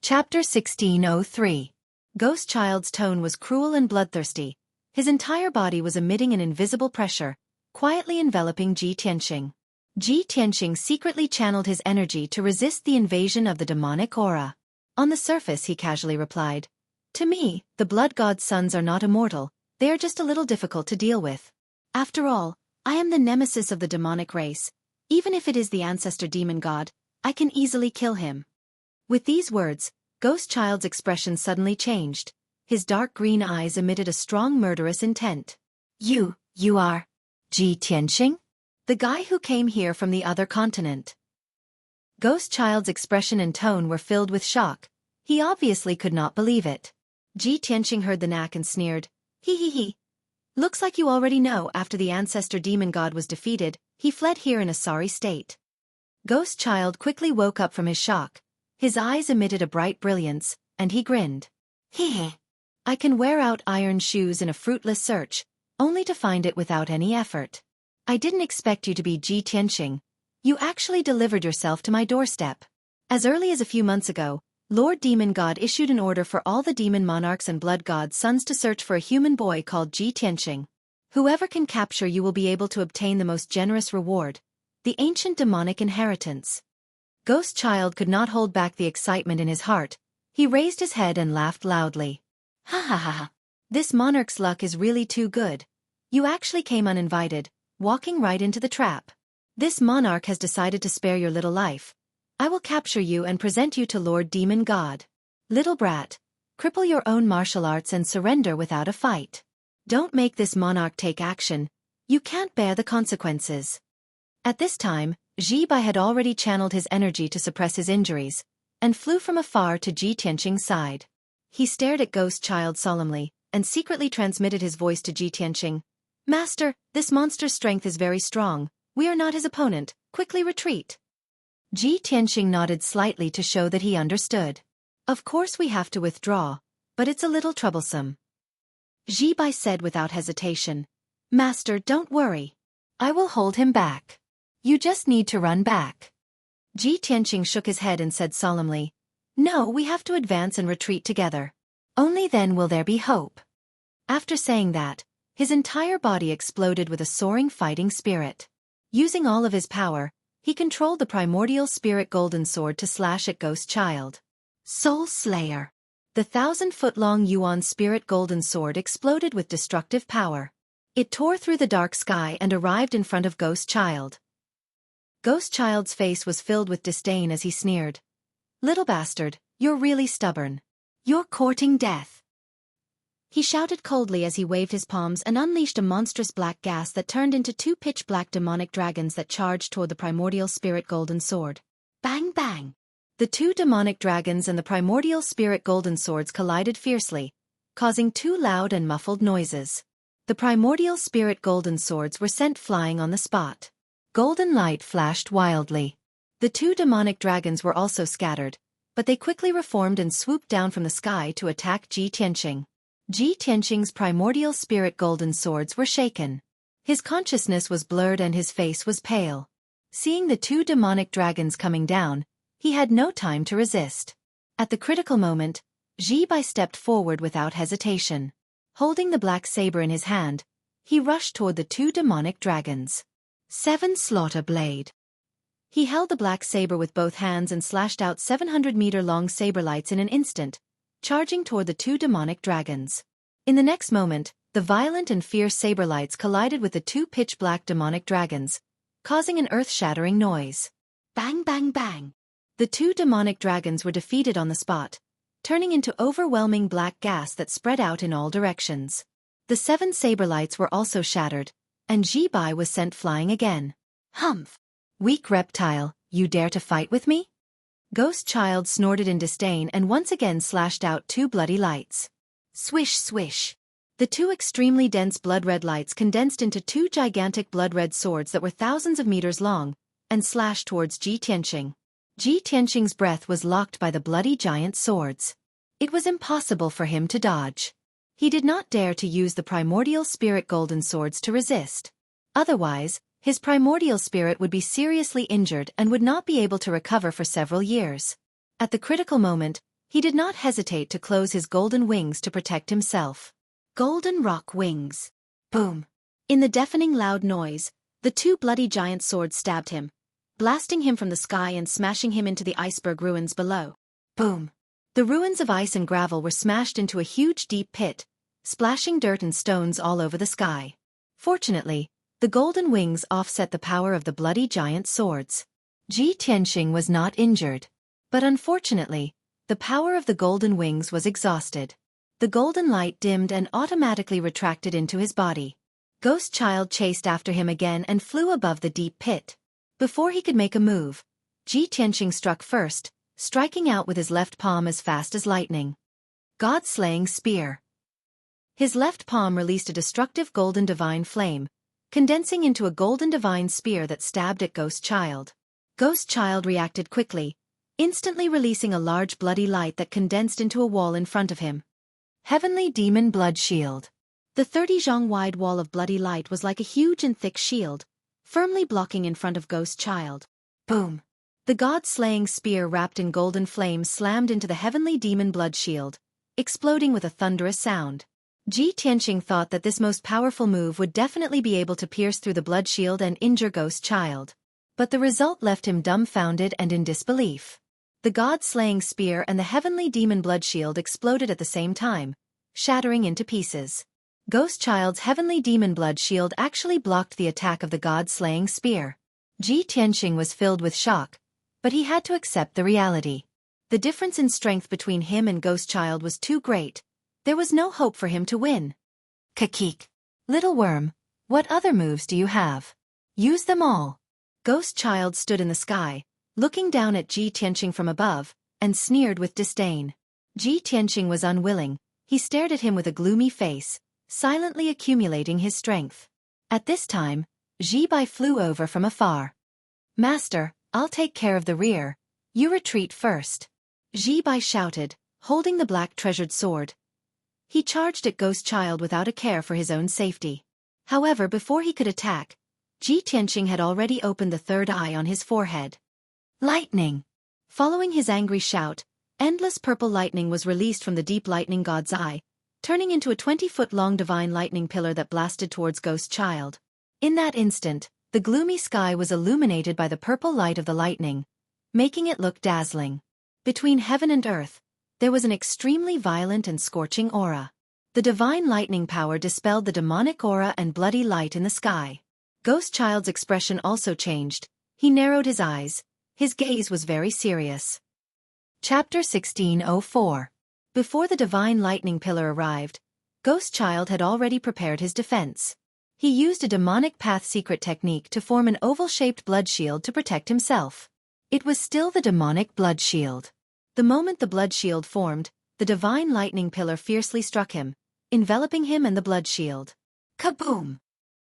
Chapter 1603. Ghost Child's tone was cruel and bloodthirsty. His entire body was emitting an invisible pressure, quietly enveloping Ji Tianxing. Ji Tianxing secretly channeled his energy to resist the invasion of the demonic aura. On the surface he casually replied, "To me, the blood god's sons are not immortal, they are just a little difficult to deal with. After all, I am the nemesis of the demonic race. Even if it is the ancestor demon god, I can easily kill him." With these words, Ghost Child's expression suddenly changed. His dark green eyes emitted a strong murderous intent. You are Ji Tianxing? The guy who came here from the other continent." Ghost Child's expression and tone were filled with shock. He obviously could not believe it. Ji Tianxing heard the knack and sneered. He. Looks like you already know after the ancestor demon god was defeated, he fled here in a sorry state. Ghost Child quickly woke up from his shock. His eyes emitted a bright brilliance, and he grinned. Heh. I can wear out iron shoes in a fruitless search, only to find it without any effort. I didn't expect you to be Ji Tianxing. You actually delivered yourself to my doorstep. As early as a few months ago, Lord Demon God issued an order for all the demon monarchs and blood god's sons to search for a human boy called Ji Tianxing. Whoever can capture you will be able to obtain the most generous reward, the ancient demonic inheritance. Ghost Child could not hold back the excitement in his heart. He raised his head and laughed loudly. Ha. This monarch's luck is really too good. You actually came uninvited, walking right into the trap. This monarch has decided to spare your little life. I will capture you and present you to Lord Demon God. Little brat, cripple your own martial arts and surrender without a fight. Don't make this monarch take action. You can't bear the consequences. At this time, Ji Bai had already channeled his energy to suppress his injuries, and flew from afar to Ji Tianxing's side. He stared at Ghost Child solemnly, and secretly transmitted his voice to Ji Tianxing. Master, this monster's strength is very strong. We are not his opponent. Quickly retreat. Ji Tianxing nodded slightly to show that he understood. Of course we have to withdraw, but it's a little troublesome. Ji Bai said without hesitation. Master, don't worry. I will hold him back. You just need to run back. Ji Tianxing shook his head and said solemnly, No, we have to advance and retreat together. Only then will there be hope. After saying that, his entire body exploded with a soaring fighting spirit. Using all of his power, he controlled the primordial spirit golden sword to slash at Ghost Child. Soul Slayer. The 1,000-foot-long Yuan spirit golden sword exploded with destructive power. It tore through the dark sky and arrived in front of Ghost Child. Ghost Child's face was filled with disdain as he sneered. Little bastard, you're really stubborn. You're courting death. He shouted coldly as he waved his palms and unleashed a monstrous black gas that turned into 2 pitch-black demonic dragons that charged toward the primordial spirit golden sword. Bang bang! The 2 demonic dragons and the primordial spirit golden swords collided fiercely, causing 2 loud and muffled noises. The primordial spirit golden swords were sent flying on the spot. Golden light flashed wildly. The 2 demonic dragons were also scattered, but they quickly reformed and swooped down from the sky to attack Ji Tianxing. Ji Tianxing's primordial spirit golden swords were shaken. His consciousness was blurred and his face was pale. Seeing the 2 demonic dragons coming down, he had no time to resist. At the critical moment, Ji Bai stepped forward without hesitation. Holding the black saber in his hand, he rushed toward the 2 demonic dragons. 7 Slaughter Blade. He held the black saber with both hands and slashed out 700-meter-long saber lights in an instant, charging toward the 2 demonic dragons. In the next moment, the violent and fierce saber lights collided with the 2 pitch-black demonic dragons, causing an earth-shattering noise. Bang bang bang! The 2 demonic dragons were defeated on the spot, turning into overwhelming black gas that spread out in all directions. The 7 saber lights were also shattered, and Ji Bai was sent flying again. Humph! Weak reptile, you dare to fight with me? Ghost Child snorted in disdain and once again slashed out 2 bloody lights. Swish swish! The 2 extremely dense blood-red lights condensed into 2 gigantic blood-red swords that were thousands of meters long, and slashed towards Ji Tianxing. Ji Tianxing's breath was locked by the bloody giant swords. It was impossible for him to dodge. He did not dare to use the primordial spirit golden swords to resist. Otherwise, his primordial spirit would be seriously injured and would not be able to recover for several years. At the critical moment, He did not hesitate to close his golden wings to protect himself. Golden rock wings. Boom. In the deafening loud noise, the two bloody giant swords stabbed him, blasting him from the sky and smashing him into the iceberg ruins below. Boom. The ruins of ice and gravel were smashed into a huge deep pit, splashing dirt and stones all over the sky. Fortunately, the golden wings offset the power of the bloody giant swords. Ji Tianxing was not injured. But unfortunately, the power of the golden wings was exhausted. The golden light dimmed and automatically retracted into his body. Ghost Child chased after him again and flew above the deep pit. Before he could make a move, Ji Tianxing struck first, striking out with his left palm as fast as lightning. God-slaying spear. His left palm released a destructive golden divine flame, condensing into a golden divine spear that stabbed at Ghost Child. Ghost Child reacted quickly, instantly releasing a large bloody light that condensed into a wall in front of him. Heavenly Demon Blood Shield. The 30 zhang wide wall of bloody light was like a huge and thick shield, firmly blocking in front of Ghost Child. Boom. The god-slaying spear wrapped in golden flame slammed into the heavenly demon blood shield, exploding with a thunderous sound. Ji Tianxing thought that this most powerful move would definitely be able to pierce through the blood shield and injure Ghost Child. But the result left him dumbfounded and in disbelief. The god-slaying spear and the heavenly demon blood shield exploded at the same time, shattering into pieces. Ghost Child's heavenly demon blood shield actually blocked the attack of the god-slaying spear. Ji Tianxing was filled with shock, but he had to accept the reality. The difference in strength between him and Ghost Child was too great. There was no hope for him to win. Kakik. Little worm, what other moves do you have? Use them all. Ghost Child stood in the sky, looking down at Ji Tianxing from above, and sneered with disdain. Ji Tianxing was unwilling. He stared at him with a gloomy face, silently accumulating his strength. At this time, Ji Bai flew over from afar. Master, I'll take care of the rear. You retreat first. Ji Bai shouted, holding the black treasured sword. He charged at Ghost Child without a care for his own safety. However, before he could attack, Ji Tianxing had already opened the third eye on his forehead. Lightning! Following his angry shout, endless purple lightning was released from the deep lightning god's eye, turning into a 20-foot-long divine lightning pillar that blasted towards Ghost Child. In that instant, the gloomy sky was illuminated by the purple light of the lightning, making it look dazzling. Between heaven and earth, there was an extremely violent and scorching aura. The divine lightning power dispelled the demonic aura and bloody light in the sky. Ghost Child's expression also changed. He narrowed his eyes. His gaze was very serious. Chapter 1604. Before the divine lightning pillar arrived, Ghost Child had already prepared his defense. He used a demonic path secret technique to form an oval-shaped blood shield to protect himself. It was still the demonic blood shield. The moment the blood shield formed, the divine lightning pillar fiercely struck him, enveloping him and the blood shield. Kaboom!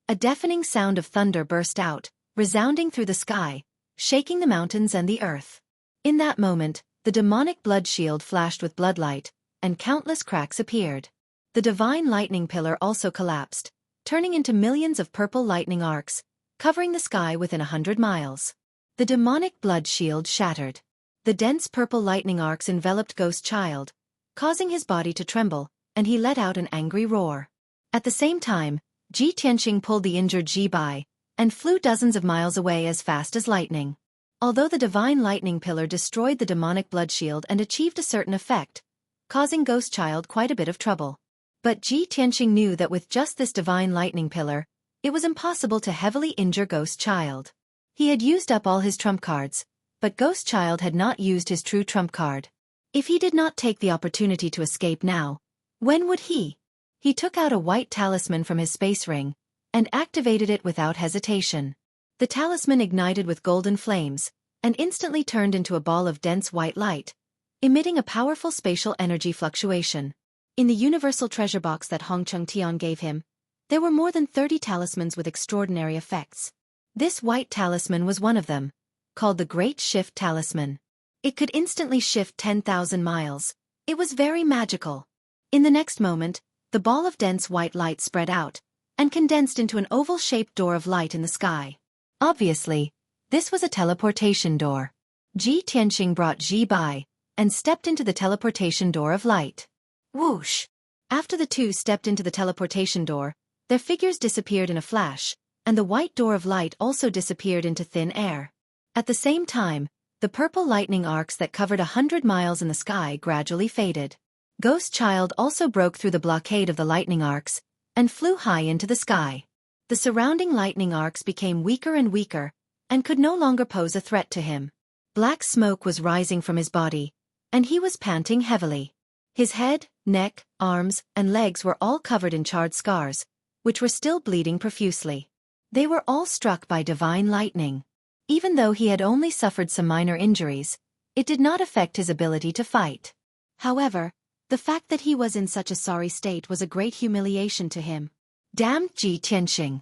A deafening sound of thunder burst out, resounding through the sky, shaking the mountains and the earth. In that moment, the demonic blood shield flashed with bloodlight, and countless cracks appeared. The divine lightning pillar also collapsed, turning into millions of purple lightning arcs, covering the sky within 100 miles. The demonic blood shield shattered. The dense purple lightning arcs enveloped Ghost Child, causing his body to tremble, and he let out an angry roar. At the same time, Ji Tianxing pulled the injured Ji Bai, and flew dozens of miles away as fast as lightning. Although the divine lightning pillar destroyed the demonic blood shield and achieved a certain effect, causing Ghost Child quite a bit of trouble. But Ji Tianxing knew that with just this divine lightning pillar, it was impossible to heavily injure Ghost Child. He had used up all his trump cards, but Ghost Child had not used his true trump card. If he did not take the opportunity to escape now, when would he? He took out a white talisman from his space ring, and activated it without hesitation. The talisman ignited with golden flames, and instantly turned into a ball of dense white light, emitting a powerful spatial energy fluctuation. In the universal treasure box that Hong Chung Tian gave him, there were more than 30 talismans with extraordinary effects. This white talisman was one of them, called the Great Shift Talisman. It could instantly shift 10,000 miles. It was very magical. In the next moment, the ball of dense white light spread out, and condensed into an oval-shaped door of light in the sky. Obviously, this was a teleportation door. Ji Tianxing brought Ji Bai, and stepped into the teleportation door of light. Whoosh! After the two stepped into the teleportation door, their figures disappeared in a flash, and the white door of light also disappeared into thin air. At the same time, the purple lightning arcs that covered 100 miles in the sky gradually faded. Ghost Child also broke through the blockade of the lightning arcs and flew high into the sky. The surrounding lightning arcs became weaker and weaker and could no longer pose a threat to him. Black smoke was rising from his body, and he was panting heavily. His head, neck, arms, and legs were all covered in charred scars, which were still bleeding profusely. They were all struck by divine lightning. Even though he had only suffered some minor injuries, it did not affect his ability to fight. However, the fact that he was in such a sorry state was a great humiliation to him. Damn Ji Tianxing!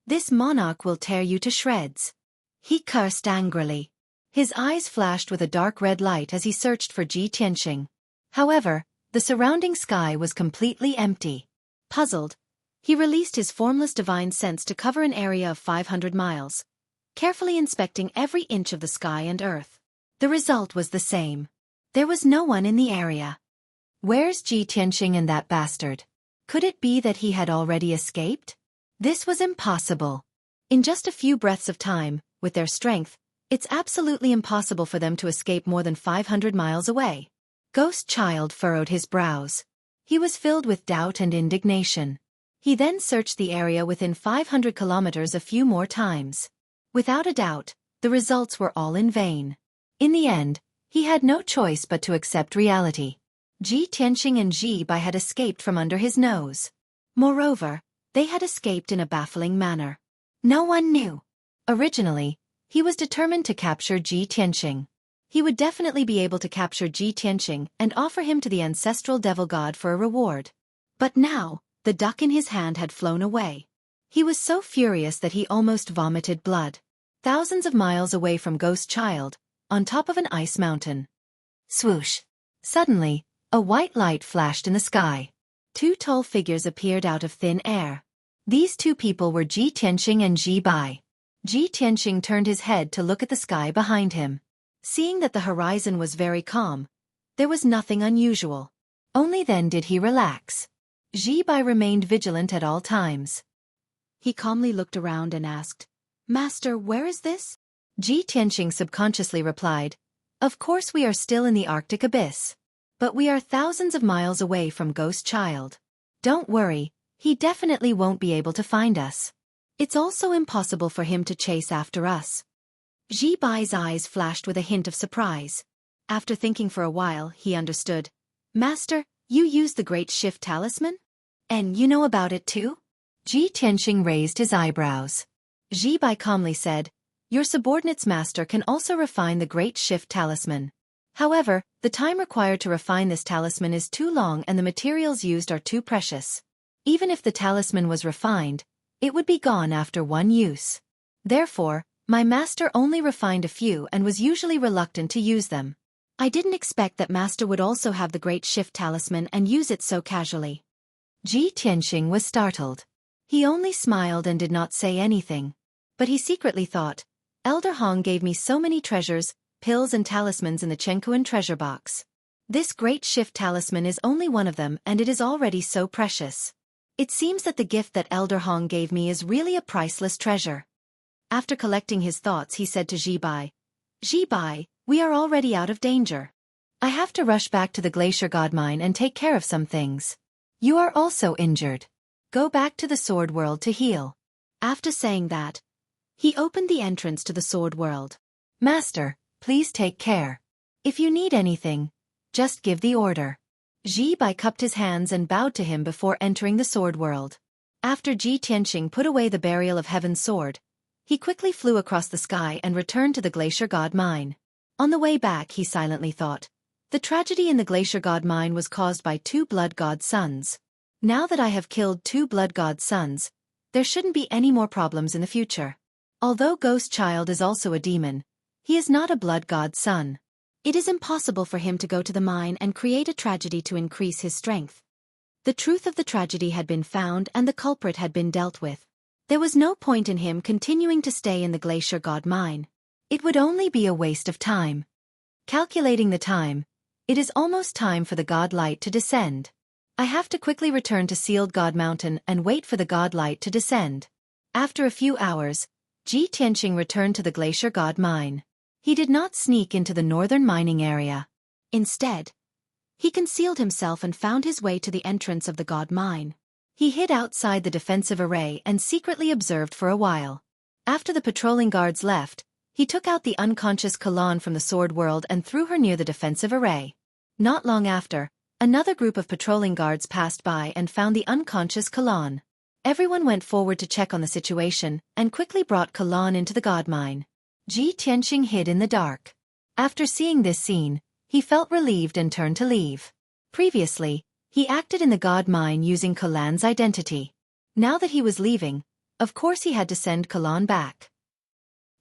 This monarch will tear you to shreds. He cursed angrily. His eyes flashed with a dark red light as he searched for Ji Tianxing. However, the surrounding sky was completely empty. Puzzled, he released his formless divine sense to cover an area of 500 miles, carefully inspecting every inch of the sky and earth. The result was the same. There was no one in the area. Where's Ji Tianxing and that bastard? Could it be that he had already escaped? This was impossible. In just a few breaths of time, with their strength, it's absolutely impossible for them to escape more than 500 miles away. Ghost Child furrowed his brows. He was filled with doubt and indignation. He then searched the area within 500 kilometers a few more times. Without a doubt, the results were all in vain. In the end, he had no choice but to accept reality. Ji Tianxing and Ji Bai had escaped from under his nose. Moreover, they had escaped in a baffling manner. No one knew. Originally, he was determined to capture Ji Tianxing. He would definitely be able to capture Ji Tianxing and offer him to the ancestral devil god for a reward. But now, the duck in his hand had flown away. He was so furious that he almost vomited blood. Thousands of miles away from Ghost Child, on top of an ice mountain. Swoosh! Suddenly, a white light flashed in the sky. Two tall figures appeared out of thin air. These two people were Ji Tianxing and Ji Bai. Ji Tianxing turned his head to look at the sky behind him. Seeing that the horizon was very calm, there was nothing unusual. Only then did he relax. Ji Bai remained vigilant at all times. He calmly looked around and asked, "Master, where is this?" Ji Tianxing subconsciously replied, "Of course we are still in the Arctic abyss. But we are thousands of miles away from Ghost Child. Don't worry, he definitely won't be able to find us. It's also impossible for him to chase after us." Ji Bai's eyes flashed with a hint of surprise. After thinking for a while, he understood. "Master, you used the Great Shift Talisman? And you know about it too?" Ji Tianxing raised his eyebrows. Ji Bai calmly said, "Your subordinate's master can also refine the Great Shift Talisman. However, the time required to refine this talisman is too long and the materials used are too precious. Even if the talisman was refined, it would be gone after one use. Therefore, my master only refined a few and was usually reluctant to use them. I didn't expect that master would also have the Great Shift Talisman and use it so casually." Ji Tianxing was startled. He only smiled and did not say anything. But he secretly thought, "Elder Hong gave me so many treasures, pills and talismans in the Chengkuan treasure box. This Great Shift Talisman is only one of them and it is already so precious. It seems that the gift that Elder Hong gave me is really a priceless treasure." After collecting his thoughts, he said to Ji Bai, "Ji Bai, we are already out of danger. I have to rush back to the Glacier God Mine and take care of some things. You are also injured. Go back to the Sword World to heal." After saying that, he opened the entrance to the Sword World. "Master, please take care. If you need anything, just give the order." Ji Bai cupped his hands and bowed to him before entering the Sword World. After Ji Tianxing put away the Burial of Heaven's sword, he quickly flew across the sky and returned to the Glacier God Mine. On the way back, he silently thought, "The tragedy in the Glacier God Mine was caused by two Blood God sons. Now that I have killed two Blood God sons, there shouldn't be any more problems in the future. Although Ghost Child is also a demon, he is not a Blood God son. It is impossible for him to go to the mine and create a tragedy to increase his strength." The truth of the tragedy had been found and the culprit had been dealt with. There was no point in him continuing to stay in the Glacier God Mine. It would only be a waste of time. Calculating the time, it is almost time for the god light to descend. I have to quickly return to sealed God Mountain and wait for the god light to descend. After a few hours, Ji Tianqing returned to the Glacier God Mine. He did not sneak into the northern mining area. Instead, he concealed himself and found his way to the entrance of the God Mine. He hid outside the defensive array and secretly observed for a while. After the patrolling guards left, he took out the unconscious Kalan from the sword world and threw her near the defensive array. Not long after, another group of patrolling guards passed by and found the unconscious Kalan. Everyone went forward to check on the situation and quickly brought Kalan into the god mine. Ji Tianqing hid in the dark. After seeing this scene, he felt relieved and turned to leave. Previously, he acted in the god mine using Kalan's identity. Now that he was leaving, of course he had to send Kalan back.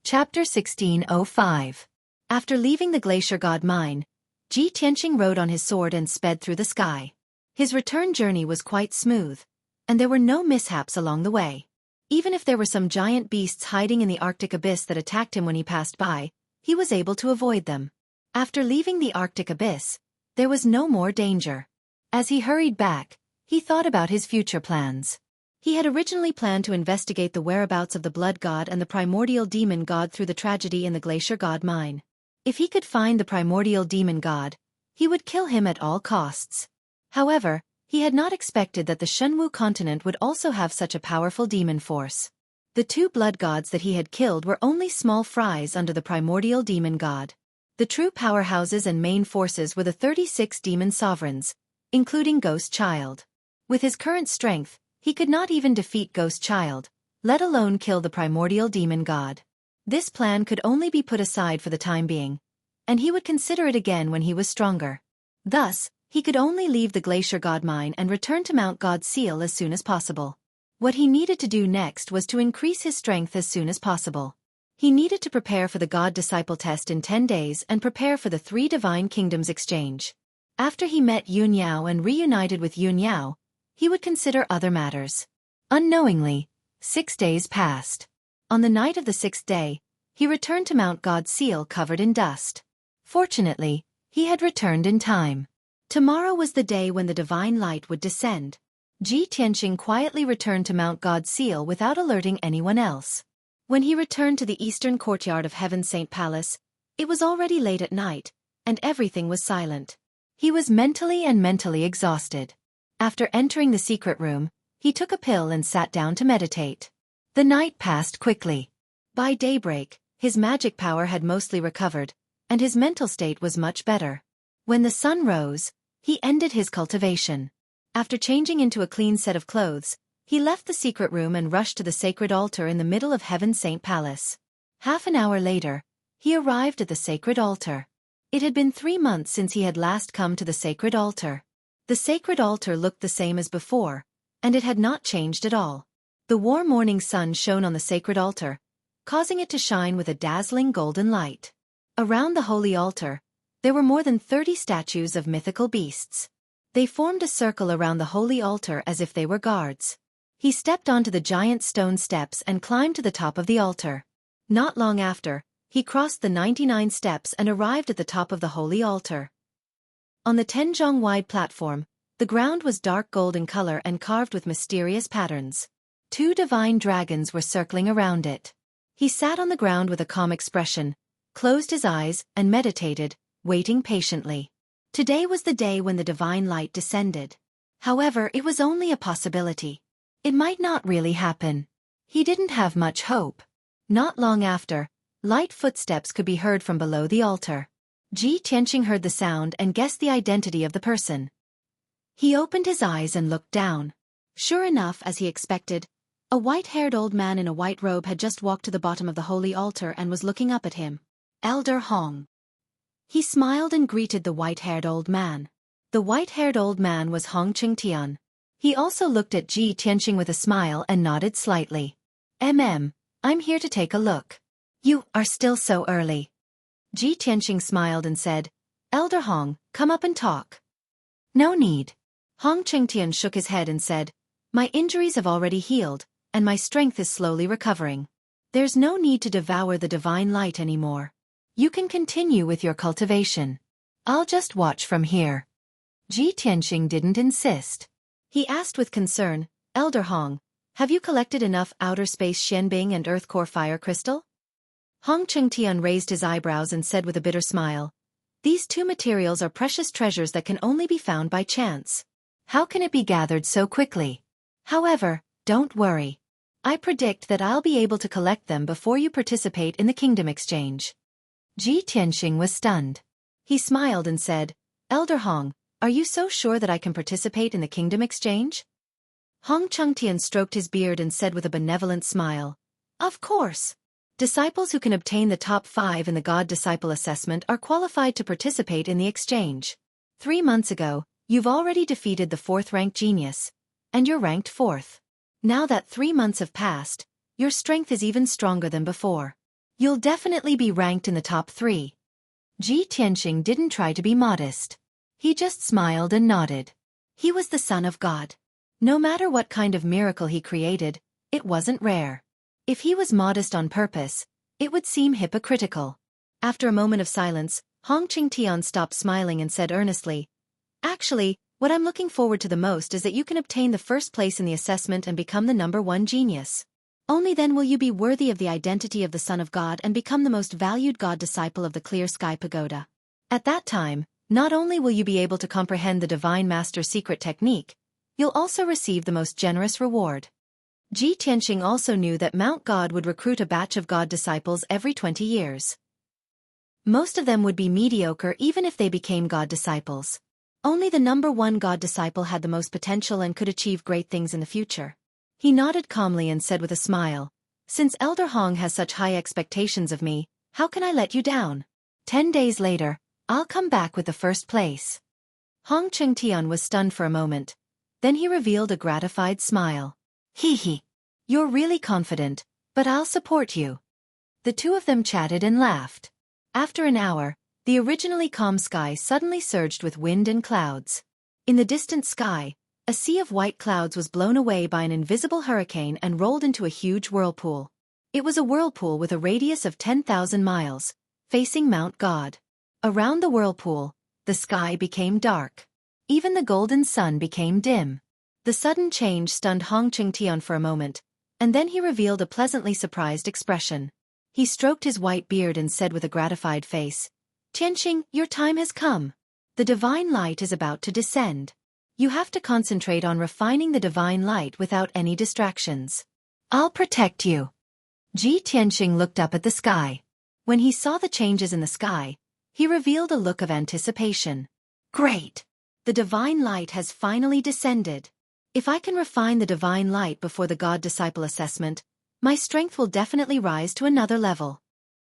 Chapter 1605. After leaving the Glacier God Mine, Ji Tianqing rode on his sword and sped through the sky. His return journey was quite smooth, and there were no mishaps along the way. Even if there were some giant beasts hiding in the Arctic abyss that attacked him when he passed by, he was able to avoid them. After leaving the Arctic abyss, there was no more danger. As he hurried back, he thought about his future plans. He had originally planned to investigate the whereabouts of the Blood God and the Primordial Demon God through the tragedy in the Glacier God Mine. If he could find the Primordial Demon God, he would kill him at all costs. However, he had not expected that the Shunwu continent would also have such a powerful demon force. The two blood gods that he had killed were only small fries under the Primordial Demon God. The true powerhouses and main forces were the 36 demon sovereigns, including Ghost Child. With his current strength, he could not even defeat Ghost Child, let alone kill the Primordial Demon God. This plan could only be put aside for the time being, and he would consider it again when he was stronger. Thus, he could only leave the Glacier God Mine and return to Mount God Seal as soon as possible. What he needed to do next was to increase his strength as soon as possible. He needed to prepare for the God Disciple test in 10 days and prepare for the 3 Divine Kingdoms exchange. After he met Yun Yao and reunited with Yun Yao, he would consider other matters. Unknowingly, 6 days passed. On the night of the 6th day, he returned to Mount God Seal covered in dust. Fortunately, he had returned in time. Tomorrow was the day when the divine light would descend. Ji Tianqing quietly returned to Mount God Seal without alerting anyone else. When he returned to the eastern courtyard of Heaven Saint Palace, it was already late at night, and everything was silent. He was mentally exhausted. After entering the secret room, he took a pill and sat down to meditate. The night passed quickly. By daybreak, his magic power had mostly recovered, and his mental state was much better. When the sun rose, he ended his cultivation. After changing into a clean set of clothes, he left the secret room and rushed to the sacred altar in the middle of Heaven Saint Palace. Half an hour later, he arrived at the sacred altar. It had been 3 months since he had last come to the sacred altar. The sacred altar looked the same as before, and it had not changed at all. The warm morning sun shone on the sacred altar, causing it to shine with a dazzling golden light. Around the holy altar, there were more than 30 statues of mythical beasts. They formed a circle around the holy altar as if they were guards. He stepped onto the giant stone steps and climbed to the top of the altar. Not long after, he crossed the 99 steps and arrived at the top of the holy altar. On the 10-zhong-wide platform, the ground was dark gold in color and carved with mysterious patterns. 2 divine dragons were circling around it. He sat on the ground with a calm expression, closed his eyes, and meditated, waiting patiently. Today was the day when the divine light descended. However, it was only a possibility. It might not really happen. He didn't have much hope. Not long after, light footsteps could be heard from below the altar. Ji Tianqing heard the sound and guessed the identity of the person. He opened his eyes and looked down. Sure enough, as he expected, a white-haired old man in a white robe had just walked to the bottom of the holy altar and was looking up at him. Elder Hong. He smiled and greeted the white-haired old man. The white-haired old man was Hong Qingtian. He also looked at Ji Tianqing with a smile and nodded slightly. I'm here to take a look. You are still so early. Ji Tianqing smiled and said, Elder Hong, come up and talk. No need. Hong Qingtian shook his head and said, My injuries have already healed, and my strength is slowly recovering. There's no need to devour the divine light anymore. You can continue with your cultivation. I'll just watch from here. Ji Tianxing didn't insist. He asked with concern, Elder Hong, have you collected enough outer space Xianbing and Earth Core Fire Crystal? Hong Chengtian raised his eyebrows and said with a bitter smile, these two materials are precious treasures that can only be found by chance. How can it be gathered so quickly? However, don't worry. I predict that I'll be able to collect them before you participate in the kingdom exchange. Ji Tianxing was stunned. He smiled and said, Elder Hong, are you so sure that I can participate in the kingdom exchange? Hong Chengtian stroked his beard and said with a benevolent smile, of course. Disciples who can obtain the top 5 in the God Disciple Assessment are qualified to participate in the exchange. 3 months ago, you've already defeated the 4th-ranked genius, and you're ranked 4th. Now that 3 months have passed, your strength is even stronger than before. You'll definitely be ranked in the top 3. Ji Tianxing didn't try to be modest. He just smiled and nodded. He was the Son of God. No matter what kind of miracle he created, it wasn't rare. If he was modest on purpose, it would seem hypocritical. After a moment of silence, Hong Chengtian stopped smiling and said earnestly, actually, what I'm looking forward to the most is that you can obtain the first place in the assessment and become the #1 genius. Only then will you be worthy of the identity of the Son of God and become the most valued God disciple of the Clear Sky Pagoda. At that time, not only will you be able to comprehend the Divine Master's secret technique, you'll also receive the most generous reward. Ji Tianxing also knew that Mount God would recruit a batch of God disciples every 20 years. Most of them would be mediocre even if they became God disciples. Only the #1 God disciple had the most potential and could achieve great things in the future. He nodded calmly and said with a smile, since Elder Hong has such high expectations of me, how can I let you down? 10 days later, I'll come back with the first place. Hong Chengtian was stunned for a moment. Then he revealed a gratified smile. Hee hee. You're really confident, but I'll support you. The two of them chatted and laughed. After an hour, the originally calm sky suddenly surged with wind and clouds. In the distant sky, a sea of white clouds was blown away by an invisible hurricane and rolled into a huge whirlpool. It was a whirlpool with a radius of 10,000 miles, facing Mount God. Around the whirlpool, the sky became dark. Even the golden sun became dim. The sudden change stunned Hong Chengtian for a moment, and then he revealed a pleasantly surprised expression. He stroked his white beard and said with a gratified face, Tianxing, your time has come. The divine light is about to descend. You have to concentrate on refining the divine light without any distractions. I'll protect you. Ji Tianxing looked up at the sky. When he saw the changes in the sky, he revealed a look of anticipation. Great! The divine light has finally descended. If I can refine the divine light before the God Disciple Assessment, my strength will definitely rise to another level.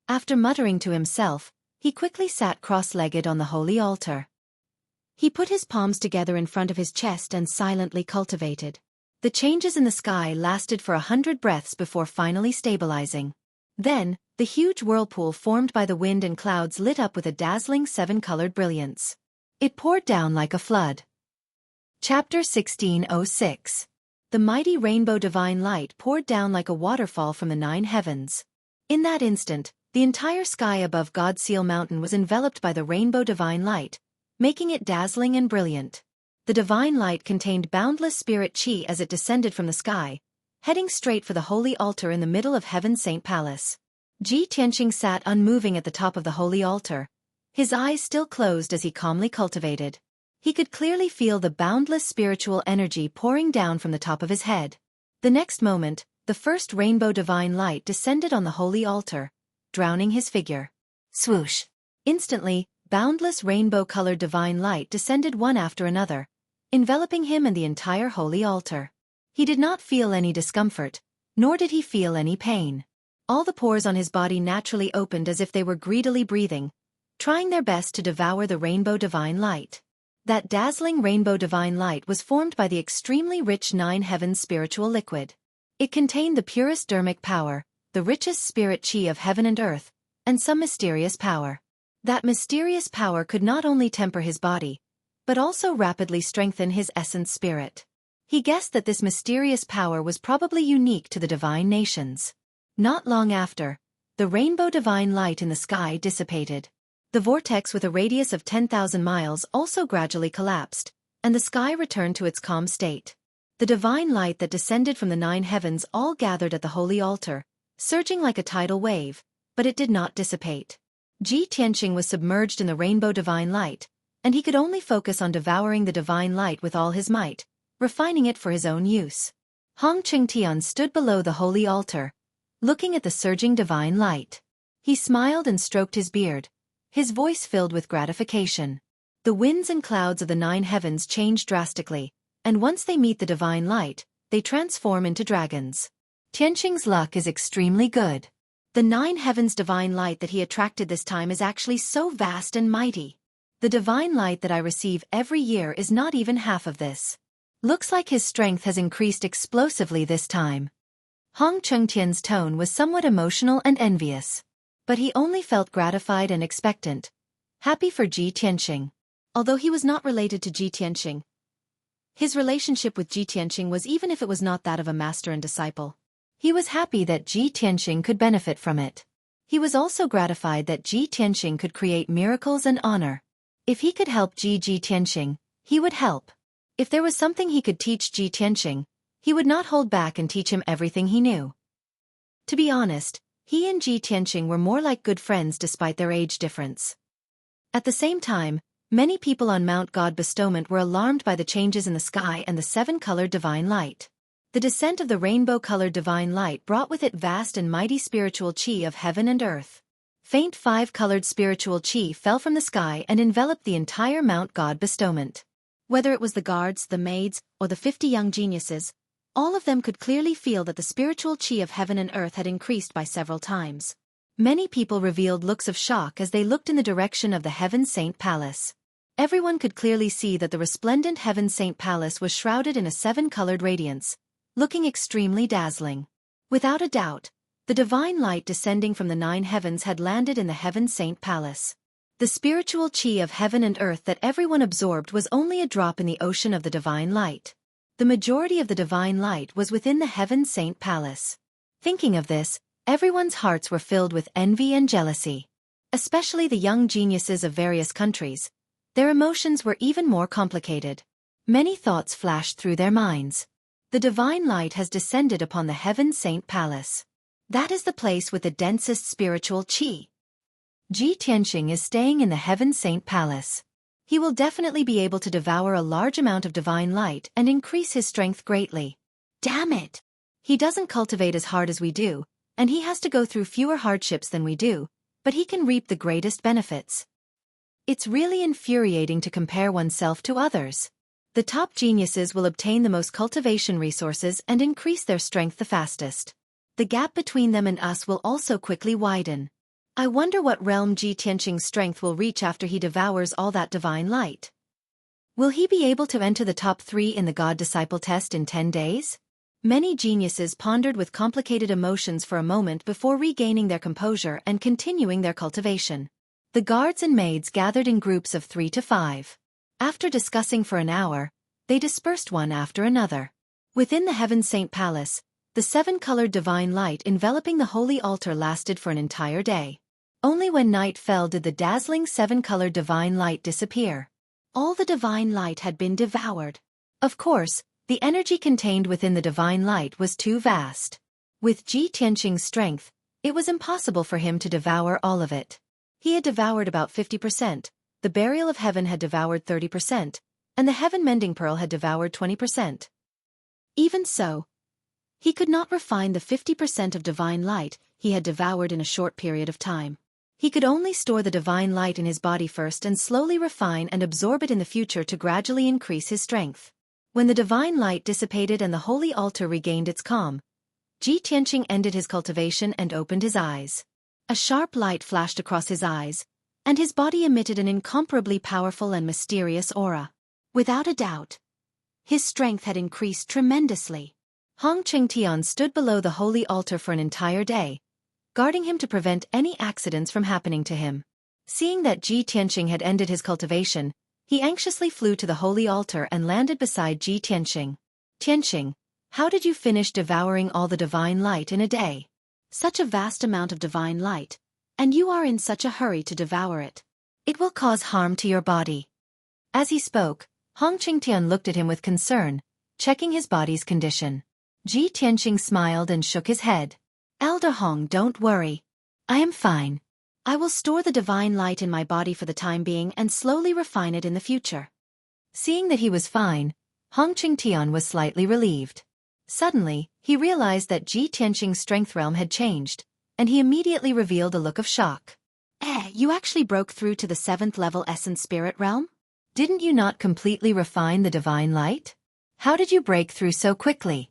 After muttering to himself, he quickly sat cross-legged on the holy altar. He put his palms together in front of his chest and silently cultivated. The changes in the sky lasted for 100 breaths before finally stabilizing. Then, the huge whirlpool formed by the wind and clouds lit up with a dazzling 7-colored brilliance. It poured down like a flood. Chapter 1606. The mighty rainbow divine light poured down like a waterfall from the 9 heavens. In that instant, the entire sky above God's Seal Mountain was enveloped by the rainbow divine light, making it dazzling and brilliant. The divine light contained boundless spirit chi as it descended from the sky, heading straight for the holy altar in the middle of Heaven's Saint Palace. Ji Tianxing sat unmoving at the top of the holy altar, his eyes still closed as he calmly cultivated. He could clearly feel the boundless spiritual energy pouring down from the top of his head. The next moment, the first rainbow divine light descended on the holy altar, drowning his figure. Swoosh! Instantly, boundless rainbow-colored divine light descended one after another, enveloping him and the entire holy altar. He did not feel any discomfort, nor did he feel any pain. All the pores on his body naturally opened as if they were greedily breathing, trying their best to devour the rainbow divine light. That dazzling rainbow divine light was formed by the extremely rich 9 heavens spiritual liquid. It contained the purest dharmic power, the richest spirit chi of heaven and earth, and some mysterious power. That mysterious power could not only temper his body, but also rapidly strengthen his essence spirit. He guessed that this mysterious power was probably unique to the divine nations. Not long after, the rainbow divine light in the sky dissipated. The vortex with a radius of 10,000 miles also gradually collapsed, and the sky returned to its calm state. The divine light that descended from the 9 heavens all gathered at the holy altar, surging like a tidal wave, but it did not dissipate. Ji Tianqing was submerged in the rainbow divine light, and he could only focus on devouring the divine light with all his might, refining it for his own use. Hong Chengtian stood below the holy altar, looking at the surging divine light. He smiled and stroked his beard, his voice filled with gratification. The winds and clouds of the 9 heavens change drastically, and once they meet the divine light, they transform into dragons. Tianqing's luck is extremely good. The 9 heavens divine light that he attracted this time is actually so vast and mighty. The divine light that I receive every year is not even half of this. Looks like his strength has increased explosively this time. Hong Chengtian's tone was somewhat emotional and envious. But he only felt gratified and expectant, happy for Ji Tianqing. Although he was not related to Ji Tianqing, his relationship with Ji Tianqing was even if it was not that of a master and disciple. He was happy that Ji Tianqing could benefit from it. He was also gratified that Ji Tianqing could create miracles and honor. If he could help Ji Tianqing, he would help. If there was something he could teach Ji Tianqing, he would not hold back and teach him everything he knew. To be honest, he and Ji Tianqing were more like good friends despite their age difference. At the same time, many people on Mount God Bestowment were alarmed by the changes in the sky and the 7-colored divine light. The descent of the rainbow-colored divine light brought with it vast and mighty spiritual qi of heaven and earth. Faint 5-colored spiritual qi fell from the sky and enveloped the entire Mount God Bestowment. Whether it was the guards, the maids, or the 50 young geniuses, all of them could clearly feel that the spiritual qi of heaven and earth had increased by several times. Many people revealed looks of shock as they looked in the direction of the Heaven Saint Palace. Everyone could clearly see that the resplendent Heaven Saint Palace was shrouded in a 7-colored radiance, looking extremely dazzling. Without a doubt, the divine light descending from the 9 heavens had landed in the Heaven Saint Palace. The spiritual qi of heaven and earth that everyone absorbed was only a drop in the ocean of the divine light. The majority of the divine light was within the Heaven Saint Palace. Thinking of this, everyone's hearts were filled with envy and jealousy. Especially the young geniuses of various countries. Their emotions were even more complicated. Many thoughts flashed through their minds. The divine light has descended upon the Heaven Saint Palace. That is the place with the densest spiritual qi. Ji Tianqing is staying in the Heaven Saint Palace. He will definitely be able to devour a large amount of divine light and increase his strength greatly. Damn it! He doesn't cultivate as hard as we do, and he has to go through fewer hardships than we do, but he can reap the greatest benefits. It's really infuriating to compare oneself to others. The top geniuses will obtain the most cultivation resources and increase their strength the fastest. The gap between them and us will also quickly widen. I wonder what realm Ji Tianqing's strength will reach after he devours all that divine light. Will he be able to enter the top 3 in the God-Disciple test in 10 days? Many geniuses pondered with complicated emotions for a moment before regaining their composure and continuing their cultivation. The guards and maids gathered in groups of 3 to 5. After discussing for an hour, they dispersed one after another. Within the Heaven Saint Palace, the 7-colored divine light enveloping the holy altar lasted for an entire day. Only when night fell did the dazzling 7-colored divine light disappear. All the divine light had been devoured. Of course, the energy contained within the divine light was too vast. With Ji Tianqing's strength, it was impossible for him to devour all of it. He had devoured about 50%, the Burial of Heaven had devoured 30%, and the Heaven Mending Pearl had devoured 20%. Even so, he could not refine the 50% of divine light he had devoured in a short period of time. He could only store the divine light in his body first and slowly refine and absorb it in the future to gradually increase his strength. When the divine light dissipated and the holy altar regained its calm, Ji Tianqing ended his cultivation and opened his eyes. A sharp light flashed across his eyes, and his body emitted an incomparably powerful and mysterious aura. Without a doubt, his strength had increased tremendously. Hong Chengtian stood below the holy altar for an entire day, guarding him to prevent any accidents from happening to him. Seeing that Ji Tianqing had ended his cultivation, he anxiously flew to the holy altar and landed beside Ji Tianqing. Tianqing, how did you finish devouring all the divine light in a day? Such a vast amount of divine light, and you are in such a hurry to devour it. It will cause harm to your body. As he spoke, Hong Qingtian looked at him with concern, checking his body's condition. Ji Tianqing smiled and shook his head. Elder Hong, don't worry. I am fine. I will store the divine light in my body for the time being and slowly refine it in the future. Seeing that he was fine, Hong Qingtian was slightly relieved. Suddenly, he realized that Ji Tianqing's strength realm had changed, and he immediately revealed a look of shock. You actually broke through to the 7th level essence spirit realm? Didn't you not completely refine the divine light? How did you break through so quickly?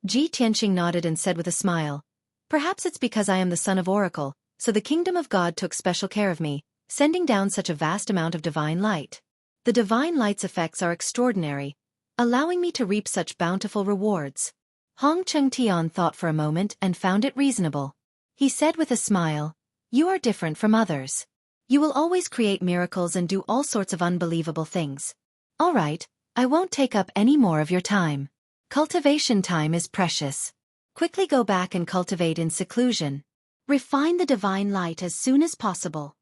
Ji Tianqing nodded and said with a smile, perhaps it's because I am the son of Oracle, so the kingdom of God took special care of me, sending down such a vast amount of divine light. The divine light's effects are extraordinary, allowing me to reap such bountiful rewards. Hong Qingtian thought for a moment and found it reasonable. He said with a smile, you are different from others. You will always create miracles and do all sorts of unbelievable things. All right, I won't take up any more of your time. Cultivation time is precious. Quickly go back and cultivate in seclusion. Refine the divine light as soon as possible.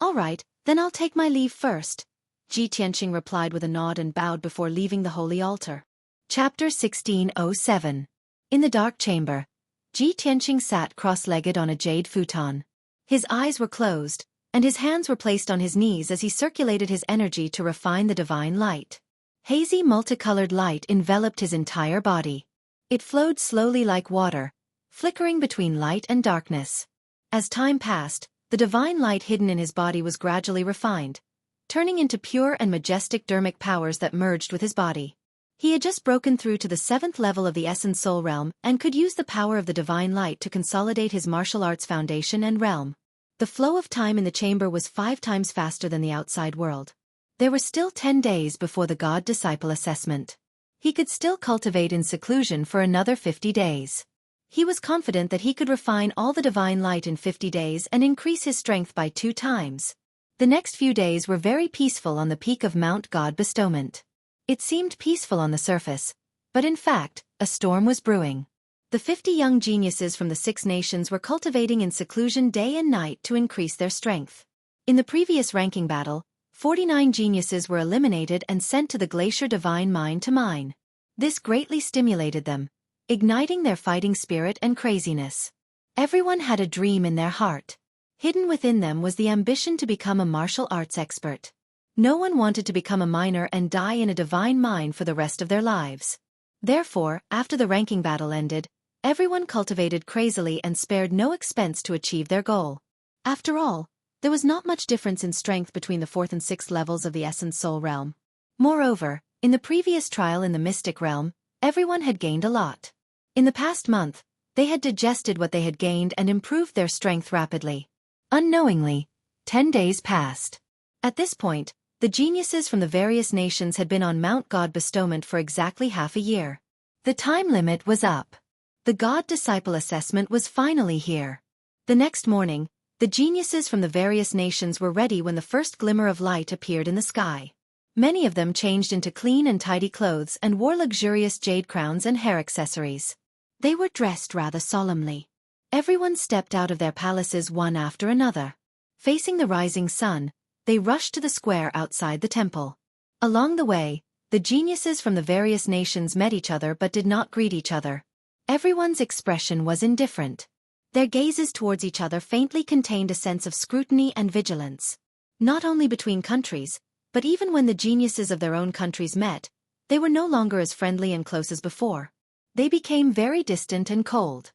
All right, then I'll take my leave first. Ji Tianqing replied with a nod and bowed before leaving the holy altar. Chapter 1607. In the dark chamber, Ji Tianqing sat cross-legged on a jade futon. His eyes were closed, and his hands were placed on his knees as he circulated his energy to refine the divine light. Hazy multicolored light enveloped his entire body. It flowed slowly like water, flickering between light and darkness. As time passed, the divine light hidden in his body was gradually refined, turning into pure and majestic dermic powers that merged with his body. He had just broken through to the 7th level of the Essence Soul realm and could use the power of the divine light to consolidate his martial arts foundation and realm. The flow of time in the chamber was 5 times faster than the outside world. There were still 10 days before the God-disciple assessment. He could still cultivate in seclusion for another 50 days. He was confident that he could refine all the divine light in 50 days and increase his strength by 2 times. The next few days were very peaceful on the peak of Mount God Bestowment. It seemed peaceful on the surface, but in fact, a storm was brewing. The 50 young geniuses from the 6 nations were cultivating in seclusion day and night to increase their strength. In the previous ranking battle, 49 geniuses were eliminated and sent to the Glacier Divine Mine to mine. This greatly stimulated them, igniting their fighting spirit and craziness. Everyone had a dream in their heart. Hidden within them was the ambition to become a martial arts expert. No one wanted to become a miner and die in a divine mine for the rest of their lives. Therefore, after the ranking battle ended, everyone cultivated crazily and spared no expense to achieve their goal. After all, there was not much difference in strength between the 4th and 6th levels of the Essence Soul realm. Moreover, in the previous trial in the Mystic realm, everyone had gained a lot. In the past month, they had digested what they had gained and improved their strength rapidly. Unknowingly, 10 days passed. At this point, the geniuses from the various nations had been on Mount God Bestowment for exactly half a year. The time limit was up. The God-disciple assessment was finally here. The next morning, the geniuses from the various nations were ready when the first glimmer of light appeared in the sky. Many of them changed into clean and tidy clothes and wore luxurious jade crowns and hair accessories. They were dressed rather solemnly. Everyone stepped out of their palaces one after another. Facing the rising sun, they rushed to the square outside the temple. Along the way, the geniuses from the various nations met each other but did not greet each other. Everyone's expression was indifferent. Their gazes towards each other faintly contained a sense of scrutiny and vigilance. Not only between countries, but even when the geniuses of their own countries met, they were no longer as friendly and close as before. They became very distant and cold.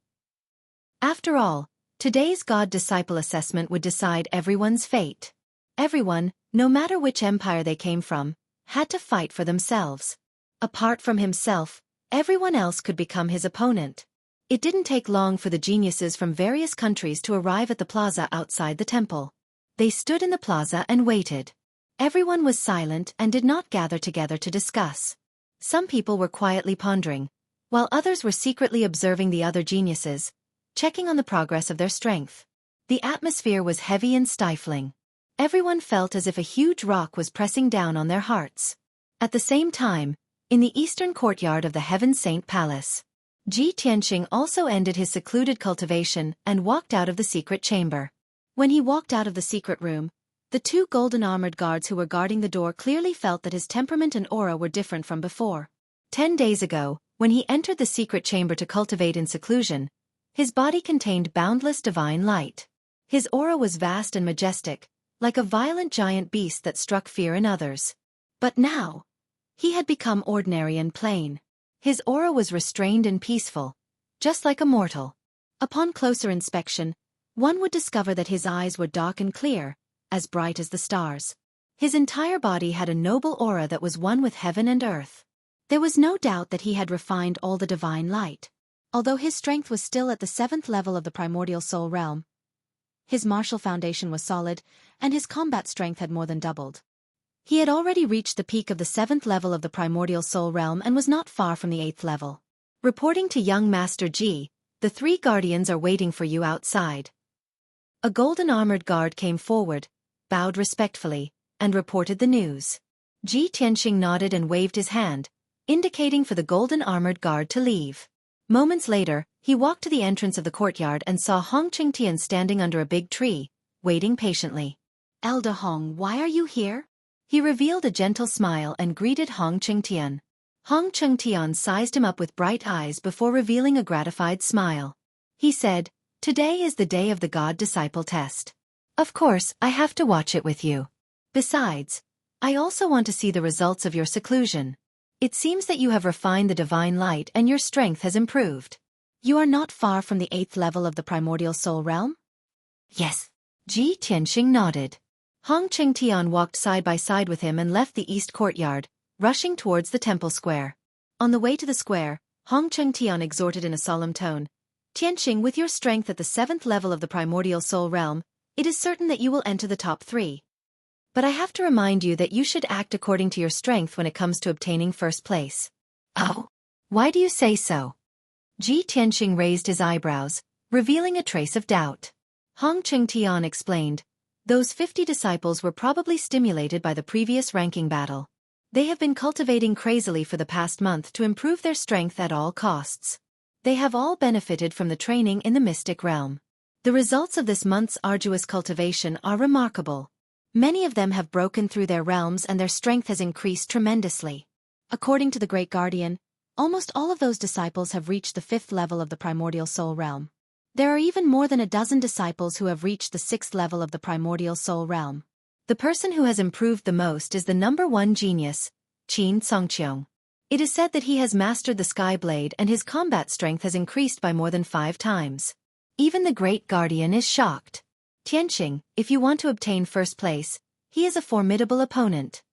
After all, today's God-disciple assessment would decide everyone's fate. Everyone, no matter which empire they came from, had to fight for themselves. Apart from himself, everyone else could become his opponent. It didn't take long for the geniuses from various countries to arrive at the plaza outside the temple. They stood in the plaza and waited. Everyone was silent and did not gather together to discuss. Some people were quietly pondering, while others were secretly observing the other geniuses, checking on the progress of their strength. The atmosphere was heavy and stifling. Everyone felt as if a huge rock was pressing down on their hearts. At the same time, in the eastern courtyard of the Heaven Saint Palace, Ji Tianqing also ended his secluded cultivation and walked out of the secret chamber. When he walked out of the secret room, the two golden-armored guards who were guarding the door clearly felt that his temperament and aura were different from before. 10 days ago, when he entered the secret chamber to cultivate in seclusion, his body contained boundless divine light. His aura was vast and majestic, like a violent giant beast that struck fear in others. But now, he had become ordinary and plain. His aura was restrained and peaceful, just like a mortal. Upon closer inspection, one would discover that his eyes were dark and clear, as bright as the stars. His entire body had a noble aura that was one with heaven and earth. There was no doubt that he had refined all the divine light. Although his strength was still at the 7th level of the primordial soul realm, his martial foundation was solid, and his combat strength had more than doubled. He had already reached the peak of the 7th level of the primordial soul realm and was not far from the 8th level. Reporting to young Master Ji, the 3 guardians are waiting for you outside. A golden-armored guard came forward, bowed respectfully, and reported the news. Ji Tianqing nodded and waved his hand, indicating for the golden-armored guard to leave. Moments later, he walked to the entrance of the courtyard and saw Hong Qingtian standing under a big tree, waiting patiently. "Elder Hong, why are you here?" He revealed a gentle smile and greeted Hong Qingtian. Hong Qingtian sized him up with bright eyes before revealing a gratified smile. He said, "Today is the day of the God-disciple test. Of course, I have to watch it with you. Besides, I also want to see the results of your seclusion. It seems that you have refined the divine light and your strength has improved. You are not far from the 8th level of the primordial soul realm?" "Yes." Ji Tianqing nodded. Hong Qingtian walked side by side with him and left the east courtyard, rushing towards the temple square. On the way to the square, Hong Qingtian exhorted in a solemn tone, "Tianqing, with your strength at the 7th level of the primordial soul realm, it is certain that you will enter the top 3. But I have to remind you that you should act according to your strength when it comes to obtaining first place." "Oh? Why do you say so?" Ji Tianqing raised his eyebrows, revealing a trace of doubt. Hong Qingtian explained, "Those 50 disciples were probably stimulated by the previous ranking battle. They have been cultivating crazily for the past month to improve their strength at all costs. They have all benefited from the training in the mystic realm. The results of this month's arduous cultivation are remarkable. Many of them have broken through their realms and their strength has increased tremendously. According to the Great Guardian, almost all of those disciples have reached the 5th level of the primordial soul realm. There are even more than a dozen disciples who have reached the 6th level of the primordial soul realm. The person who has improved the most is the number 1 genius, Qin Songqiong. It is said that he has mastered the Sky Blade and his combat strength has increased by more than 5 times. Even the Great Guardian is shocked. Tianqing, if you want to obtain first place, he is a formidable opponent."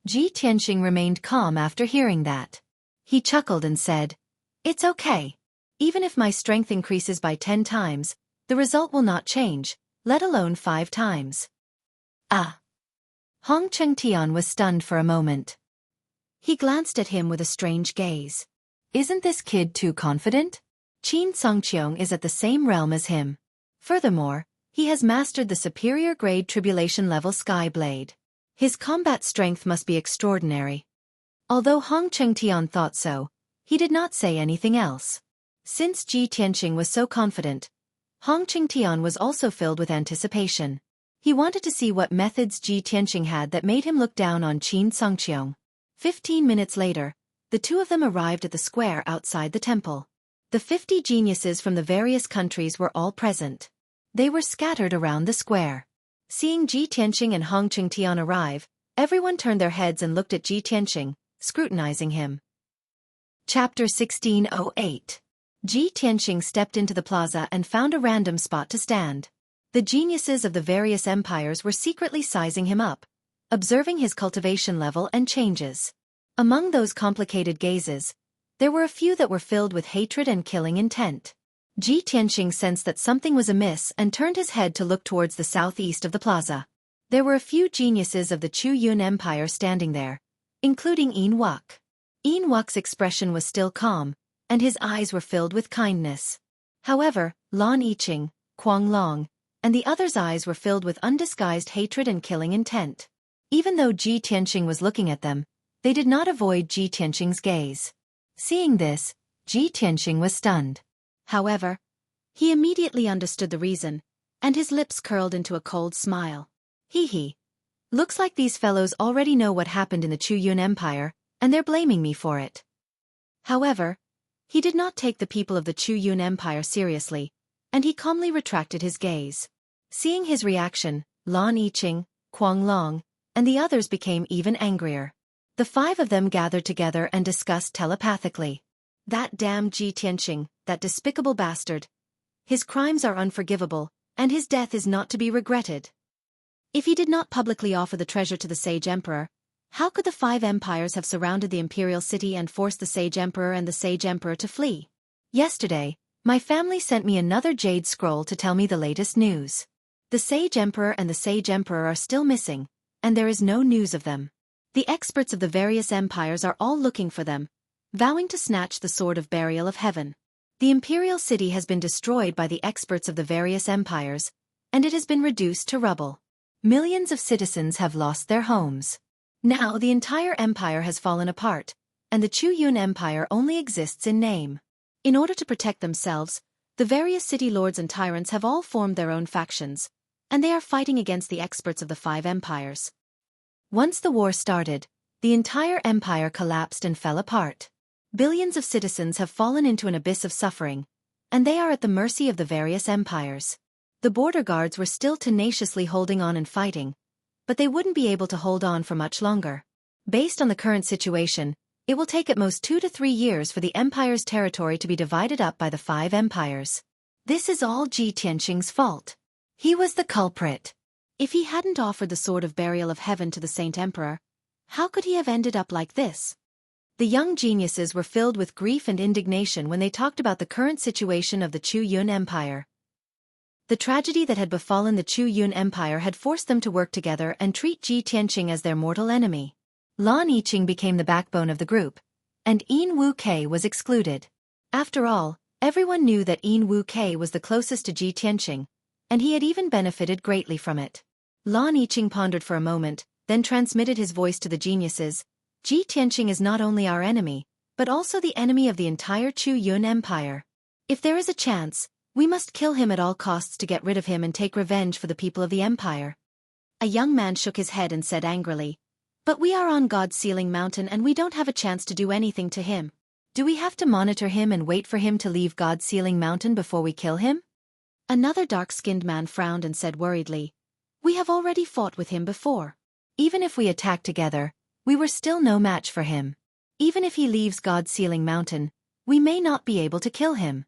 Ji Tianqing remained calm after hearing that. He chuckled and said, "It's okay. Even if my strength increases by 10 times, the result will not change, let alone 5 times. "Ah." Hong Qingtian was stunned for a moment. He glanced at him with a strange gaze. Isn't this kid too confident? Qin Songqiong is at the same realm as him. Furthermore, he has mastered the superior grade tribulation level Sky Blade. His combat strength must be extraordinary. Although Hong Qingtian thought so, he did not say anything else. Since Ji Tianqing was so confident, Hong Qingtian was also filled with anticipation. He wanted to see what methods Ji Tianqing had that made him look down on Qin Songqiong. 15 minutes later, the two of them arrived at the square outside the temple. The 50 geniuses from the various countries were all present. They were scattered around the square. Seeing Ji Tianqing and Hong Qingtian arrive, everyone turned their heads and looked at Ji Tianqing, scrutinizing him. Chapter 1608. Ji Tianqing stepped into the plaza and found a random spot to stand. The geniuses of the various empires were secretly sizing him up, observing his cultivation level and changes. Among those complicated gazes, there were a few that were filled with hatred and killing intent. Ji Tianqing sensed that something was amiss and turned his head to look towards the southeast of the plaza. There were a few geniuses of the Chu Yun Empire standing there, including Yin Wuk. Yin Wuk's expression was still calm, and his eyes were filled with kindness. However, Lan Yiqing, Kuang Long, and the others' eyes were filled with undisguised hatred and killing intent. Even though Ji Tianqing was looking at them, they did not avoid Ji Tianqing's gaze. Seeing this, Ji Tianxing was stunned. However, he immediately understood the reason, and his lips curled into a cold smile. Hee. Looks like these fellows already know what happened in the Yun Empire, and they're blaming me for it. However, he did not take the people of the Yun Empire seriously, and he calmly retracted his gaze. Seeing his reaction, Lan Yiqing, Kuang Long, and the others became even angrier. The 5 of them gathered together and discussed telepathically. That damn Ji Tianxing, that despicable bastard. His crimes are unforgivable, and his death is not to be regretted. If he did not publicly offer the treasure to the Sage Emperor, how could the 5 empires have surrounded the imperial city and forced the Sage Emperor and the Sage Emperor to flee? Yesterday, my family sent me another jade scroll to tell me the latest news. The Sage Emperor and the Sage Emperor are still missing, and there is no news of them. The experts of the various empires are all looking for them, vowing to snatch the sword of burial of heaven. The imperial city has been destroyed by the experts of the various empires, and it has been reduced to rubble. Millions of citizens have lost their homes. Now the entire empire has fallen apart, and the Yun Empire only exists in name. In order to protect themselves, the various city lords and tyrants have all formed their own factions, and they are fighting against the experts of the 5 empires. Once the war started, the entire empire collapsed and fell apart. Billions of citizens have fallen into an abyss of suffering, and they are at the mercy of the various empires. The border guards were still tenaciously holding on and fighting, but they wouldn't be able to hold on for much longer. Based on the current situation, it will take at most 2 to 3 years for the empire's territory to be divided up by the 5 empires. This is all Ji Tianxing's fault. He was the culprit. If he hadn't offered the sword of burial of heaven to the Saint Emperor, how could he have ended up like this? The young geniuses were filled with grief and indignation when they talked about the current situation of the Yun Empire. The tragedy that had befallen the Yun Empire had forced them to work together and treat Ji Tianxing as their mortal enemy. Lan Yiqing became the backbone of the group, and Yin Wu Kei was excluded. After all, everyone knew that Yin Wu Kei was the closest to Ji Tianxing, and he had even benefited greatly from it. Lan Yiqing pondered for a moment, then transmitted his voice to the geniuses. Ji Tianxing is not only our enemy, but also the enemy of the entire Yun Empire. If there is a chance, we must kill him at all costs to get rid of him and take revenge for the people of the empire. A young man shook his head and said angrily, "But we are on God's Sealing Mountain and we don't have a chance to do anything to him. Do we have to monitor him and wait for him to leave God's Sealing Mountain before we kill him?" Another dark-skinned man frowned and said worriedly, "We have already fought with him before. Even if we attack together, we were still no match for him. Even if he leaves God's Sealing Mountain, we may not be able to kill him."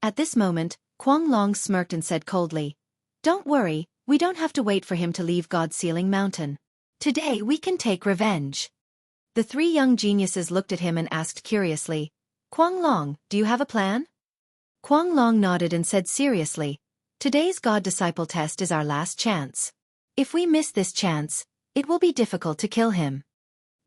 At this moment, Kuang Long smirked and said coldly, "Don't worry, we don't have to wait for him to leave God's Sealing Mountain. Today we can take revenge." The 3 young geniuses looked at him and asked curiously, "Kuang Long, do you have a plan?" Kuang Long nodded and said seriously, "Today's God-disciple test is our last chance. If we miss this chance, it will be difficult to kill him."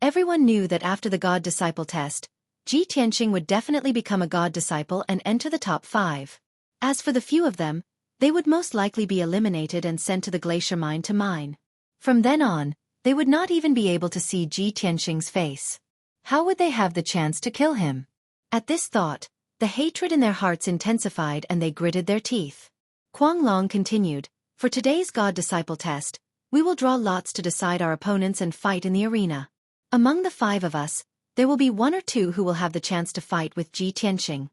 Everyone knew that after the God-disciple test, Ji Tianxing would definitely become a God-disciple and enter the top 5. As for the few of them, they would most likely be eliminated and sent to the glacier mine to mine. From then on, they would not even be able to see Ji Tianxing's face. How would they have the chance to kill him? At this thought, the hatred in their hearts intensified and they gritted their teeth. Kuang Long continued, "For today's God-disciple test, we will draw lots to decide our opponents and fight in the arena. Among the 5 of us, there will be 1 or 2 who will have the chance to fight with Ji Tianxing."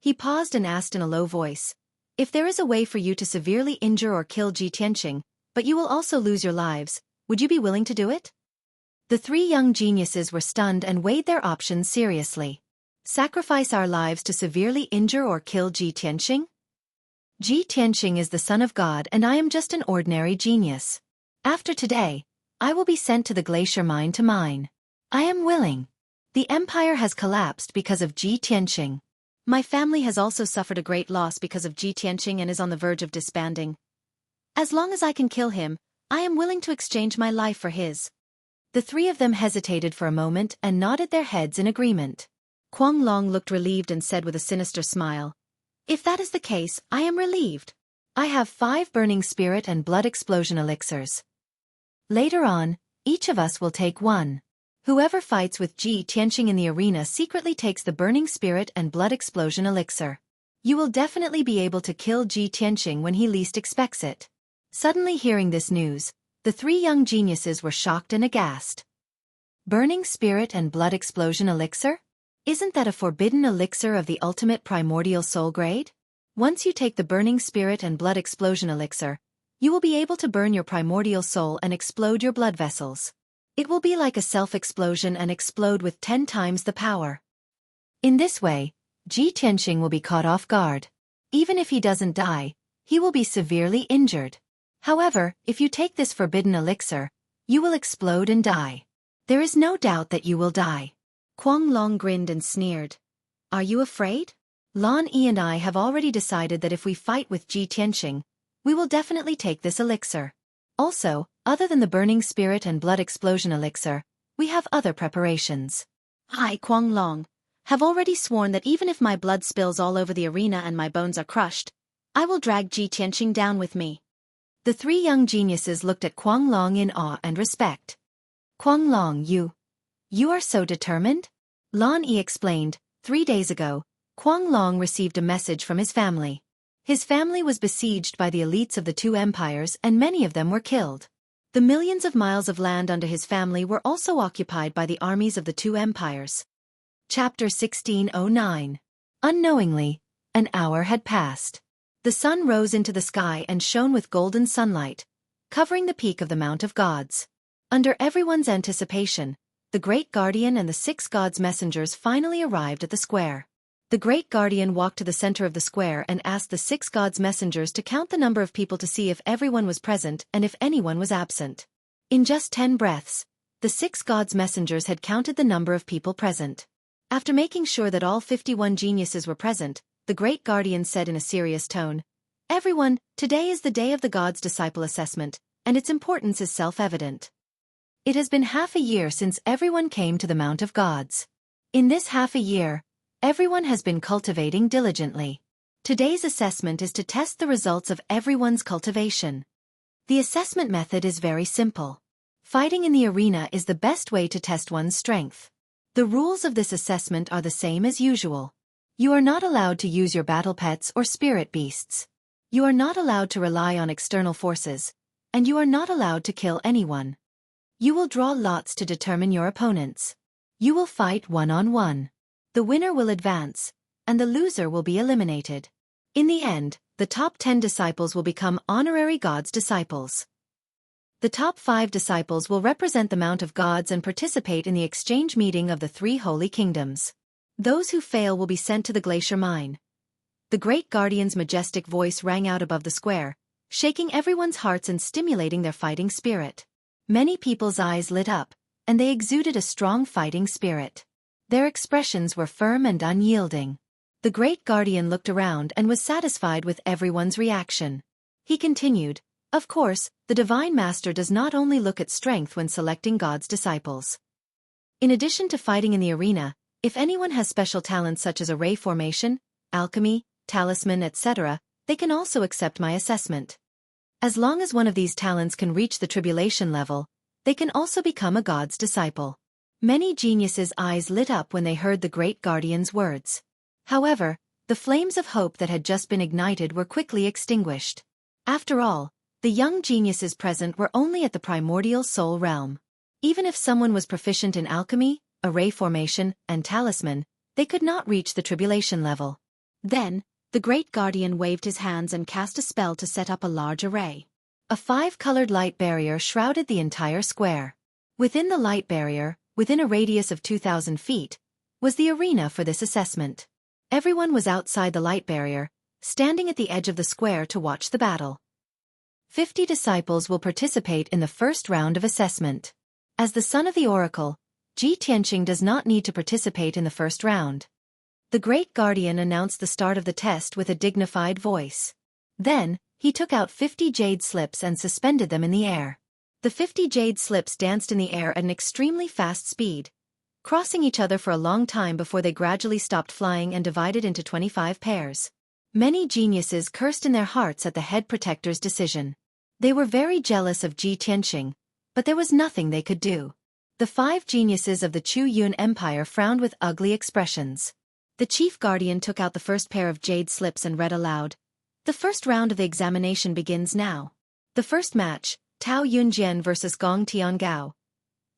He paused and asked in a low voice, "If there is a way for you to severely injure or kill Ji Tianxing, but you will also lose your lives, would you be willing to do it?" The 3 young geniuses were stunned and weighed their options seriously. Sacrifice our lives to severely injure or kill Ji Tianxing? Ji Tianxing is the son of God and I am just an ordinary genius. After today, I will be sent to the glacier mine to mine. I am willing. The empire has collapsed because of Ji Tianxing. My family has also suffered a great loss because of Ji Tianxing and is on the verge of disbanding. As long as I can kill him, I am willing to exchange my life for his." The 3 of them hesitated for a moment and nodded their heads in agreement. Kuang Long looked relieved and said with a sinister smile, "If that is the case, I am relieved. I have 5 burning spirit and blood explosion elixirs. Later on, each of us will take 1. Whoever fights with Ji Tianqing in the arena secretly takes the burning spirit and blood explosion elixir. You will definitely be able to kill Ji Tianqing when he least expects it. Suddenly hearing this news, the three young geniuses were shocked and aghast. Burning spirit and blood explosion elixir? Isn't that a forbidden elixir of the ultimate primordial soul grade? Once you take the burning spirit and blood explosion elixir, you will be able to burn your primordial soul and explode your blood vessels. It will be like a self-explosion and explode with 10 times the power. In this way, Ji Tianqing will be caught off guard. Even if he doesn't die, he will be severely injured. However, if you take this forbidden elixir, you will explode and die. There is no doubt that you will die. Kuang Long grinned and sneered. Are you afraid? Lan Yi and I have already decided that if we fight with Ji Tianqing, we will definitely take this elixir. Also, other than the burning spirit and blood explosion elixir, we have other preparations. I, Kuang Long, have already sworn that even if my blood spills all over the arena and my bones are crushed, I will drag Ji Tianqing down with me. The three young geniuses looked at Kuang Long in awe and respect. Kuang Long, you are so determined? Lan Yi explained, 3 days ago, Kuang Long received a message from his family. His family was besieged by the elites of the two empires and many of them were killed. The millions of miles of land under his family were also occupied by the armies of the two empires. Chapter 1609. Unknowingly, an hour had passed. The sun rose into the sky and shone with golden sunlight, covering the peak of the Mount of Gods. Under everyone's anticipation, the Great Guardian and the 6 gods' messengers finally arrived at the square. The Great Guardian walked to the center of the square and asked the 6 gods' messengers to count the number of people to see if everyone was present and if anyone was absent. In just 10 breaths, the 6 gods' messengers had counted the number of people present. After making sure that all 51 geniuses were present, the Great Guardian said in a serious tone, "Everyone, today is the day of the gods' disciple assessment, and its importance is self-evident. It has been half a year since everyone came to the Mount of Gods. In this half a year, everyone has been cultivating diligently. Today's assessment is to test the results of everyone's cultivation. The assessment method is very simple. Fighting in the arena is the best way to test one's strength. The rules of this assessment are the same as usual. You are not allowed to use your battle pets or spirit beasts. You are not allowed to rely on external forces, and you are not allowed to kill anyone. You will draw lots to determine your opponents. You will fight one-on-one. The winner will advance, and the loser will be eliminated. In the end, the top 10 disciples will become honorary gods' disciples. The top 5 disciples will represent the Mount of Gods and participate in the exchange meeting of the 3 holy kingdoms. Those who fail will be sent to the glacier mine." The Great Guardian's majestic voice rang out above the square, shaking everyone's hearts and stimulating their fighting spirit. Many people's eyes lit up, and they exuded a strong fighting spirit. Their expressions were firm and unyielding. The Great Guardian looked around and was satisfied with everyone's reaction. He continued, "Of course, the Divine Master does not only look at strength when selecting God's disciples. In addition to fighting in the arena, if anyone has special talents such as array formation, alchemy, talisman, etc., they can also accept my assessment. As long as one of these talents can reach the tribulation level, they can also become a god's disciple." Many geniuses' eyes lit up when they heard the Great Guardian's words. However, the flames of hope that had just been ignited were quickly extinguished. After all, the young geniuses present were only at the primordial soul realm. Even if someone was proficient in alchemy, array formation, and talisman, they could not reach the tribulation level. Then, the Great Guardian waved his hands and cast a spell to set up a large array. A 5-colored light barrier shrouded the entire square. Within the light barrier, within a radius of 2,000 feet, was the arena for this assessment. Everyone was outside the light barrier, standing at the edge of the square to watch the battle. 50 disciples will participate in the first round of assessment. As the son of the oracle, Ji Tianqing does not need to participate in the first round. The Great Guardian announced the start of the test with a dignified voice. Then, he took out 50 jade slips and suspended them in the air. The 50 jade slips danced in the air at an extremely fast speed, crossing each other for a long time before they gradually stopped flying and divided into 25 pairs. Many geniuses cursed in their hearts at the head protector's decision. They were very jealous of Ji Tianqing, but there was nothing they could do. The 5 geniuses of the Chu Yun Empire frowned with ugly expressions. The chief guardian took out the first pair of jade slips and read aloud. The first round of the examination begins now. The first match, Tao Yunjian versus Gong Tiangao.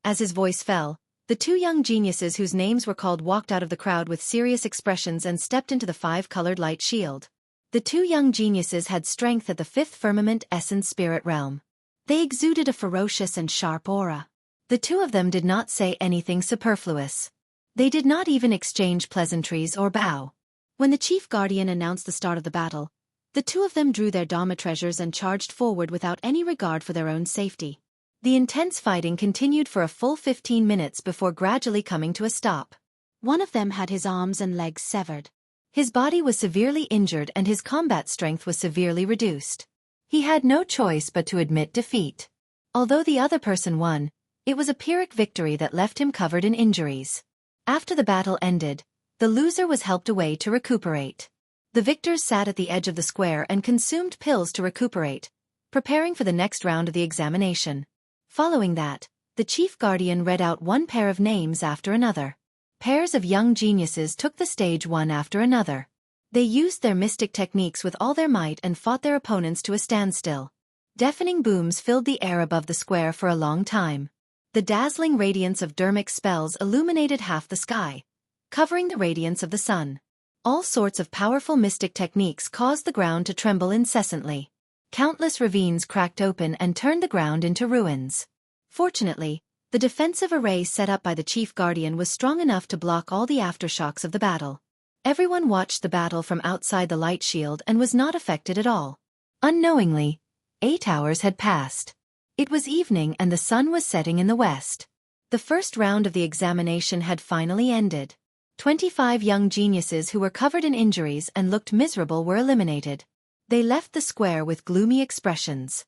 As his voice fell, the 2 young geniuses whose names were called walked out of the crowd with serious expressions and stepped into the 5-colored light shield. The 2 young geniuses had strength at the 5th firmament essence spirit realm. They exuded a ferocious and sharp aura. The 2 of them did not say anything superfluous. They did not even exchange pleasantries or bow. When the chief guardian announced the start of the battle, the 2 of them drew their Dharma treasures and charged forward without any regard for their own safety. The intense fighting continued for a full 15 minutes before gradually coming to a stop. One of them had his arms and legs severed. His body was severely injured and his combat strength was severely reduced. He had no choice but to admit defeat. Although the other person won, it was a Pyrrhic victory that left him covered in injuries. After the battle ended, the loser was helped away to recuperate. The victors sat at the edge of the square and consumed pills to recuperate, preparing for the next round of the examination. Following that, the chief guardian read out 1 pair of names after another. Pairs of young geniuses took the stage one after another. They used their mystic techniques with all their might and fought their opponents to a standstill. Deafening booms filled the air above the square for a long time. The dazzling radiance of dermic spells illuminated half the sky, covering the radiance of the sun. All sorts of powerful mystic techniques caused the ground to tremble incessantly. Countless ravines cracked open and turned the ground into ruins. Fortunately, the defensive array set up by the chief guardian was strong enough to block all the aftershocks of the battle. Everyone watched the battle from outside the light shield and was not affected at all. Unknowingly, 8 hours had passed. It was evening and the sun was setting in the west. The first round of the examination had finally ended. 25 young geniuses who were covered in injuries and looked miserable were eliminated. They left the square with gloomy expressions.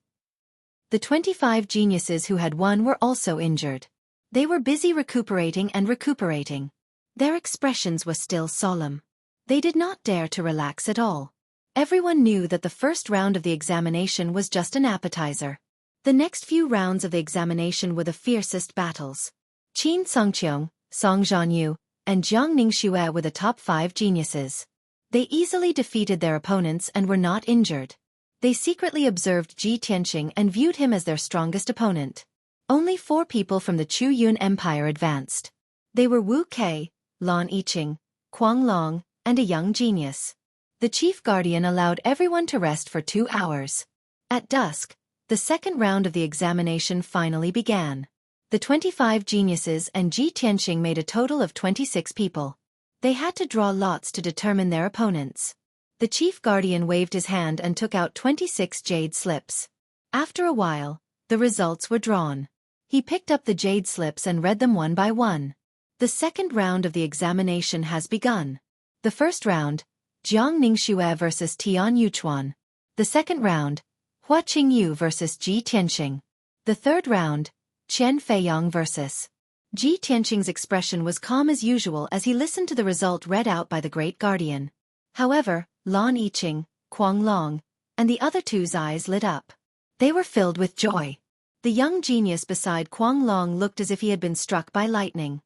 The 25 geniuses who had won were also injured. They were busy recuperating and recuperating. Their expressions were still solemn. They did not dare to relax at all. Everyone knew that the first round of the examination was just an appetizer. The next few rounds of the examination were the fiercest battles. Qin Songqiong, Song Zhanyu, and Jiang Ningxue were the top 5 geniuses. They easily defeated their opponents and were not injured. They secretly observed Ji Tianqing and viewed him as their strongest opponent. Only 4 people from the Chu Yun Empire advanced. They were Wu Kei, Lan Yiqing, Quang Long, and a young genius. The chief guardian allowed everyone to rest for 2 hours. At dusk, the second round of the examination finally began. The 25 geniuses and Ji Tianqing made a total of 26 people. They had to draw lots to determine their opponents. The chief guardian waved his hand and took out 26 jade slips. After a while, the results were drawn. He picked up the jade slips and read them one by one. The second round of the examination has begun. The first round, Jiang Ningxue versus Tian Yuchuan. The second round, Hua Qingyu versus Ji Tianqing. The third round, Chen Feiyang versus. Ji Tianqing's expression was calm as usual as he listened to the result read out by the great guardian. However, Lan Yiqing, Quang Long, and the other two's eyes lit up. They were filled with joy. The young genius beside Quang Long looked as if he had been struck by lightning.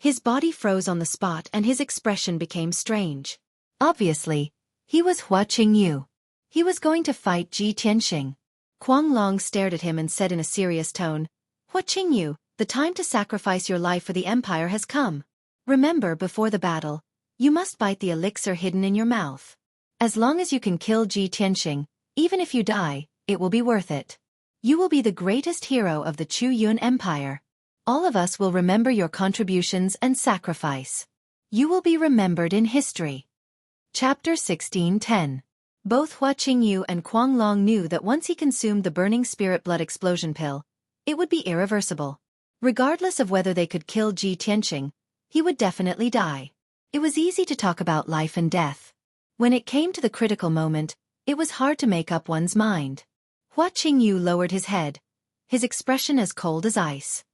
His body froze on the spot and his expression became strange. Obviously, he was Hua Qingyu. He was going to fight Ji Tianqing. Quang Long stared at him and said in a serious tone, "Hua Qingyu, the time to sacrifice your life for the empire has come. Remember, before the battle, you must bite the elixir hidden in your mouth. As long as you can kill Ji Tianqing, even if you die, it will be worth it. You will be the greatest hero of the Chu Yun Empire. All of us will remember your contributions and sacrifice. You will be remembered in history." Chapter 16:10. Both Hua Qingyu and Quang Long knew that once he consumed the burning spirit blood explosion pill, it would be irreversible. Regardless of whether they could kill Ji Tianqing, he would definitely die. It was easy to talk about life and death. When it came to the critical moment, it was hard to make up one's mind. Hua Qingyu lowered his head, his expression as cold as ice.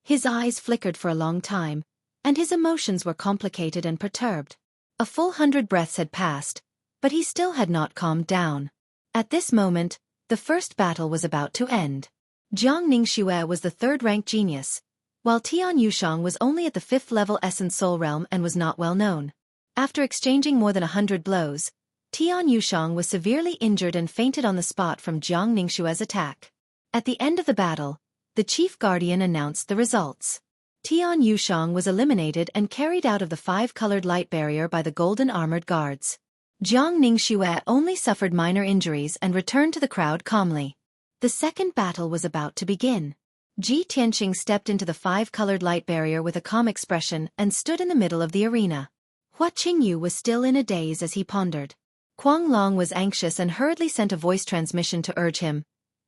His eyes flickered for a long time, and his emotions were complicated and perturbed. A full 100 breaths had passed, but he still had not calmed down. At this moment, the first battle was about to end. Jiang Ningxue was the third-ranked genius, while Tian Yushang was only at the 5th level Essence Soul Realm and was not well known. After exchanging more than 100 blows, Tian Yushang was severely injured and fainted on the spot from Jiang Ningxue's attack. At the end of the battle, the chief guardian announced the results. Tian Yushang was eliminated and carried out of the 5-colored light barrier by the golden armored guards. Jiang Ningxue only suffered minor injuries and returned to the crowd calmly. The second battle was about to begin. Ji Tianqing stepped into the 5-colored light barrier with a calm expression and stood in the middle of the arena. Hua Qingyu was still in a daze as he pondered. Kuang Long was anxious and hurriedly sent a voice transmission to urge him.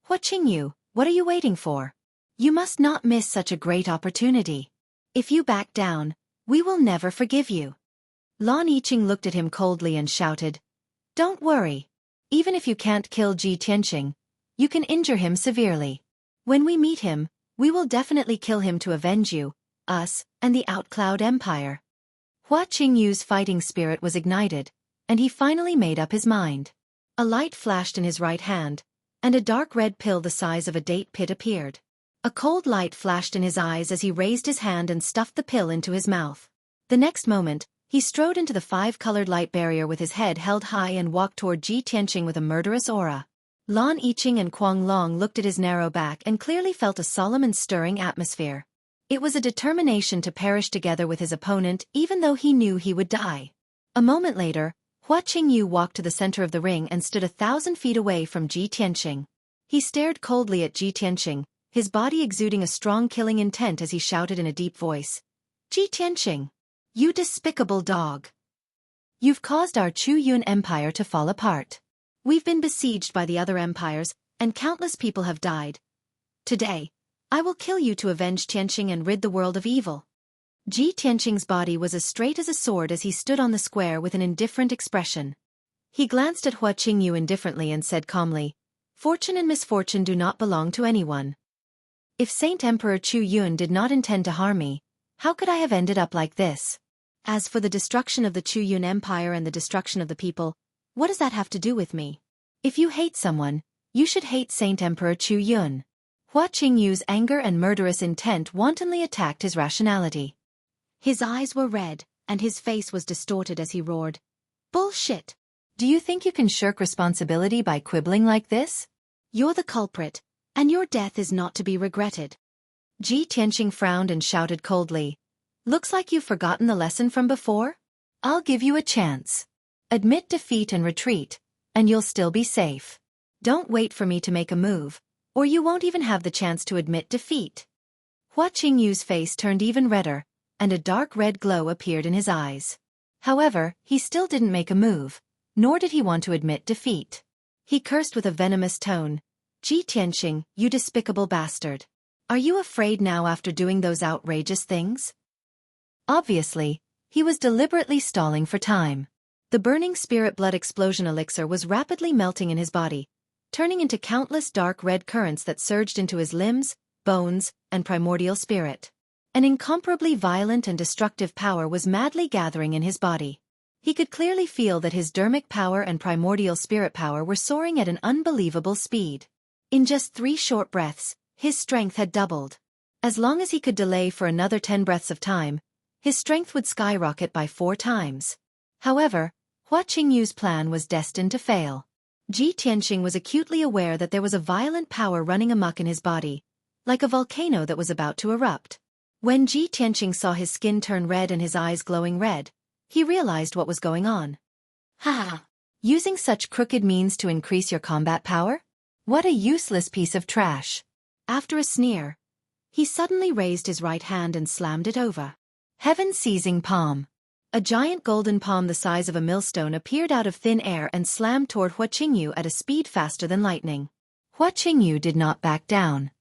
Hua Qingyu, what are you waiting for? You must not miss such a great opportunity. If you back down, we will never forgive you. Lan Yiqing looked at him coldly and shouted, Don't worry. Even if you can't kill Ji Tianqing, you can injure him severely. When we meet him, we will definitely kill him to avenge you, us, and the Outcloud Empire. Hua Qingyu's fighting spirit was ignited, and he finally made up his mind. A light flashed in his right hand, and a dark red pill the size of a date pit appeared. A cold light flashed in his eyes as he raised his hand and stuffed the pill into his mouth. The next moment, he strode into the 5-colored light barrier with his head held high and walked toward Ji Tianqing with a murderous aura. Lan Yiqing and Kuang Long looked at his narrow back and clearly felt a solemn and stirring atmosphere. It was a determination to perish together with his opponent even though he knew he would die. A moment later, Hua Qingyu walked to the center of the ring and stood 1,000 feet away from Ji Tianqing. He stared coldly at Ji Tianqing, his body exuding a strong killing intent as he shouted in a deep voice. Ji Tianqing! You despicable dog! You've caused our Chu Yun Empire to fall apart. We've been besieged by the other empires, and countless people have died. Today, I will kill you to avenge Tianqing and rid the world of evil. Ji Tianqing's body was as straight as a sword as he stood on the square with an indifferent expression. He glanced at Hua Qingyu indifferently and said calmly, Fortune and misfortune do not belong to anyone. If Saint Emperor Chu Yun did not intend to harm me, how could I have ended up like this? As for the destruction of the Chu Yun Empire and the destruction of the people, what does that have to do with me? If you hate someone, you should hate Saint Emperor Chu Yun. Hua Qingyu's anger and murderous intent wantonly attacked his rationality. His eyes were red, and his face was distorted as he roared. Bullshit! Do you think you can shirk responsibility by quibbling like this? You're the culprit, and your death is not to be regretted. Ji Tianqing frowned and shouted coldly. Looks like you've forgotten the lesson from before? I'll give you a chance. Admit defeat and retreat, and you'll still be safe. Don't wait for me to make a move, or you won't even have the chance to admit defeat. Hua Qingyu's face turned even redder, and a dark red glow appeared in his eyes. However, he still didn't make a move, nor did he want to admit defeat. He cursed with a venomous tone. Ji Tianqing, you despicable bastard. Are you afraid now after doing those outrageous things? Obviously, he was deliberately stalling for time. The burning spirit blood explosion elixir was rapidly melting in his body, turning into countless dark red currents that surged into his limbs, bones, and primordial spirit. An incomparably violent and destructive power was madly gathering in his body. He could clearly feel that his dermic power and primordial spirit power were soaring at an unbelievable speed. In just 3 short breaths, his strength had doubled. As long as he could delay for another 10 breaths of time, his strength would skyrocket by 4 times. However, Hua Qingyu's plan was destined to fail. Ji Tianqing was acutely aware that there was a violent power running amok in his body, like a volcano that was about to erupt. When Ji Tianqing saw his skin turn red and his eyes glowing red, he realized what was going on. Ha! Using such crooked means to increase your combat power? What a useless piece of trash. After a sneer, he suddenly raised his right hand and slammed it over. Heaven-seizing palm. A giant golden palm the size of a millstone appeared out of thin air and slammed toward Hua Qingyu at a speed faster than lightning. Hua Qingyu did not back down.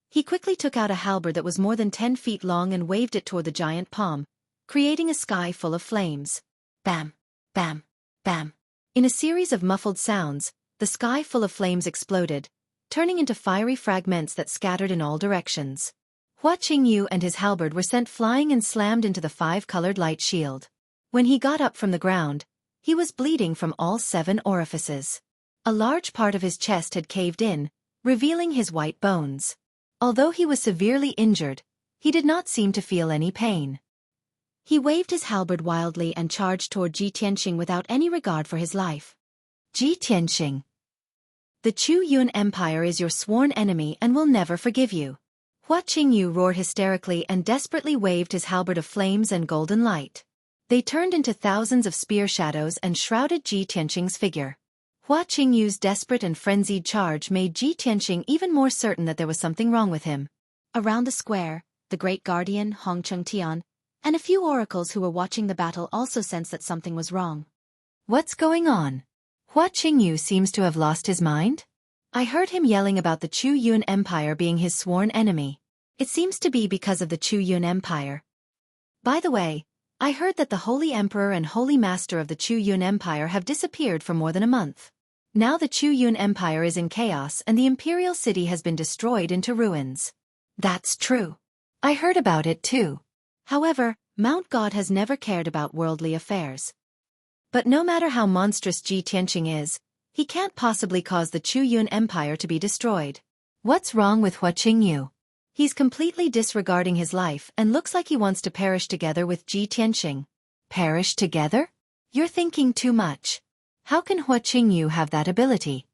He quickly took out a halberd that was more than 10 feet long and waved it toward the giant palm, creating a sky full of flames. Bam! Bam! Bam! In a series of muffled sounds, the sky full of flames exploded, turning into fiery fragments that scattered in all directions. Hua Qingyu and his halberd were sent flying and slammed into the 5-colored light shield. When he got up from the ground, he was bleeding from all 7 orifices. A large part of his chest had caved in, revealing his white bones. Although he was severely injured, He did not seem to feel any pain. He waved his halberd wildly and charged toward Ji Tianxing without any regard for his life. Ji Tianxing. The Chu Yun Empire is your sworn enemy and will never forgive you. Hua Qingyu roared hysterically and desperately waved his halberd of flames and golden light. They turned into thousands of spear shadows and shrouded Ji Tianxing's figure. Hua Qingyu's desperate and frenzied charge made Ji Tianxing even more certain that there was something wrong with him. Around the square, the great guardian, Hong Chengtian, and a few oracles who were watching the battle also sensed that something was wrong. What's going on? Hua Qingyu seems to have lost his mind? I heard him yelling about the Chu Yun Empire being his sworn enemy. It seems to be because of the Chu Yun Empire. By the way, I heard that the Holy Emperor and Holy Master of the Chu Yun Empire have disappeared for more than a month. Now the Chu Yun Empire is in chaos and the imperial city has been destroyed into ruins. That's true. I heard about it too. However, Mount God has never cared about worldly affairs. But no matter how monstrous Ji Tianxing is, he can't possibly cause the Chu Yun Empire to be destroyed. What's wrong with Hua Qingyu? He's completely disregarding his life and looks like he wants to perish together with Ji Tianxing. Perish together? You're thinking too much. How can Hua Qingyu have that ability?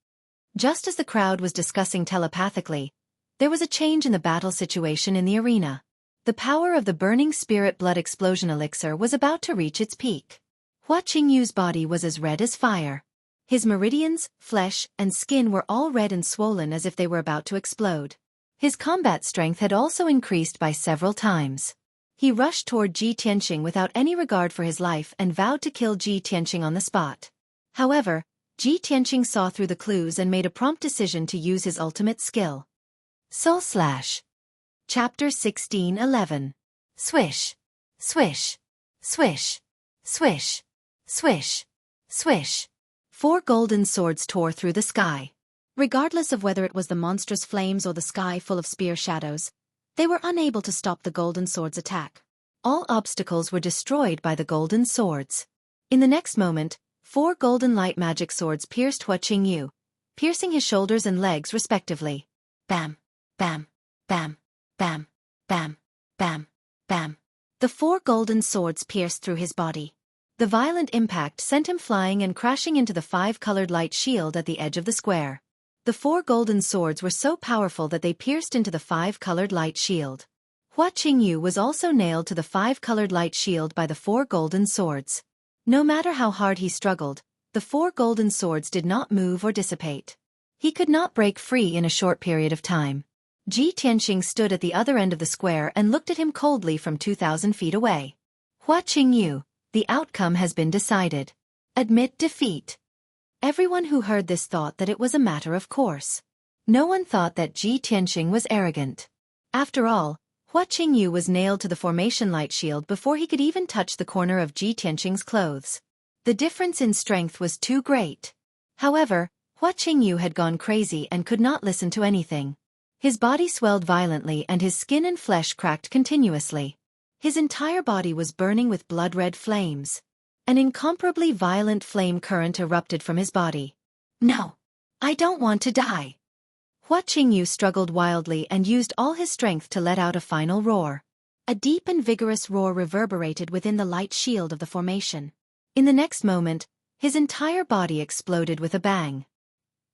Just as the crowd was discussing telepathically, there was a change in the battle situation in the arena. The power of the burning spirit blood explosion elixir was about to reach its peak. Hua Qingyu's body was as red as fire. His meridians, flesh, and skin were all red and swollen as if they were about to explode. His combat strength had also increased by several times. He rushed toward Ji Tianxing without any regard for his life and vowed to kill Ji Tianxing on the spot. However, Ji Tianxing saw through the clues and made a prompt decision to use his ultimate skill. Soul Slash. Chapter 16:11. Swish. Swish. Swish. Swish. Swish. Swish. 4 golden swords tore through the sky. Regardless of whether it was the monstrous flames or the sky full of spear shadows, they were unable to stop the golden swords' attack. All obstacles were destroyed by the golden swords. In the next moment, 4 golden light magic swords pierced Hua Qingyu, piercing his shoulders and legs respectively. Bam, bam, bam, bam, bam, bam, bam. The 4 golden swords pierced through his body. The violent impact sent him flying and crashing into the 5-colored light shield at the edge of the square. The 4 golden swords were so powerful that they pierced into the 5-colored light shield. Hua Qingyu was also nailed to the 5-colored light shield by the 4 golden swords. No matter how hard he struggled, the 4 golden swords did not move or dissipate. He could not break free in a short period of time. Ji Tianxing stood at the other end of the square and looked at him coldly from 2,000 feet away. Hua Qingyu, the outcome has been decided. Admit defeat. Everyone who heard this thought that it was a matter of course. No one thought that Ji Tianxing was arrogant. After all, Hua Qingyu was nailed to the formation light shield before he could even touch the corner of Ji Tianxing's clothes. The difference in strength was too great. However, Hua Qingyu had gone crazy and could not listen to anything. His body swelled violently and his skin and flesh cracked continuously. His entire body was burning with blood-red flames. An incomparably violent flame current erupted from his body. No! I don't want to die! Hua Qingyu struggled wildly and used all his strength to let out a final roar. A deep and vigorous roar reverberated within the light shield of the formation. In the next moment, his entire body exploded with a bang.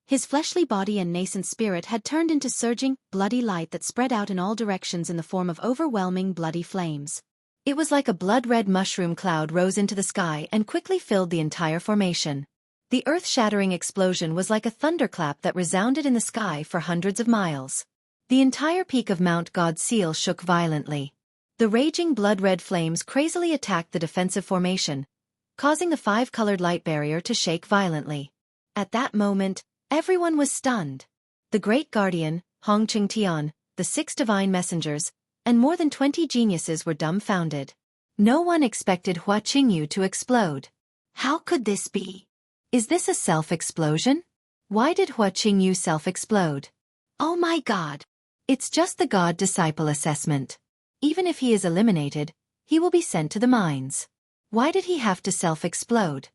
His fleshly body and nascent spirit had turned into surging, bloody light that spread out in all directions in the form of overwhelming bloody flames. It was like a blood-red mushroom cloud rose into the sky and quickly filled the entire formation. The earth-shattering explosion was like a thunderclap that resounded in the sky for hundreds of miles. The entire peak of Mount God Seal shook violently. The raging blood-red flames crazily attacked the defensive formation, causing the 5-colored light barrier to shake violently. At that moment, everyone was stunned. The Great Guardian, Hong Chengtian, the 6 divine messengers, and more than 20 geniuses were dumbfounded. No one expected Hua Qingyu to explode. How could this be? Is this a self-explosion? Why did Hua Qingyu self-explode? Oh my god! It's just the God-disciple assessment. Even if he is eliminated, he will be sent to the mines. Why did he have to self-explode?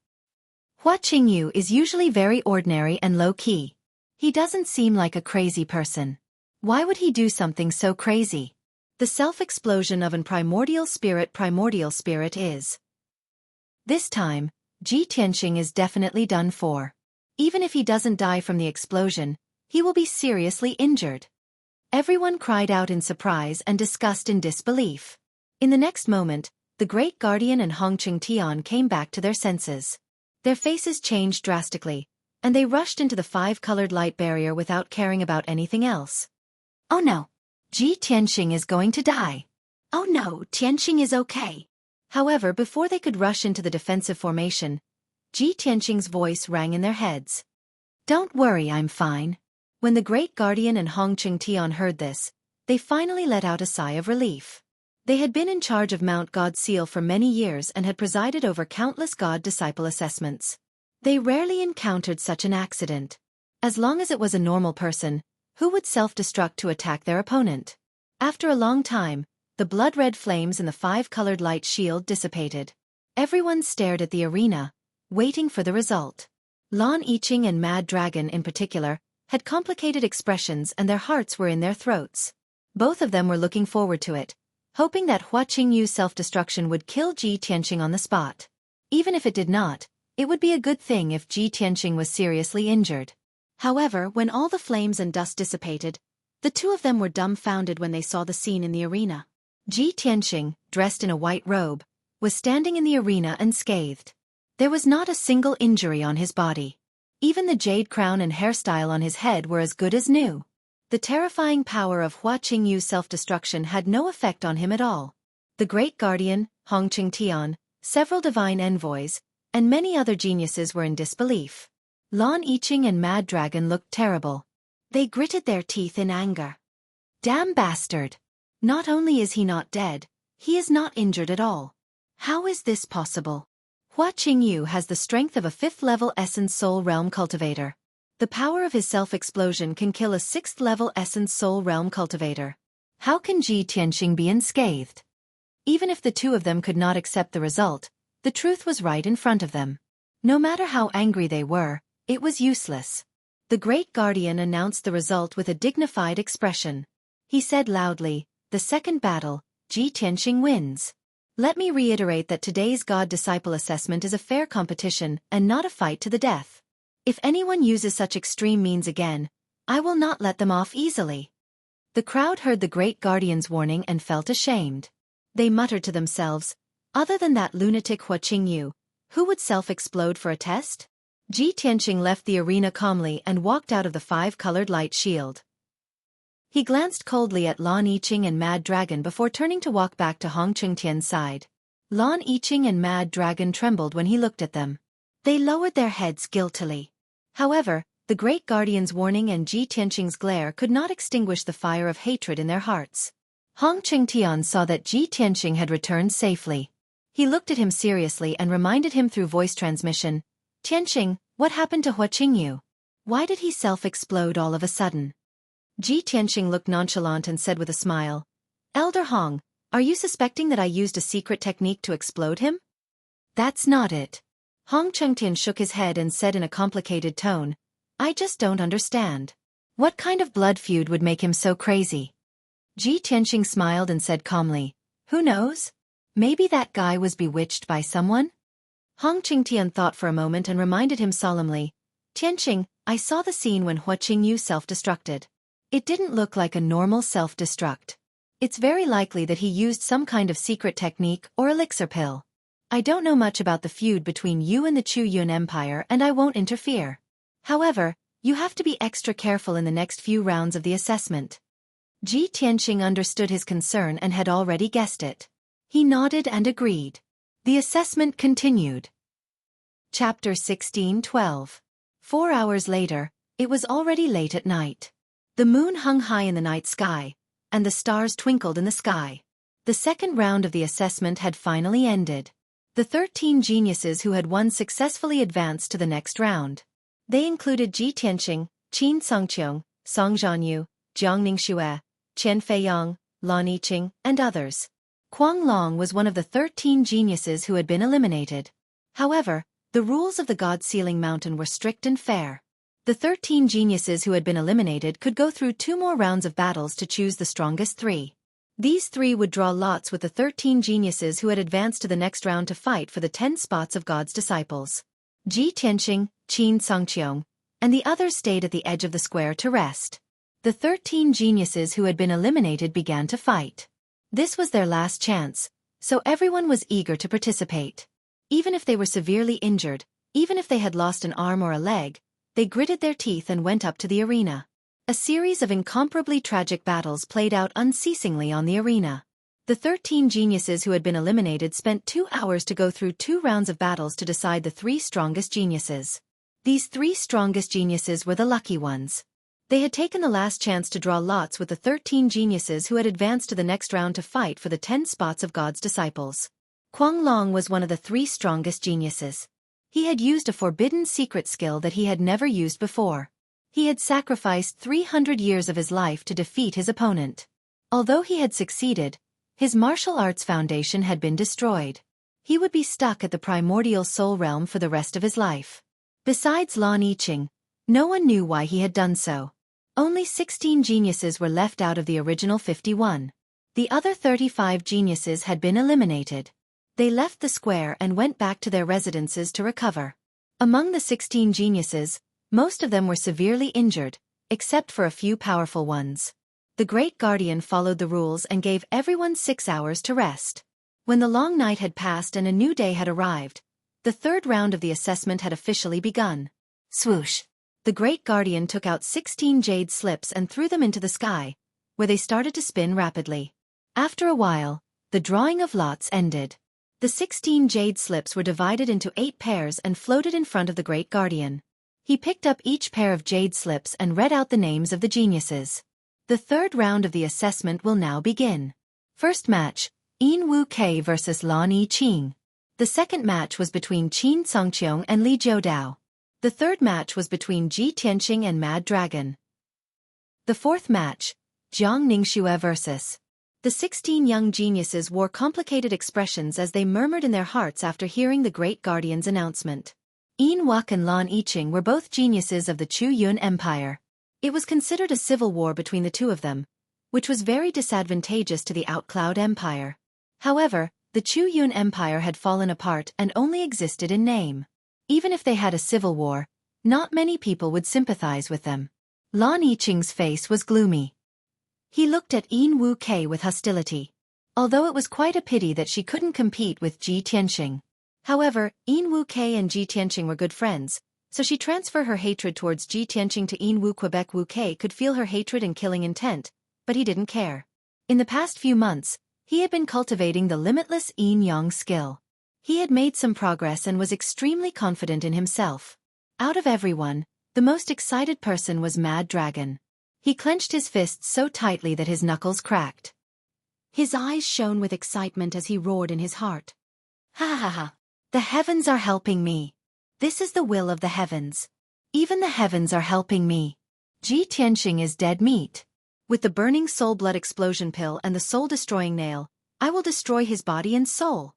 Hua Qingyu is usually very ordinary and low-key. He doesn't seem like a crazy person. Why would he do something so crazy? The self-explosion of an primordial spirit is. This time, Ji Tianxing is definitely done for. Even if he doesn't die from the explosion, he will be seriously injured. Everyone cried out in surprise and disgust in disbelief. In the next moment, the Great Guardian and Hongqing Tian came back to their senses. Their faces changed drastically, and they rushed into the five-colored light barrier without caring about anything else. Oh no! Ji Tianxing is going to die. Oh no, Tianxing is okay. However, before they could rush into the defensive formation, Ji Tianxing's voice rang in their heads. Don't worry, I'm fine. When the Great Guardian and Hongqing Tian heard this, they finally let out a sigh of relief. They had been in charge of Mount God Seal for many years and had presided over countless God-disciple assessments. They rarely encountered such an accident. As long as it was a normal person, who would self-destruct to attack their opponent? After a long time, the blood-red flames in the five-colored light shield dissipated. Everyone stared at the arena, waiting for the result. Lan Yiqing and Mad Dragon in particular had complicated expressions and their hearts were in their throats. Both of them were looking forward to it, hoping that Hua Qingyu's self-destruction would kill Ji Tianxing on the spot. Even if it did not, it would be a good thing if Ji Tianxing was seriously injured. However, when all the flames and dust dissipated, the two of them were dumbfounded when they saw the scene in the arena. Ji Tianxing, dressed in a white robe, was standing in the arena unscathed. There was not a single injury on his body. Even the jade crown and hairstyle on his head were as good as new. The terrifying power of Hua Qingyu's self-destruction had no effect on him at all. The Great Guardian, Hongqing Tian, several divine envoys, and many other geniuses were in disbelief. Lan Yiqing and Mad Dragon looked terrible. They gritted their teeth in anger. Damn bastard! Not only is he not dead, he is not injured at all. How is this possible? Hua Qingyu has the strength of a 5th-level Essence Soul Realm cultivator. The power of his self-explosion can kill a 6th-level Essence Soul Realm cultivator. How can Ji Tianxing be unscathed? Even if the two of them could not accept the result, the truth was right in front of them. No matter how angry they were, it was useless. The Great Guardian announced the result with a dignified expression. He said loudly, "The second battle, Ji Tianxing wins." Let me reiterate that today's God-disciple assessment is a fair competition and not a fight to the death. If anyone uses such extreme means again, I will not let them off easily. The crowd heard the Great Guardian's warning and felt ashamed. They muttered to themselves, other than that lunatic Hua Qingyu, who would self-explode for a test? Ji Tianxing left the arena calmly and walked out of the five-colored light shield. He glanced coldly at Lan Yiqing and Mad Dragon before turning to walk back to Hongqing Tian's side. Lan Yiqing and Mad Dragon trembled when he looked at them. They lowered their heads guiltily. However, the Great Guardian's warning and Ji Tianxing's glare could not extinguish the fire of hatred in their hearts. Hongqing Tian saw that Ji Tianxing had returned safely. He looked at him seriously and reminded him through voice transmission, "Tianxing, what happened to Hua Qingyu? Why did he self-explode all of a sudden?" Ji Tianxing looked nonchalant and said with a smile, "Elder Hong, are you suspecting that I used a secret technique to explode him?" "That's not it." Hongqing Tian shook his head and said in a complicated tone, "I just don't understand. What kind of blood feud would make him so crazy?" Ji Tianxing smiled and said calmly, "Who knows? Maybe that guy was bewitched by someone?" Hongqing Tian thought for a moment and reminded him solemnly, "Tianxing, I saw the scene when Hua Qingyu self-destructed. It didn't look like a normal self-destruct. It's very likely that he used some kind of secret technique or elixir pill. I don't know much about the feud between you and the Chu Yun Empire and I won't interfere. However, you have to be extra careful in the next few rounds of the assessment." Ji Tianxing understood his concern and had already guessed it. He nodded and agreed. The assessment continued. Chapter 16:12. 4 hours later, it was already late at night. The moon hung high in the night sky, and the stars twinkled in the sky. The second round of the assessment had finally ended. The 13 geniuses who had won successfully advanced to the next round. They included Ji Tianxing, Qin Songqiong, Song Zhanyu, Jiang Ningxue, Chen Feiyang, Lan Yiqing, and others. Kuang Long was one of the 13 geniuses who had been eliminated. However, the rules of the God-Sealing Mountain were strict and fair. The 13 geniuses who had been eliminated could go through 2 more rounds of battles to choose the strongest 3. These three would draw lots with the 13 geniuses who had advanced to the next round to fight for the 10 spots of God's disciples. Ji Tianxing, Qin Songqiong, and the others stayed at the edge of the square to rest. The 13 geniuses who had been eliminated began to fight. This was their last chance, so everyone was eager to participate. Even if they were severely injured, even if they had lost an arm or a leg, they gritted their teeth and went up to the arena. A series of incomparably tragic battles played out unceasingly on the arena. The 13 geniuses who had been eliminated spent 2 hours to go through 2 rounds of battles to decide the 3 strongest geniuses. These 3 strongest geniuses were the lucky ones. They had taken the last chance to draw lots with the 13 geniuses who had advanced to the next round to fight for the 10 spots of God's disciples. Kuang Long was one of the 3 strongest geniuses. He had used a forbidden secret skill that he had never used before. He had sacrificed 300 years of his life to defeat his opponent. Although he had succeeded, his martial arts foundation had been destroyed. He would be stuck at the primordial soul realm for the rest of his life. Besides Lan Yiqing, no one knew why he had done so. Only 16 geniuses were left out of the original 51. The other 35 geniuses had been eliminated. They left the square and went back to their residences to recover. Among the 16 geniuses, most of them were severely injured, except for a few powerful ones. The Great Guardian followed the rules and gave everyone 6 hours to rest. When the long night had passed and a new day had arrived, the 3rd round of the assessment had officially begun. Swoosh! The Great Guardian took out 16 jade slips and threw them into the sky, where they started to spin rapidly. After a while, the drawing of lots ended. The 16 jade slips were divided into 8 pairs and floated in front of the Great Guardian. He picked up each pair of jade slips and read out the names of the geniuses. The 3rd round of the assessment will now begin. First match, Yin Wu Kei versus Lan Yiqing. The second match was between Qin Songqiong and Li Jiudao. The third match was between Ji Tianxing and Mad Dragon. The fourth match, Jiang Ningxue versus. The 16 young geniuses wore complicated expressions as they murmured in their hearts after hearing the Great Guardian's announcement. Yin Wuke and Lan Yiqing were both geniuses of the Chu Yun Empire. It was considered a civil war between the two of them, which was very disadvantageous to the Outcloud Empire. However, the Chu Yun Empire had fallen apart and only existed in name. Even if they had a civil war, not many people would sympathize with them. Lan Yiqing's face was gloomy. He looked at Yin Wu Kei with hostility. Although it was quite a pity that she couldn't compete with Ji Tianxing. However, Yin Wu Kei and Ji Tianxing were good friends, so she transferred her hatred towards Ji Tianxing to Yin Wu. Quebec Wu Kei could feel her hatred and killing intent, but he didn't care. In the past few months, he had been cultivating the limitless yin-yang skill. He had made some progress and was extremely confident in himself. Out of everyone, the most excited person was Mad Dragon. He clenched his fists so tightly that his knuckles cracked. His eyes shone with excitement as he roared in his heart. Ha ha ha! The heavens are helping me. This is the will of the heavens. Even the heavens are helping me. Ji Tianxing is dead meat. With the burning soul blood explosion pill and the soul-destroying nail, I will destroy his body and soul.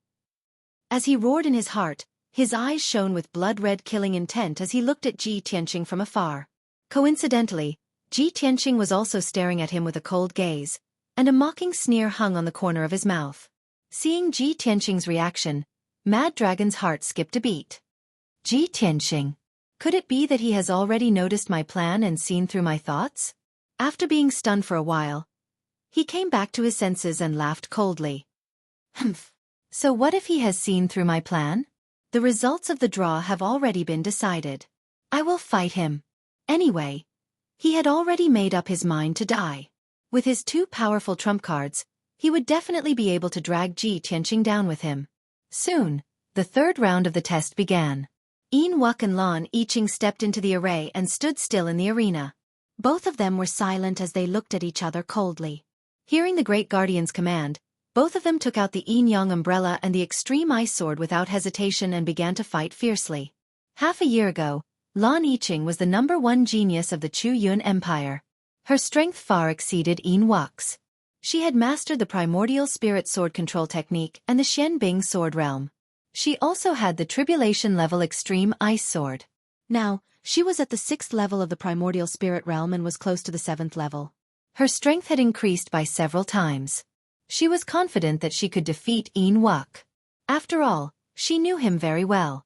As he roared in his heart, his eyes shone with blood-red killing intent as he looked at Ji Tianxing from afar. Coincidentally, Ji Tianxing was also staring at him with a cold gaze, and a mocking sneer hung on the corner of his mouth. Seeing Ji Tianxing's reaction, Mad Dragon's heart skipped a beat. Ji Tianxing. Could it be that he has already noticed my plan and seen through my thoughts? After being stunned for a while, he came back to his senses and laughed coldly. Humph. So what if he has seen through my plan? The results of the draw have already been decided. I will fight him. Anyway, he had already made up his mind to die. With his 2 powerful trump cards, he would definitely be able to drag Ji Tianxing down with him. Soon, the 3rd round of the test began. Yin Wuke and Lan Yiqing stepped into the array and stood still in the arena. Both of them were silent as they looked at each other coldly. Hearing the Great Guardian's command, both of them took out the yin-yang umbrella and the extreme ice sword without hesitation and began to fight fiercely. Half a year ago, Lan Yiqing was the #1 genius of the Chu Yun Empire. Her strength far exceeded Yin Wuke's. She had mastered the primordial spirit sword control technique and the Xian Bing sword realm. She also had the tribulation level extreme ice sword. Now, she was at the 6th level of the primordial spirit realm and was close to the 7th level. Her strength had increased by several times. She was confident that she could defeat Xueqi. After all, she knew him very well.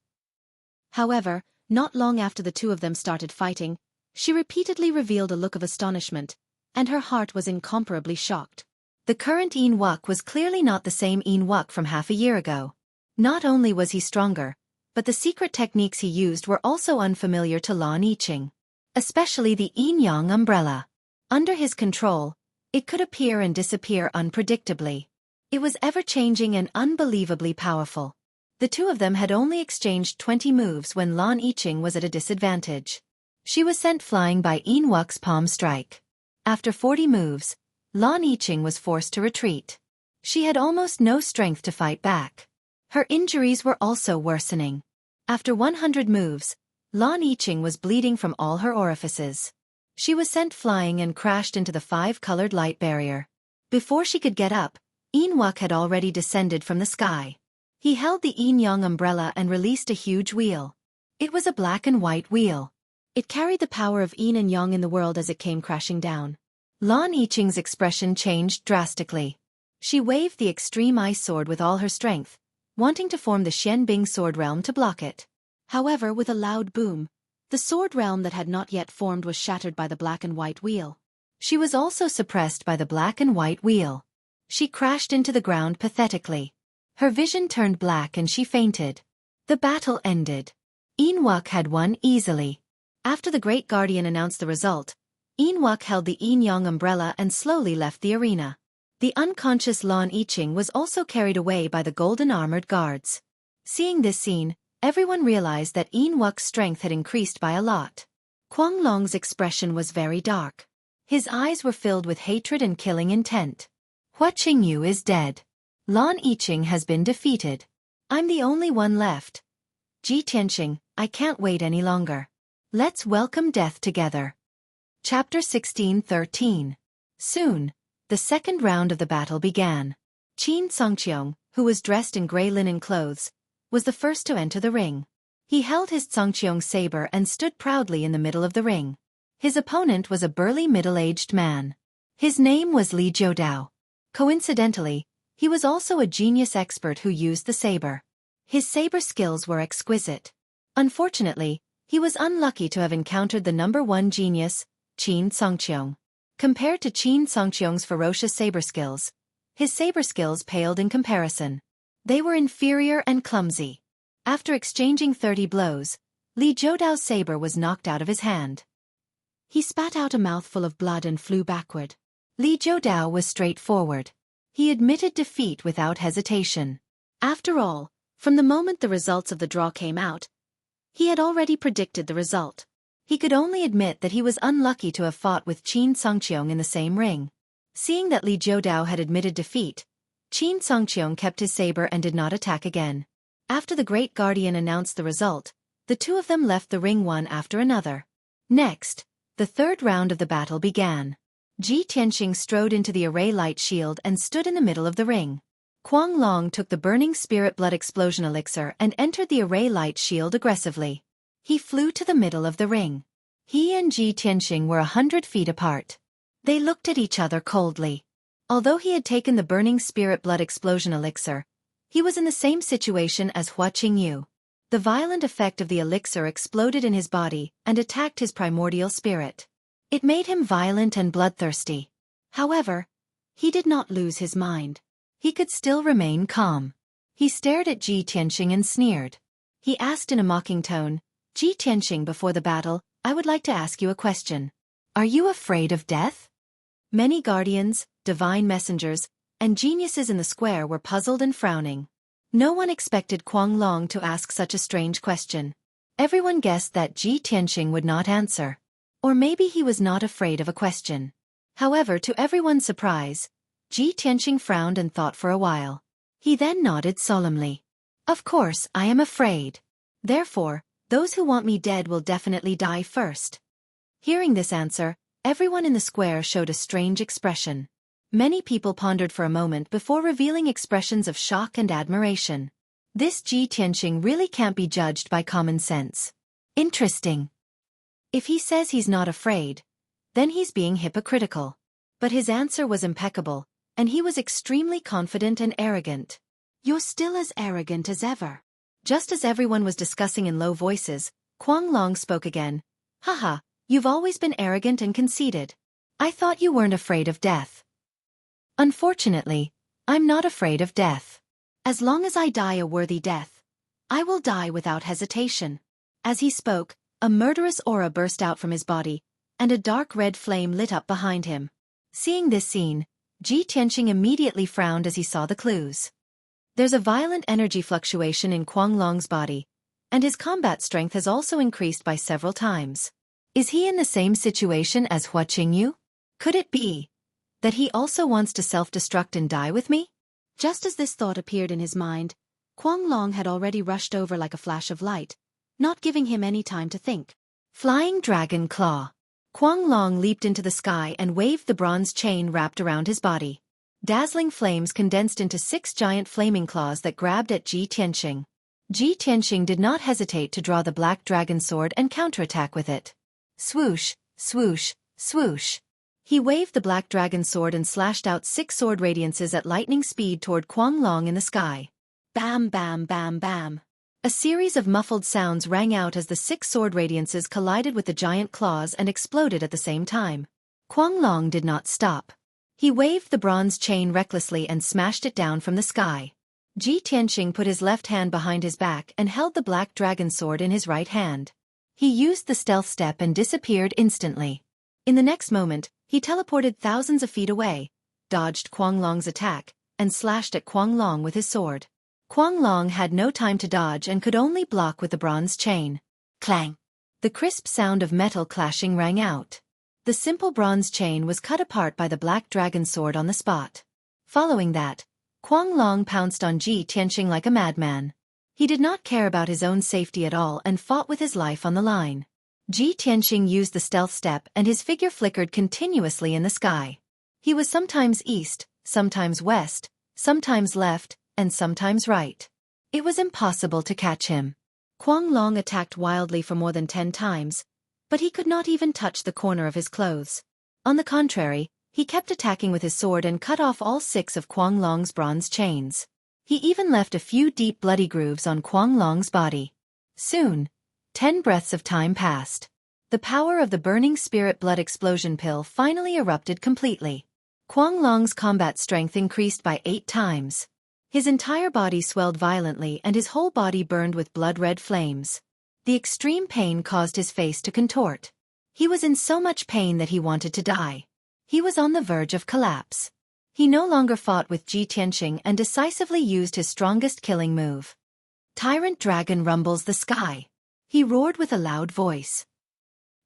However, not long after the two of them started fighting, she repeatedly revealed a look of astonishment, and her heart was incomparably shocked. The current Xueqi was clearly not the same Xueqi from half a year ago. Not only was he stronger, but the secret techniques he used were also unfamiliar to Lan Yiqing. Especially the yin-yang umbrella. Under his control, it could appear and disappear unpredictably. It was ever-changing and unbelievably powerful. The two of them had only exchanged 20 moves when Lan Yiqing was at a disadvantage. She was sent flying by Xueqi's palm strike. After 40 moves, Lan Yiqing was forced to retreat. She had almost no strength to fight back. Her injuries were also worsening. After 100 moves, Lan Yiqing was bleeding from all her orifices. She was sent flying and crashed into the 5-colored light barrier. Before she could get up, Xueqi had already descended from the sky. He held the yin-yang umbrella and released a huge wheel. It was a black and white wheel. It carried the power of yin and yang in the world as it came crashing down. Lan Yiqing's expression changed drastically. She waved the extreme ice sword with all her strength, wanting to form the Xianbing sword realm to block it. However, with a loud boom, the sword realm that had not yet formed was shattered by the black and white wheel. She was also suppressed by the black and white wheel. She crashed into the ground pathetically. Her vision turned black and she fainted. The battle ended. Xueqi had won easily. After the Great Guardian announced the result, Xueqi held the yin-yang umbrella and slowly left the arena. The unconscious Lan Yiqing was also carried away by the golden armored guards. Seeing this scene, everyone realized that Xueqi's strength had increased by a lot. Guanglong's expression was very dark. His eyes were filled with hatred and killing intent. Hua Qingyu is dead. Lan Yiqing has been defeated. I'm the only one left. Ji Tianxing, I can't wait any longer. Let's welcome death together. Chapter 16:13. Soon, the second round of the battle began. Qin Songqiong, who was dressed in gray linen clothes, was the first to enter the ring. He held his Songqiong saber and stood proudly in the middle of the ring. His opponent was a burly middle-aged man. His name was Li Jiudao. Coincidentally, he was also a genius expert who used the saber. His saber skills were exquisite. Unfortunately, he was unlucky to have encountered the number one genius, Qin Songqiong. Compared to Qin Songqiong's ferocious saber skills, his saber skills paled in comparison. They were inferior and clumsy. After exchanging 30 blows, Li Jiudao's saber was knocked out of his hand. He spat out a mouthful of blood and flew backward. Li Jiudao was straightforward. He admitted defeat without hesitation. After all, from the moment the results of the draw came out, he had already predicted the result. He could only admit that he was unlucky to have fought with Qin Songqiong in the same ring. Seeing that Li Jiudao had admitted defeat, Qin Songqiong kept his saber and did not attack again. After the Great Guardian announced the result, the two of them left the ring one after another. Next, the third round of the battle began. Ji Tianxing strode into the array light shield and stood in the middle of the ring. Guanglong took the burning spirit blood explosion elixir and entered the array light shield aggressively. He flew to the middle of the ring. He and Ji Tianxing were 100 feet apart. They looked at each other coldly. Although he had taken the burning spirit blood explosion elixir, he was in the same situation as Hua Qingyu. The violent effect of the elixir exploded in his body and attacked his primordial spirit. It made him violent and bloodthirsty. However, he did not lose his mind. He could still remain calm. He stared at Ji Tianxing and sneered. He asked in a mocking tone, Ji Tianxing, before the battle, I would like to ask you a question. Are you afraid of death? Many guardians, divine messengers, and geniuses in the square were puzzled and frowning. No one expected Guanglong to ask such a strange question. Everyone guessed that Ji Tianxing would not answer. Or maybe he was not afraid of a question. However, to everyone's surprise, Ji Tianxing frowned and thought for a while. He then nodded solemnly. Of course, I am afraid. Therefore, those who want me dead will definitely die first. Hearing this answer, everyone in the square showed a strange expression. Many people pondered for a moment before revealing expressions of shock and admiration. This Ji Tianxing really can't be judged by common sense. Interesting. If he says he's not afraid, then he's being hypocritical. But his answer was impeccable, and he was extremely confident and arrogant. "You're still as arrogant as ever." Just as everyone was discussing in low voices, Kuang Long spoke again. "Haha, you've always been arrogant and conceited. I thought you weren't afraid of death." "Unfortunately, I'm not afraid of death. As long as I die a worthy death, I will die without hesitation." As he spoke, a murderous aura burst out from his body, and a dark red flame lit up behind him. Seeing this scene, Ji Tianqing immediately frowned as he saw the clues. There's a violent energy fluctuation in Kuang Long's body, and his combat strength has also increased by several times. Is he in the same situation as Hua Qingyu? Could it be that he also wants to self-destruct and die with me? Just as this thought appeared in his mind, Kuang Long had already rushed over like a flash of light, not giving him any time to think. Flying Dragon Claw. Kuang Long leaped into the sky and waved the bronze chain wrapped around his body. Dazzling flames condensed into 6 giant flaming claws that grabbed at Ji Tianqing. Ji Tianqing did not hesitate to draw the black dragon sword and counterattack with it. Swoosh, swoosh, swoosh. He waved the black dragon sword and slashed out 6 sword radiances at lightning speed toward Kuang Long in the sky. Bam bam bam bam. A series of muffled sounds rang out as the 6 sword radiances collided with the giant claws and exploded at the same time. Kuang Long did not stop. He waved the bronze chain recklessly and smashed it down from the sky. Ji Tianqing put his left hand behind his back and held the black dragon sword in his right hand. He used the stealth step and disappeared instantly. In the next moment, he teleported thousands of feet away, dodged Kuang Long's attack, and slashed at Kuang Long with his sword. Kuang Long had no time to dodge and could only block with the bronze chain. Clang! The crisp sound of metal clashing rang out. The simple bronze chain was cut apart by the black dragon sword on the spot. Following that, Kuang Long pounced on Ji Tianqing like a madman. He did not care about his own safety at all and fought with his life on the line. Ji Tianqing used the stealth step and his figure flickered continuously in the sky. He was sometimes east, sometimes west, sometimes left, and sometimes right. It was impossible to catch him. Kuang Long attacked wildly for more than 10 times, but he could not even touch the corner of his clothes. On the contrary, he kept attacking with his sword and cut off all 6 of Kuang Long's bronze chains. He even left a few deep bloody grooves on Kuang Long's body. Soon, 10 breaths of time passed. The power of the burning spirit blood explosion pill finally erupted completely. Kuang Long's combat strength increased by 8 times. His entire body swelled violently and his whole body burned with blood-red flames. The extreme pain caused his face to contort. He was in so much pain that he wanted to die. He was on the verge of collapse. He no longer fought with Ji Tianqing and decisively used his strongest killing move. Tyrant Dragon rumbles the sky. He roared with a loud voice.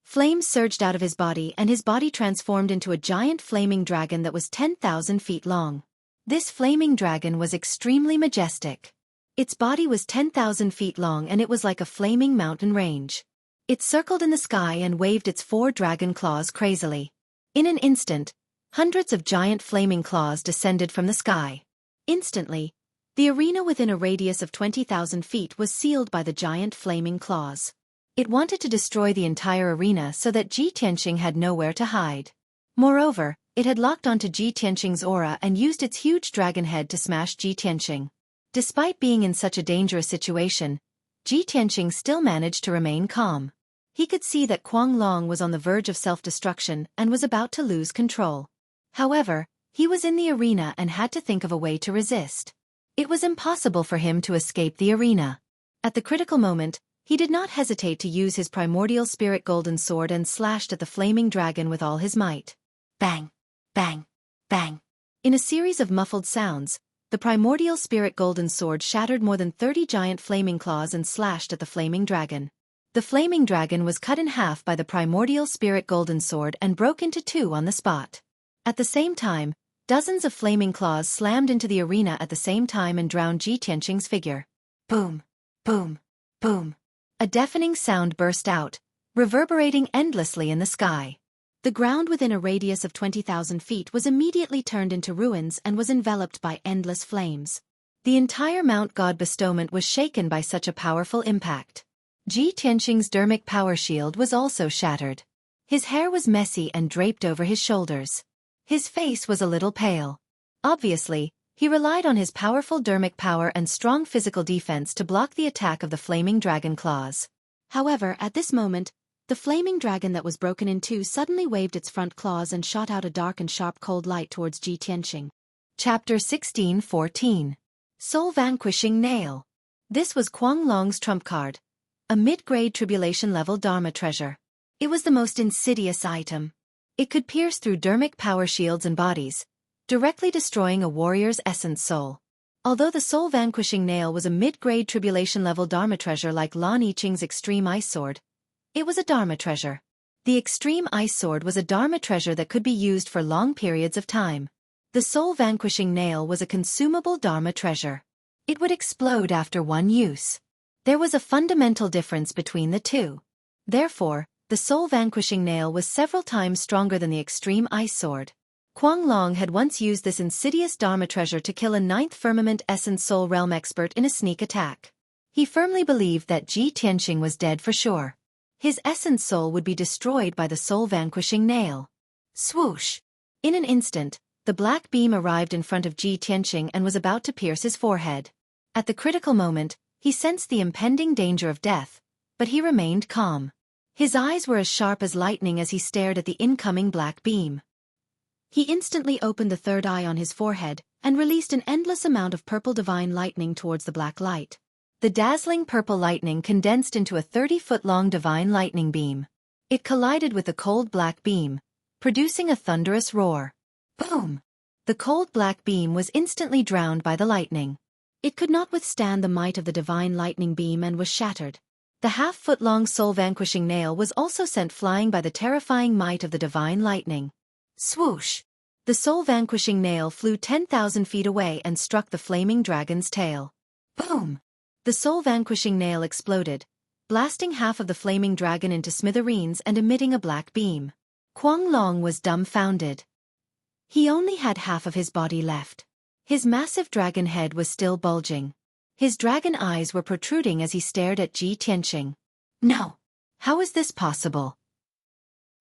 Flames surged out of his body and his body transformed into a giant flaming dragon that was 10,000 feet long. This flaming dragon was extremely majestic. Its body was 10,000 feet long and it was like a flaming mountain range. It circled in the sky and waved its 4 dragon claws crazily. In an instant, hundreds of giant flaming claws descended from the sky. Instantly, the arena within a radius of 20,000 feet was sealed by the giant flaming claws. It wanted to destroy the entire arena so that Ji Tianqing had nowhere to hide. Moreover, it had locked onto Ji Tianqing's aura and used its huge dragon head to smash Ji Tianqing. Despite being in such a dangerous situation, Ji Tianqing still managed to remain calm. He could see that Kuang Long was on the verge of self-destruction and was about to lose control. However, he was in the arena and had to think of a way to resist. It was impossible for him to escape the arena. At the critical moment, he did not hesitate to use his primordial spirit golden sword and slashed at the flaming dragon with all his might. Bang! Bang! Bang! In a series of muffled sounds, the primordial spirit golden sword shattered more than 30 giant flaming claws and slashed at the flaming dragon. The flaming dragon was cut in half by the primordial spirit golden sword and broke into 2 on the spot. At the same time, dozens of flaming claws slammed into the arena at the same time and drowned Ji Tianqing's figure. Boom! Boom! Boom! A deafening sound burst out, reverberating endlessly in the sky. The ground within a radius of 20,000 feet was immediately turned into ruins and was enveloped by endless flames. The entire Mount God bestowment was shaken by such a powerful impact. Ji Tianqing's dermic power shield was also shattered. His hair was messy and draped over his shoulders. His face was a little pale. Obviously, he relied on his powerful dermic power and strong physical defense to block the attack of the flaming dragon claws. However, at this moment, the flaming dragon that was broken in two suddenly waved its front claws and shot out a dark and sharp cold light towards Ji Tianqing. Chapter 16:14. Soul Vanquishing Nail. This was Kuang Long's trump card, a mid-grade tribulation-level Dharma treasure. It was the most insidious item. It could pierce through dermic power shields and bodies, directly destroying a warrior's essence soul. Although the Soul Vanquishing Nail was a mid-grade tribulation-level Dharma treasure like Lan Yiqing's Extreme Ice Sword, it was a Dharma treasure. The Extreme Ice Sword was a Dharma treasure that could be used for long periods of time. The Soul Vanquishing Nail was a consumable Dharma treasure. It would explode after one use. There was a fundamental difference between the two. Therefore, the Soul Vanquishing Nail was several times stronger than the Extreme Ice Sword. Kuang Long had once used this insidious Dharma treasure to kill a 9th Firmament Essence Soul Realm expert in a sneak attack. He firmly believed that Ji Tianqing was dead for sure. His essence soul would be destroyed by the Soul Vanquishing Nail. Swoosh! In an instant, the black beam arrived in front of Ji Tianqing and was about to pierce his forehead. At the critical moment, he sensed the impending danger of death, but he remained calm. His eyes were as sharp as lightning as he stared at the incoming black beam. He instantly opened the third eye on his forehead and released an endless amount of purple divine lightning towards the black light. The dazzling purple lightning condensed into a 30-foot-long divine lightning beam. It collided with the cold black beam, producing a thunderous roar. Boom! The cold black beam was instantly drowned by the lightning. It could not withstand the might of the divine lightning beam and was shattered. The half-foot-long Soul Vanquishing Nail was also sent flying by the terrifying might of the divine lightning. Swoosh! The Soul Vanquishing Nail flew 10,000 feet away and struck the flaming dragon's tail. Boom! The Soul Vanquishing Nail exploded, blasting half of the flaming dragon into smithereens and emitting a black beam. Kuang Long was dumbfounded. He only had half of his body left. His massive dragon head was still bulging. His dragon eyes were protruding as he stared at Ji Tianqing. No! How is this possible?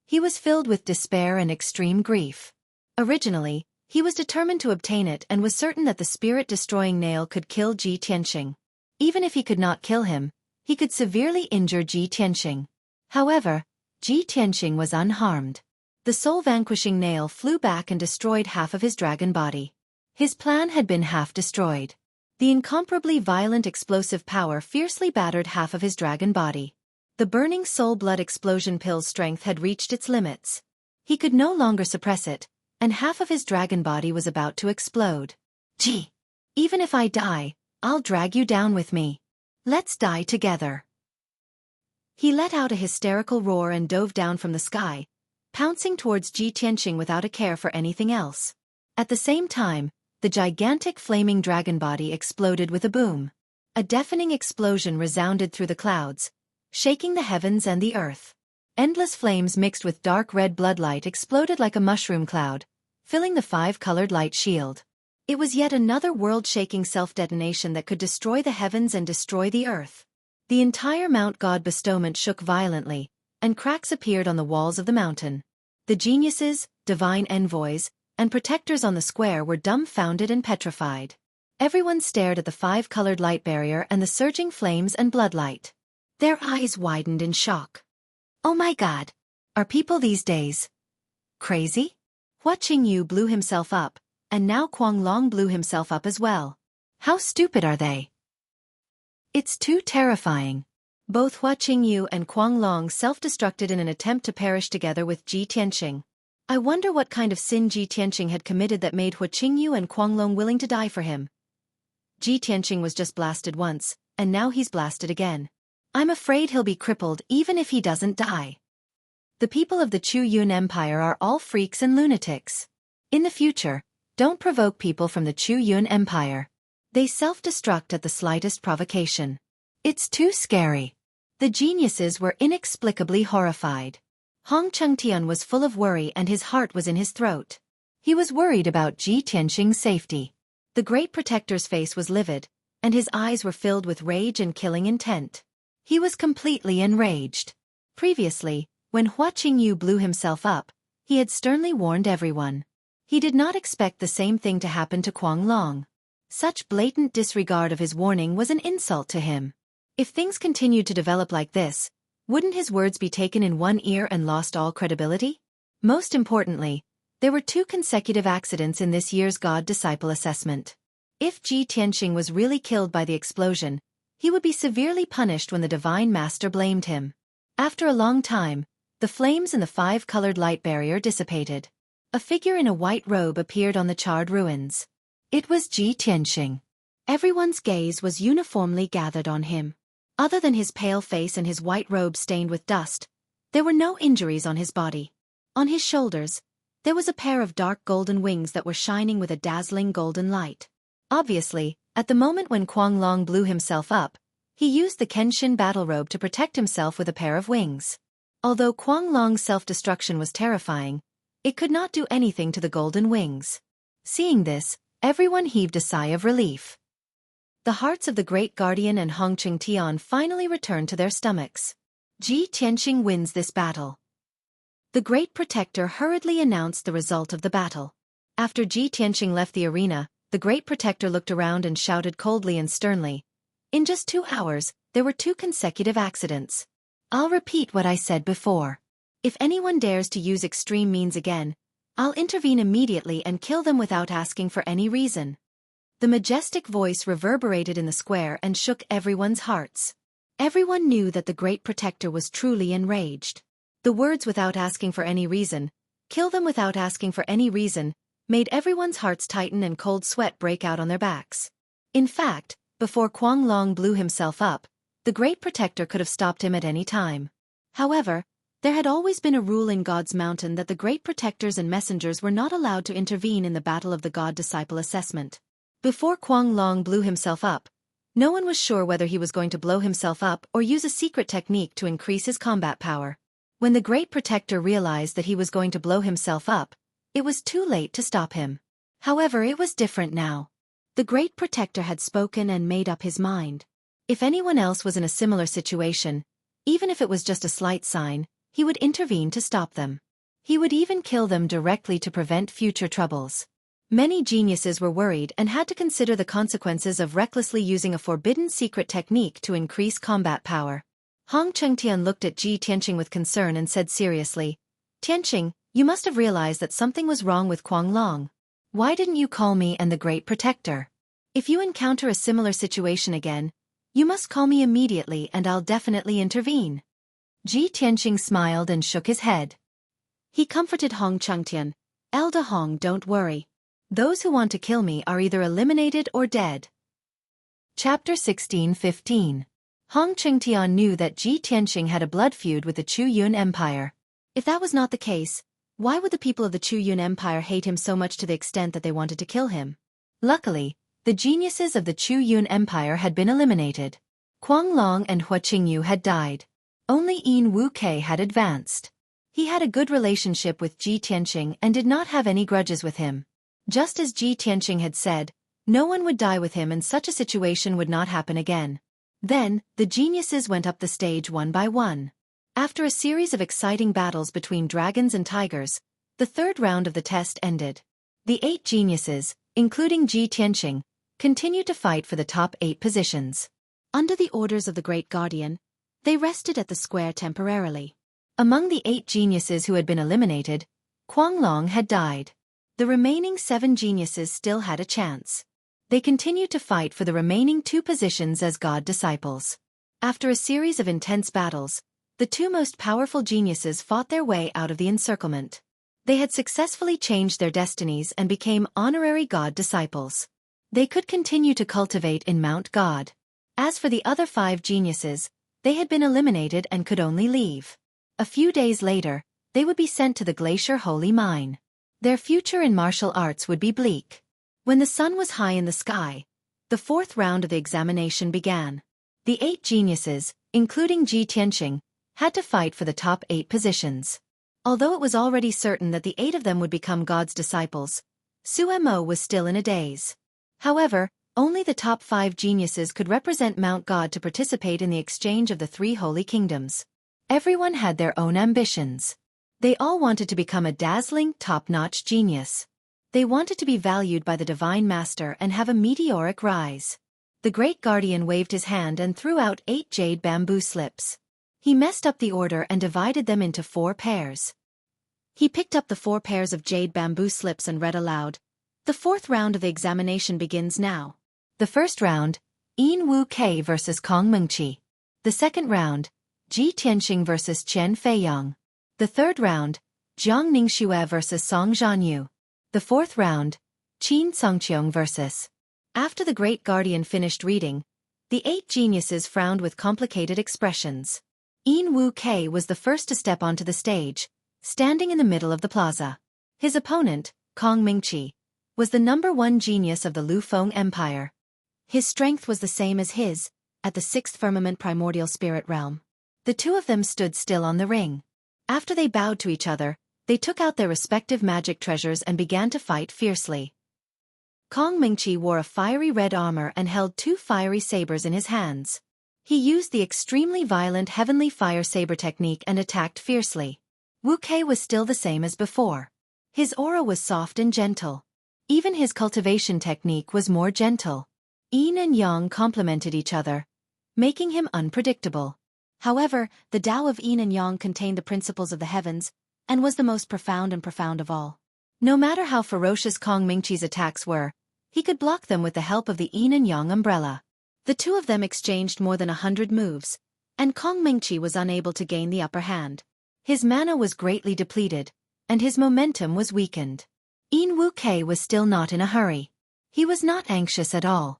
He was filled with despair and extreme grief. Originally, he was determined to obtain it and was certain that the spirit-destroying nail could kill Ji Tianqing. Even if he could not kill him, he could severely injure Ji Tianqing. However, Ji Tianqing was unharmed. The Soul Vanquishing Nail flew back and destroyed half of his dragon body. His plan had been half destroyed. The incomparably violent explosive power fiercely battered half of his dragon body. The burning soul blood explosion pill's strength had reached its limits. He could no longer suppress it, and half of his dragon body was about to explode. Ji! Even if I die, I'll drag you down with me. Let's die together. He let out a hysterical roar and dove down from the sky, pouncing towards Ji Tianqing without a care for anything else. At the same time, the gigantic flaming dragon body exploded with a boom. A deafening explosion resounded through the clouds, shaking the heavens and the earth. Endless flames mixed with dark red bloodlight exploded like a mushroom cloud, filling the 5-colored light shield. It was yet another world-shaking self-detonation that could destroy the heavens and destroy the earth. The entire Mount God bestowment shook violently, and cracks appeared on the walls of the mountain. The geniuses, divine envoys, and protectors on the square were dumbfounded and petrified. Everyone stared at the 5-colored light barrier and the surging flames and bloodlight. Their eyes widened in shock. Oh my God! Are people these days crazy? Xueqi blew himself up, and now Kuang Long blew himself up as well. How stupid are they? It's too terrifying. Both Xueqi and Kuang Long self-destructed in an attempt to perish together with Ji Tianqing. I wonder what kind of sin Ji Tianqing had committed that made Xueqi and Kuang Long willing to die for him. Ji Tianqing was just blasted once, and now he's blasted again. I'm afraid he'll be crippled even if he doesn't die. The people of the Chu Yun Empire are all freaks and lunatics. In the future, don't provoke people from the Chu Yun Empire. They self-destruct at the slightest provocation. It's too scary. The geniuses were inexplicably horrified. Hong Chengtian was full of worry and his heart was in his throat. He was worried about Ji Tianqing's safety. The great protector's face was livid, and his eyes were filled with rage and killing intent. He was completely enraged. Previously, when Xueqi blew himself up, he had sternly warned everyone. He did not expect the same thing to happen to Kuang Long. Such blatant disregard of his warning was an insult to him. If things continued to develop like this, wouldn't his words be taken in one ear and lost all credibility? Most importantly, there were 2 consecutive accidents in this year's God-disciple assessment. If Ji Tianxing was really killed by the explosion, he would be severely punished when the Divine Master blamed him. After a long time, the flames in the 5-colored light barrier dissipated. A figure in a white robe appeared on the charred ruins. It was Ji Tianxing. Everyone's gaze was uniformly gathered on him. Other than his pale face and his white robe stained with dust, there were no injuries on his body. On his shoulders, there was a pair of dark golden wings that were shining with a dazzling golden light. Obviously, at the moment when Kuang Long blew himself up, he used the Kenshin battle robe to protect himself with a pair of wings. Although Kuang Long's self-destruction was terrifying, it could not do anything to the golden wings. Seeing this, everyone heaved a sigh of relief. The hearts of the Great Guardian and Hong Cheng-tian finally returned to their stomachs. Ji Tianxing wins this battle. The Great Protector hurriedly announced the result of the battle. After Ji Tianxing left the arena, the Great Protector looked around and shouted coldly and sternly, "In just 2 hours, there were 2 consecutive accidents. I'll repeat what I said before. If anyone dares to use extreme means again, I'll intervene immediately and kill them without asking for any reason." The majestic voice reverberated in the square and shook everyone's hearts. Everyone knew that the Great Protector was truly enraged. The words "without asking for any reason," "kill them without asking for any reason," made everyone's hearts tighten and cold sweat break out on their backs. In fact, before Kuang Long blew himself up, the Great Protector could have stopped him at any time. However, there had always been a rule in God's Mountain that the Great Protectors and messengers were not allowed to intervene in the battle of the God-disciple assessment. Before Kuang Long blew himself up, no one was sure whether he was going to blow himself up or use a secret technique to increase his combat power. When the Great Protector realized that he was going to blow himself up, it was too late to stop him. However, it was different now. The Great Protector had spoken and made up his mind. If anyone else was in a similar situation, even if it was just a slight sign, he would intervene to stop them. He would even kill them directly to prevent future troubles. Many geniuses were worried and had to consider the consequences of recklessly using a forbidden secret technique to increase combat power. Hong Cheng-tian looked at Ji Tianxing with concern and said seriously, "Tianxing, you must have realized that something was wrong with Kuang Long. Why didn't you call me and the Great Protector? If you encounter a similar situation again, you must call me immediately and I'll definitely intervene." Ji Tianxing smiled and shook his head. He comforted Hong Cheng-tian, "Elder Hong, don't worry. Those who want to kill me are either eliminated or dead." Chapter 16:15. Hong Cheng-tian knew that Ji Tianxing had a blood feud with the Chu Yun Empire. If that was not the case, why would the people of the Chu Yun Empire hate him so much to the extent that they wanted to kill him? Luckily, the geniuses of the Chu Yun Empire had been eliminated. Kuang Long and Hua Qingyu had died. Only Yin Wu-Kei had advanced. He had a good relationship with Ji Tianxing and did not have any grudges with him. Just as Ji Tianxing had said, no one would die with him and such a situation would not happen again. Then, the geniuses went up the stage one by one. After a series of exciting battles between dragons and tigers, the 3rd round of the test ended. The 8 geniuses, including Ji Tianxing, continued to fight for the top 8 positions. Under the orders of the Great Guardian, they rested at the square temporarily. Among the 8 geniuses who had been eliminated, Kuang Long had died. The remaining 7 geniuses still had a chance. They continued to fight for the remaining 2 positions as God disciples. After a series of intense battles, the 2 most powerful geniuses fought their way out of the encirclement. They had successfully changed their destinies and became honorary God disciples. They could continue to cultivate in Mount God. As for the other 5 geniuses, they had been eliminated and could only leave. A few days later, they would be sent to the Glacier Holy Mine. Their future in martial arts would be bleak. When the sun was high in the sky, the 4th round of the examination began. The 8 geniuses, including Ji Tianxing, had to fight for the top 8 positions. Although it was already certain that the 8 of them would become God's disciples, Xueqi was still in a daze. However, only the top 5 geniuses could represent Mount God to participate in the exchange of the 3 holy kingdoms. Everyone had their own ambitions. They all wanted to become a dazzling, top-notch genius. They wanted to be valued by the Divine Master and have a meteoric rise. The Great Guardian waved his hand and threw out 8 jade bamboo slips. He messed up the order and divided them into 4 pairs. He picked up the 4 pairs of jade bamboo slips and read aloud, "The 4th round of the examination begins now. The first round, Xueqi versus Kong Mengqi. The second round, Ji Tianxing versus Qian Feiyang. The third round, Jiang Ningxue versus Song Zhanyu. The fourth round, Qin Songqiong versus." After the Great Guardian finished reading, the 8 geniuses frowned with complicated expressions. Xueqi was the first to step onto the stage, standing in the middle of the plaza. His opponent, Kong Mengqi, was the #1 genius of the Lufeng Empire. His strength was the same as his, at the 6th firmament primordial spirit realm. The two of them stood still on the ring. After they bowed to each other, they took out their respective magic treasures and began to fight fiercely. Kong Mengqi wore a fiery red armor and held 2 fiery sabers in his hands. He used the extremely violent heavenly fire saber technique and attacked fiercely. Xueqi was still the same as before. His aura was soft and gentle. Even his cultivation technique was more gentle. Yin and Yang complemented each other, making him unpredictable. However, the Tao of Yin and Yang contained the principles of the heavens, and was the most profound of all. No matter how ferocious Kong Mengqi's attacks were, he could block them with the help of the Yin and Yang umbrella. The two of them exchanged more than 100 moves, and Kong Mengqi was unable to gain the upper hand. His mana was greatly depleted, and his momentum was weakened. Xueqi was still not in a hurry. He was not anxious at all.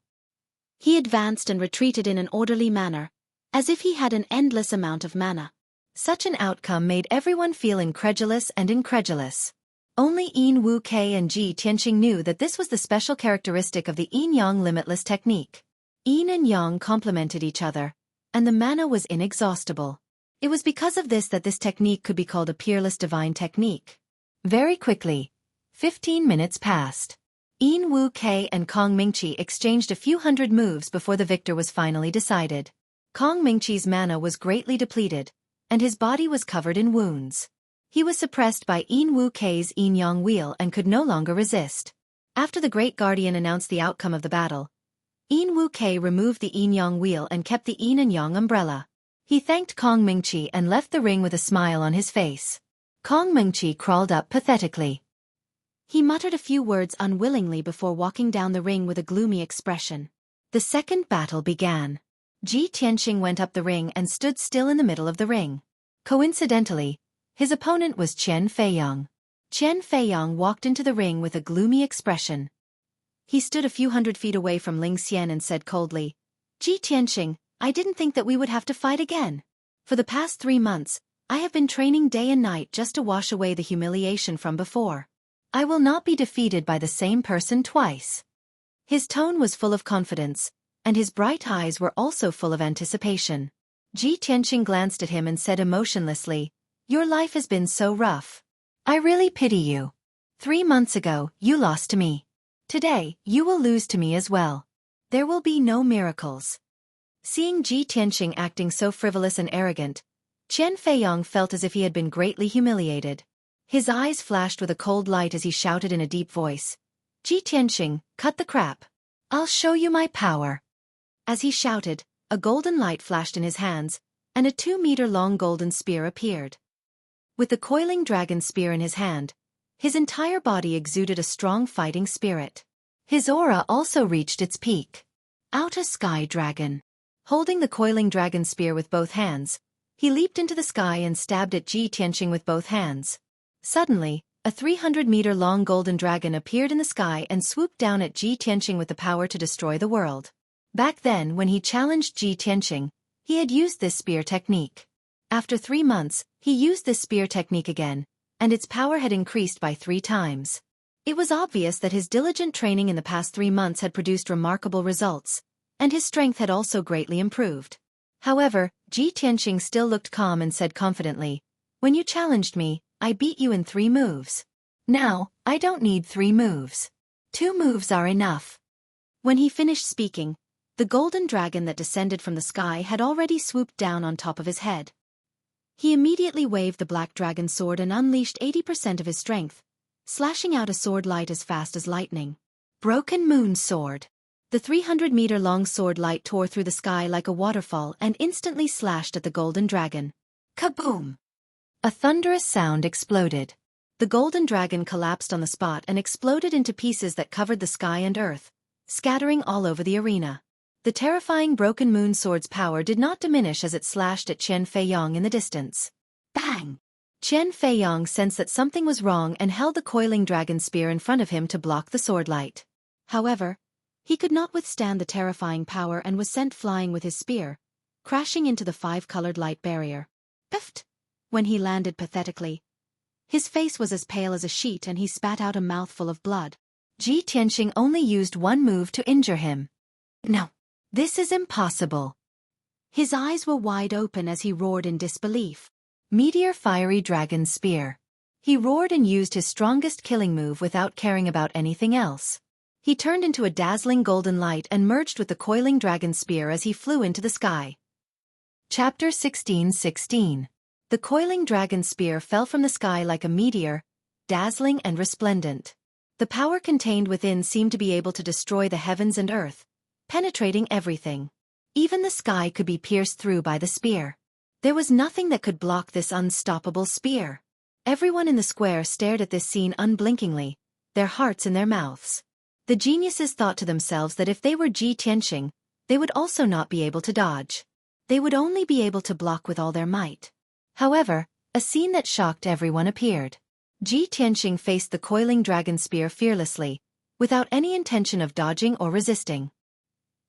He advanced and retreated in an orderly manner, as if he had an endless amount of mana. Such an outcome made everyone feel incredulous. Only Xueqi and Ji Tianxing knew that this was the special characteristic of the Yin-Yang limitless technique. Yin and Yang complemented each other, and the mana was inexhaustible. It was because of this that this technique could be called a peerless divine technique. Very quickly, 15 minutes passed. Xueqi and Kong Mengqi exchanged a few hundred moves before the victor was finally decided. Kong Mengqi's mana was greatly depleted, and his body was covered in wounds. He was suppressed by Xueqi's yin-yang wheel and could no longer resist. After the Great Guardian announced the outcome of the battle, Xueqi removed the yin-yang wheel and kept the yin and yang umbrella. He thanked Kong Mengqi and left the ring with a smile on his face. Kong Mengqi crawled up pathetically. He muttered a few words unwillingly before walking down the ring with a gloomy expression. The second battle began. Ji Tianxing went up the ring and stood still in the middle of the ring. Coincidentally, his opponent was Qian Feiyang. Qian Feiyang walked into the ring with a gloomy expression. He stood a few hundred feet away from Ling Xian and said coldly, "Ji Tianxing, I didn't think that we would have to fight again. For the past 3 months, I have been training day and night just to wash away the humiliation from before. I will not be defeated by the same person twice." His tone was full of confidence, and his bright eyes were also full of anticipation. Ji Tianxing glanced at him and said emotionlessly, "Your life has been so rough. I really pity you. 3 months ago, you lost to me. Today, you will lose to me as well. There will be no miracles." Seeing Ji Tianxing acting so frivolous and arrogant, Qian Feiyang felt as if he had been greatly humiliated. His eyes flashed with a cold light as he shouted in a deep voice, "Ji Tianxing, cut the crap. I'll show you my power." As he shouted, a golden light flashed in his hands, and a 2-meter-long golden spear appeared. With the coiling dragon spear in his hand, his entire body exuded a strong fighting spirit. His aura also reached its peak. Outer Sky Dragon. Holding the coiling dragon spear with both hands, he leaped into the sky and stabbed at Ji Tianxing with both hands. Suddenly, a 300-meter-long golden dragon appeared in the sky and swooped down at Ji Tianxing with the power to destroy the world. Back then, when he challenged Ji Tianxing, he had used this spear technique. After 3 months, he used this spear technique again, and its power had increased by 3 times. It was obvious that his diligent training in the past 3 months had produced remarkable results, and his strength had also greatly improved. However, Ji Tianxing still looked calm and said confidently, "When you challenged me, I beat you in 3 moves. Now, I don't need 3 moves. 2 moves are enough." When he finished speaking, the golden dragon that descended from the sky had already swooped down on top of his head. He immediately waved the black dragon sword and unleashed 80% of his strength, slashing out a sword light as fast as lightning. Broken Moon Sword. The 300-meter-long sword light tore through the sky like a waterfall and instantly slashed at the golden dragon. Kaboom! A thunderous sound exploded. The golden dragon collapsed on the spot and exploded into pieces that covered the sky and earth, scattering all over the arena. The terrifying Broken Moon Sword's power did not diminish as it slashed at Chen Feiyong in the distance. Bang! Chen Feiyong sensed that something was wrong and held the coiling dragon spear in front of him to block the sword light. However, he could not withstand the terrifying power and was sent flying with his spear, crashing into the 5-colored light barrier. Piffed! When he landed pathetically, his face was as pale as a sheet and he spat out a mouthful of blood. Ji Tianxing only used one move to injure him. No, this is impossible. His eyes were wide open as he roared in disbelief. Meteor Fiery Dragon Spear. He roared and used his strongest killing move without caring about anything else. He turned into a dazzling golden light and merged with the coiling dragon spear as he flew into the sky. Chapter 16:16. The coiling dragon spear fell from the sky like a meteor, dazzling and resplendent. The power contained within seemed to be able to destroy the heavens and earth, penetrating everything. Even the sky could be pierced through by the spear. There was nothing that could block this unstoppable spear. Everyone in the square stared at this scene unblinkingly, their hearts in their mouths. The geniuses thought to themselves that if they were Ji Tianxing, they would also not be able to dodge. They would only be able to block with all their might. However, a scene that shocked everyone appeared. Ji Tianxing faced the coiling dragon spear fearlessly, without any intention of dodging or resisting.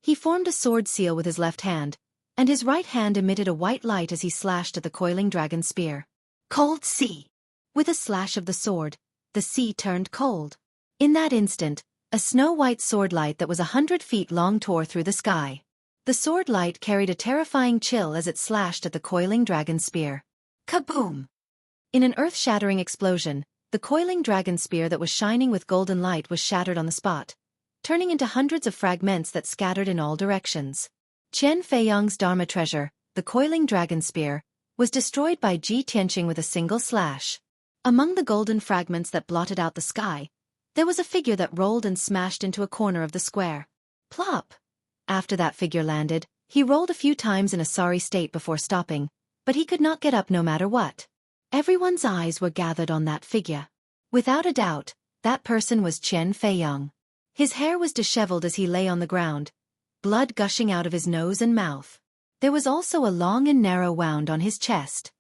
He formed a sword seal with his left hand, and his right hand emitted a white light as he slashed at the coiling dragon spear. Cold Sea! With a slash of the sword, the sea turned cold. In that instant, a snow-white sword light that was 100 feet long tore through the sky. The sword light carried a terrifying chill as it slashed at the coiling dragon spear. Kaboom! In an earth-shattering explosion, the coiling dragon spear that was shining with golden light was shattered on the spot, turning into hundreds of fragments that scattered in all directions. Chen Feiyong's Dharma treasure, the coiling dragon spear, was destroyed by Ji Tianxing with a single slash. Among the golden fragments that blotted out the sky, there was a figure that rolled and smashed into a corner of the square. Plop! After that figure landed, he rolled a few times in a sorry state before stopping, but he could not get up no matter what. Everyone's eyes were gathered on that figure. Without a doubt, that person was Chen Feiyong. His hair was disheveled as he lay on the ground, blood gushing out of his nose and mouth. There was also a long and narrow wound on his chest.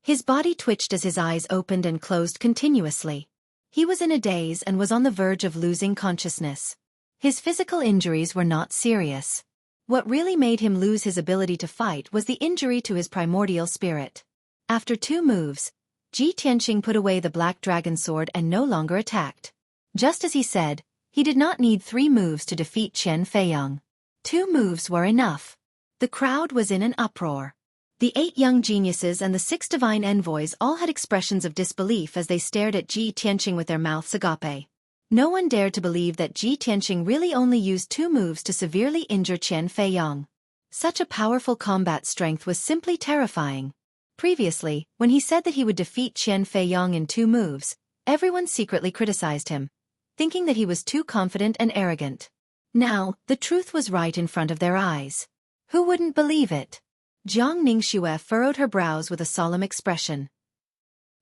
His body twitched as his eyes opened and closed continuously. He was in a daze and was on the verge of losing consciousness. His physical injuries were not serious. What really made him lose his ability to fight was the injury to his primordial spirit. After 2 moves, Ji Tianxing put away the black dragon sword and no longer attacked. Just as he said, he did not need 3 moves to defeat Chen Feiyong. 2 moves were enough. The crowd was in an uproar. The 8 young geniuses and the 6 divine envoys all had expressions of disbelief as they stared at Ji Tianxing with their mouths agape. No one dared to believe that Ji Tianxing really only used 2 moves to severely injure Chen Feiyong. Such a powerful combat strength was simply terrifying. Previously, when he said that he would defeat Chen Feiyong in 2 moves, everyone secretly criticized him, thinking that he was too confident and arrogant. Now, the truth was right in front of their eyes. Who wouldn't believe it? Jiang Ningxue furrowed her brows with a solemn expression.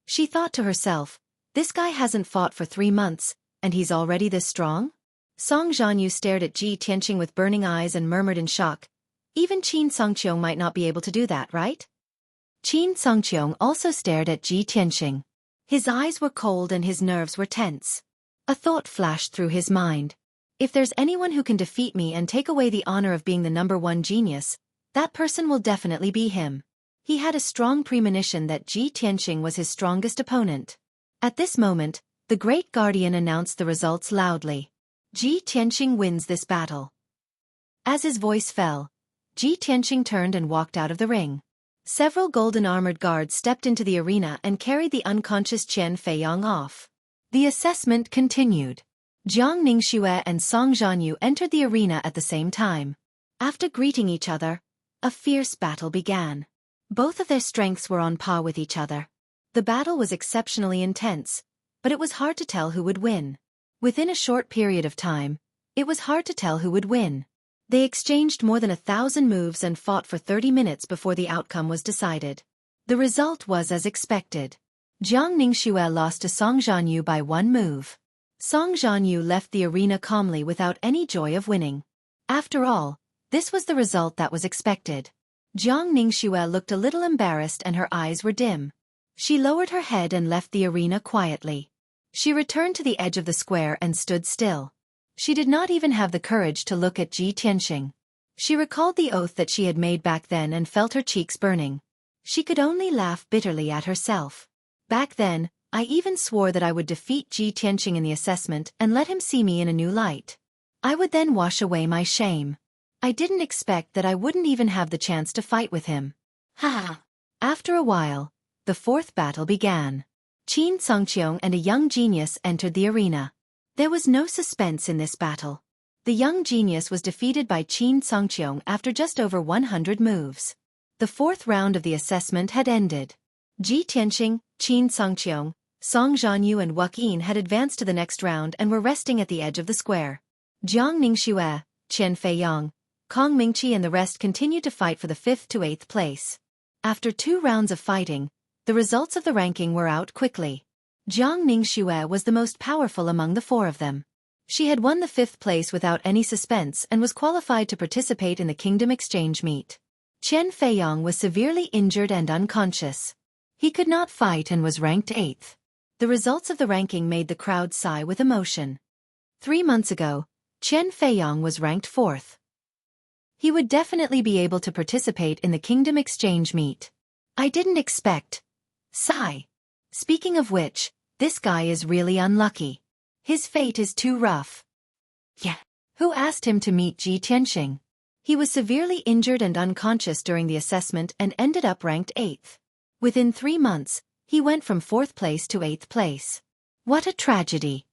She thought to herself, this guy hasn't fought for 3 months, and he's already this strong? Song Zhanyu stared at Ji Tianxing with burning eyes and murmured in shock, even Qin Songqiong might not be able to do that, right? Qin Songqiong also stared at Ji Tianxing. His eyes were cold and his nerves were tense. A thought flashed through his mind. If there's anyone who can defeat me and take away the honor of being the #1 genius, that person will definitely be him. He had a strong premonition that Ji Tianxing was his strongest opponent. At this moment, the Great Guardian announced the results loudly. Ji Tianxing wins this battle. As his voice fell, Ji Tianxing turned and walked out of the ring. Several golden-armored guards stepped into the arena and carried the unconscious Chen Feiyong off. The assessment continued. Jiang Ningxue and Song Zhanyu entered the arena at the same time. After greeting each other, a fierce battle began. Both of their strengths were on par with each other. The battle was exceptionally intense, but it was hard to tell who would win. Within a short period of time, it was hard to tell who would win. They exchanged more than 1,000 moves and fought for 30 minutes before the outcome was decided. The result was as expected. Jiang Ningxue lost to Song Zhanyu by 1 move. Song Zhanyu left the arena calmly without any joy of winning. After all, this was the result that was expected. Jiang Ningxue looked a little embarrassed and her eyes were dim. She lowered her head and left the arena quietly. She returned to the edge of the square and stood still. She did not even have the courage to look at Ji Tianxing. She recalled the oath that she had made back then and felt her cheeks burning. She could only laugh bitterly at herself. Back then, I even swore that I would defeat Ji Tianxing in the assessment and let him see me in a new light. I would then wash away my shame. I didn't expect that I wouldn't even have the chance to fight with him. Ha! After a while, the 4th battle began. Qin Songqiong and a young genius entered the arena. There was no suspense in this battle. The young genius was defeated by Qin Songqiong after just over 100 moves. The 4th round of the assessment had ended. Ji Tianxing, Qin Songqiong, Song Zhanyu and Xueqi had advanced to the next round and were resting at the edge of the square. Jiang Ningxue, Qian Feiyang, Kong Mingqi and the rest continued to fight for the 5th to 8th place. After 2 rounds of fighting, the results of the ranking were out quickly. Jiang Ningxue was the most powerful among the 4 of them. She had won the 5th place without any suspense and was qualified to participate in the Kingdom Exchange meet. Qian Feiyang was severely injured and unconscious. He could not fight and was ranked 8th. The results of the ranking made the crowd sigh with emotion. 3 months ago, Qian Feiyang was ranked 4th. He would definitely be able to participate in the Kingdom Exchange meet. I didn't expect. Sigh. Speaking of which, this guy is really unlucky. His fate is too rough. Yeah. Who asked him to meet Ji Tianxing? He was severely injured and unconscious during the assessment and ended up ranked 8th. Within 3 months, he went from 4th place to 8th place. What a tragedy.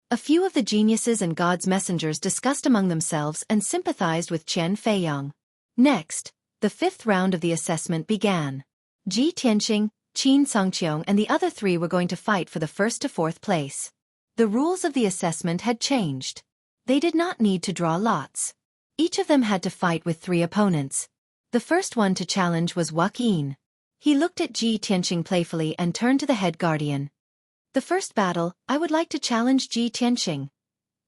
A few of the geniuses and God's messengers discussed among themselves and sympathized with Qian Feiyang. Next, the 5th round of the assessment began. Ji Tianxing, Qin Songqiong and the other 3 were going to fight for the 1st to 4th place. The rules of the assessment had changed. They did not need to draw lots. Each of them had to fight with 3 opponents. The first one to challenge was Xueqi. He looked at Ji Tianxing playfully and turned to the head guardian. The first battle, I would like to challenge Ji Tianxing.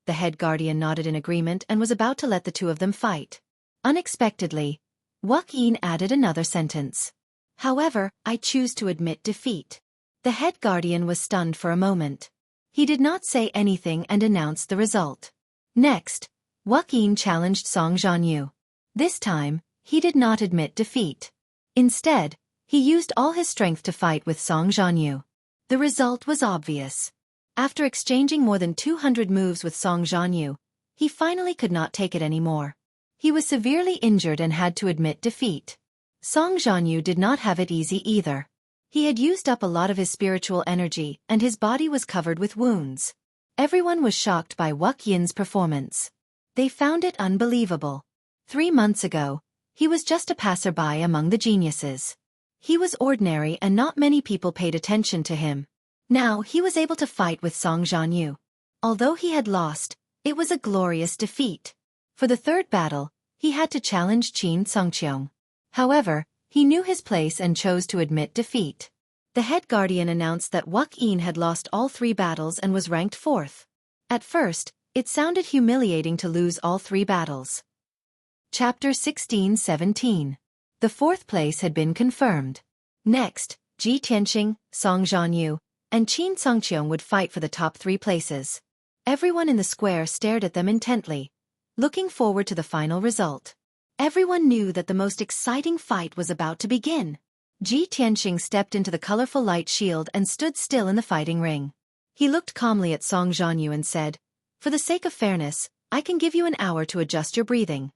The head guardian nodded in agreement and was about to let the 2 of them fight. Unexpectedly, Xueqi added another sentence. However, I choose to admit defeat. The head guardian was stunned for a moment. He did not say anything and announced the result. Next, Xueqi challenged Song Zhanyu. This time, he did not admit defeat. Instead, he used all his strength to fight with Song Zhanyu. The result was obvious. After exchanging more than 200 moves with Song Zhanyu, he finally could not take it anymore. He was severely injured and had to admit defeat. Song Zhanyu did not have it easy either. He had used up a lot of his spiritual energy and his body was covered with wounds. Everyone was shocked by Xueqi's performance. They found it unbelievable. 3 months ago, he was just a passerby among the geniuses. He was ordinary and not many people paid attention to him. Now he was able to fight with Song Zhanyu. Although he had lost, it was a glorious defeat. For the 3rd battle, he had to challenge Qin Songqiong. However, he knew his place and chose to admit defeat. The head guardian announced that Xueqi had lost all 3 battles and was ranked 4th. At first, it sounded humiliating to lose all 3 battles. Chapter 16-17. The 4th place had been confirmed. Next, Ji Tianxing, Song Zhanyu, and Qin Songqiong would fight for the top 3 places. Everyone in the square stared at them intently, looking forward to the final result. Everyone knew that the most exciting fight was about to begin. Ji Tianxing stepped into the colorful light shield and stood still in the fighting ring. He looked calmly at Song Zhanyu and said, "For the sake of fairness, I can give you an hour to adjust your breathing."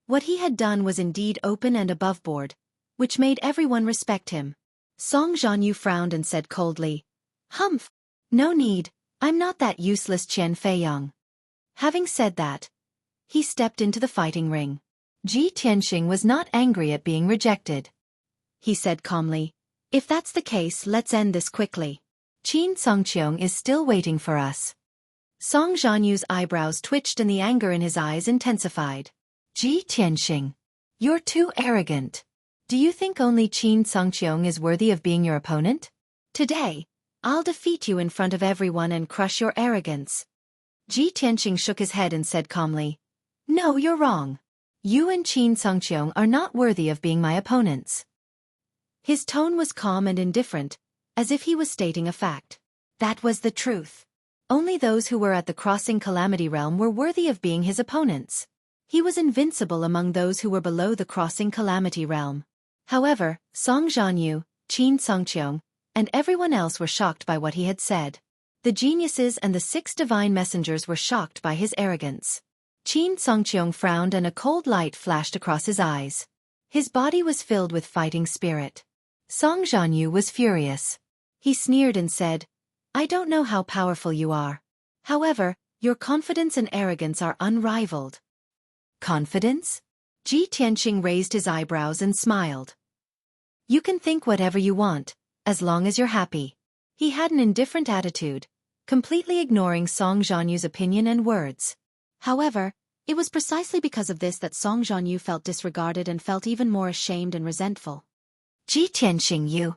What he had done was indeed open and aboveboard, which made everyone respect him. Song Zhanyu frowned and said coldly, "Humph! No need, I'm not that useless Qian Feiyang." Having said that, he stepped into the fighting ring. Ji Tianxing was not angry at being rejected. He said calmly, "If that's the case, let's end this quickly." Qin Songqiong is still waiting for us. Song Zhanyu's eyebrows twitched and the anger in his eyes intensified. Ji Tianxing. You're too arrogant. Do you think only Qin Songqiong is worthy of being your opponent? Today, I'll defeat you in front of everyone and crush your arrogance. Ji Tianxing shook his head and said calmly, No, you're wrong. You and Qin Songqiong are not worthy of being my opponents. His tone was calm and indifferent, as if he was stating a fact. That was the truth. Only those who were at the crossing calamity realm were worthy of being his opponents. He was invincible among those who were below the crossing calamity realm. However, Song Zhanyu, Qin Songqiong, and everyone else were shocked by what he had said. The geniuses and the 6 divine messengers were shocked by his arrogance. Qin Songqiong frowned and a cold light flashed across his eyes. His body was filled with fighting spirit. Song Zhanyu was furious. He sneered and said, I don't know how powerful you are. However, your confidence and arrogance are unrivaled. Confidence? Ji Tianxing raised his eyebrows and smiled. You can think whatever you want, as long as you're happy. He had an indifferent attitude, completely ignoring Song Zhanyu's opinion and words. However, it was precisely because of this that Song Zhanyu felt disregarded and felt even more ashamed and resentful. Ji Tianxing, you.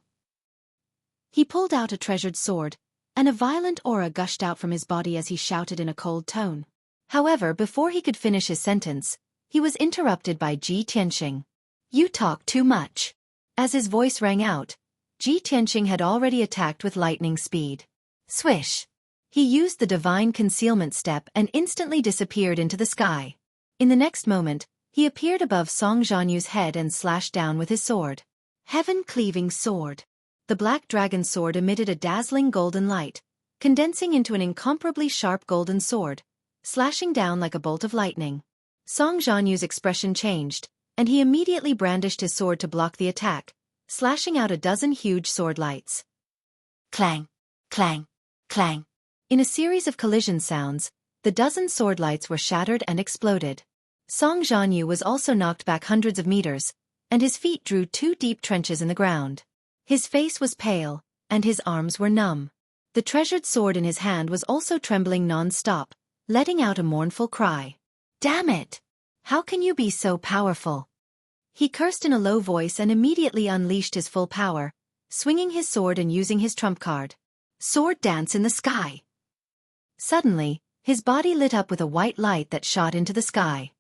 He pulled out a treasured sword, and a violent aura gushed out from his body as he shouted in a cold tone. However, before he could finish his sentence, he was interrupted by Ji Tianxing. You talk too much. As his voice rang out, Ji Tianxing had already attacked with lightning speed. Swish! He used the divine concealment step and instantly disappeared into the sky. In the next moment, he appeared above Song Zhanyu's head and slashed down with his sword. Heaven-cleaving sword. The black dragon sword emitted a dazzling golden light, condensing into an incomparably sharp golden sword, slashing down like a bolt of lightning. Song Zhanyu's expression changed, and he immediately brandished his sword to block the attack, slashing out a dozen huge sword lights. Clang! Clang! Clang! In a series of collision sounds, the dozen sword lights were shattered and exploded. Song Zhanyu was also knocked back hundreds of meters, and his feet drew 2 deep trenches in the ground. His face was pale, and his arms were numb. The treasured sword in his hand was also trembling non-stop, letting out a mournful cry. Damn it! How can you be so powerful? He cursed in a low voice and immediately unleashed his full power, swinging his sword and using his trump card. Sword dance in the sky. Suddenly, his body lit up with a white light that shot into the sky.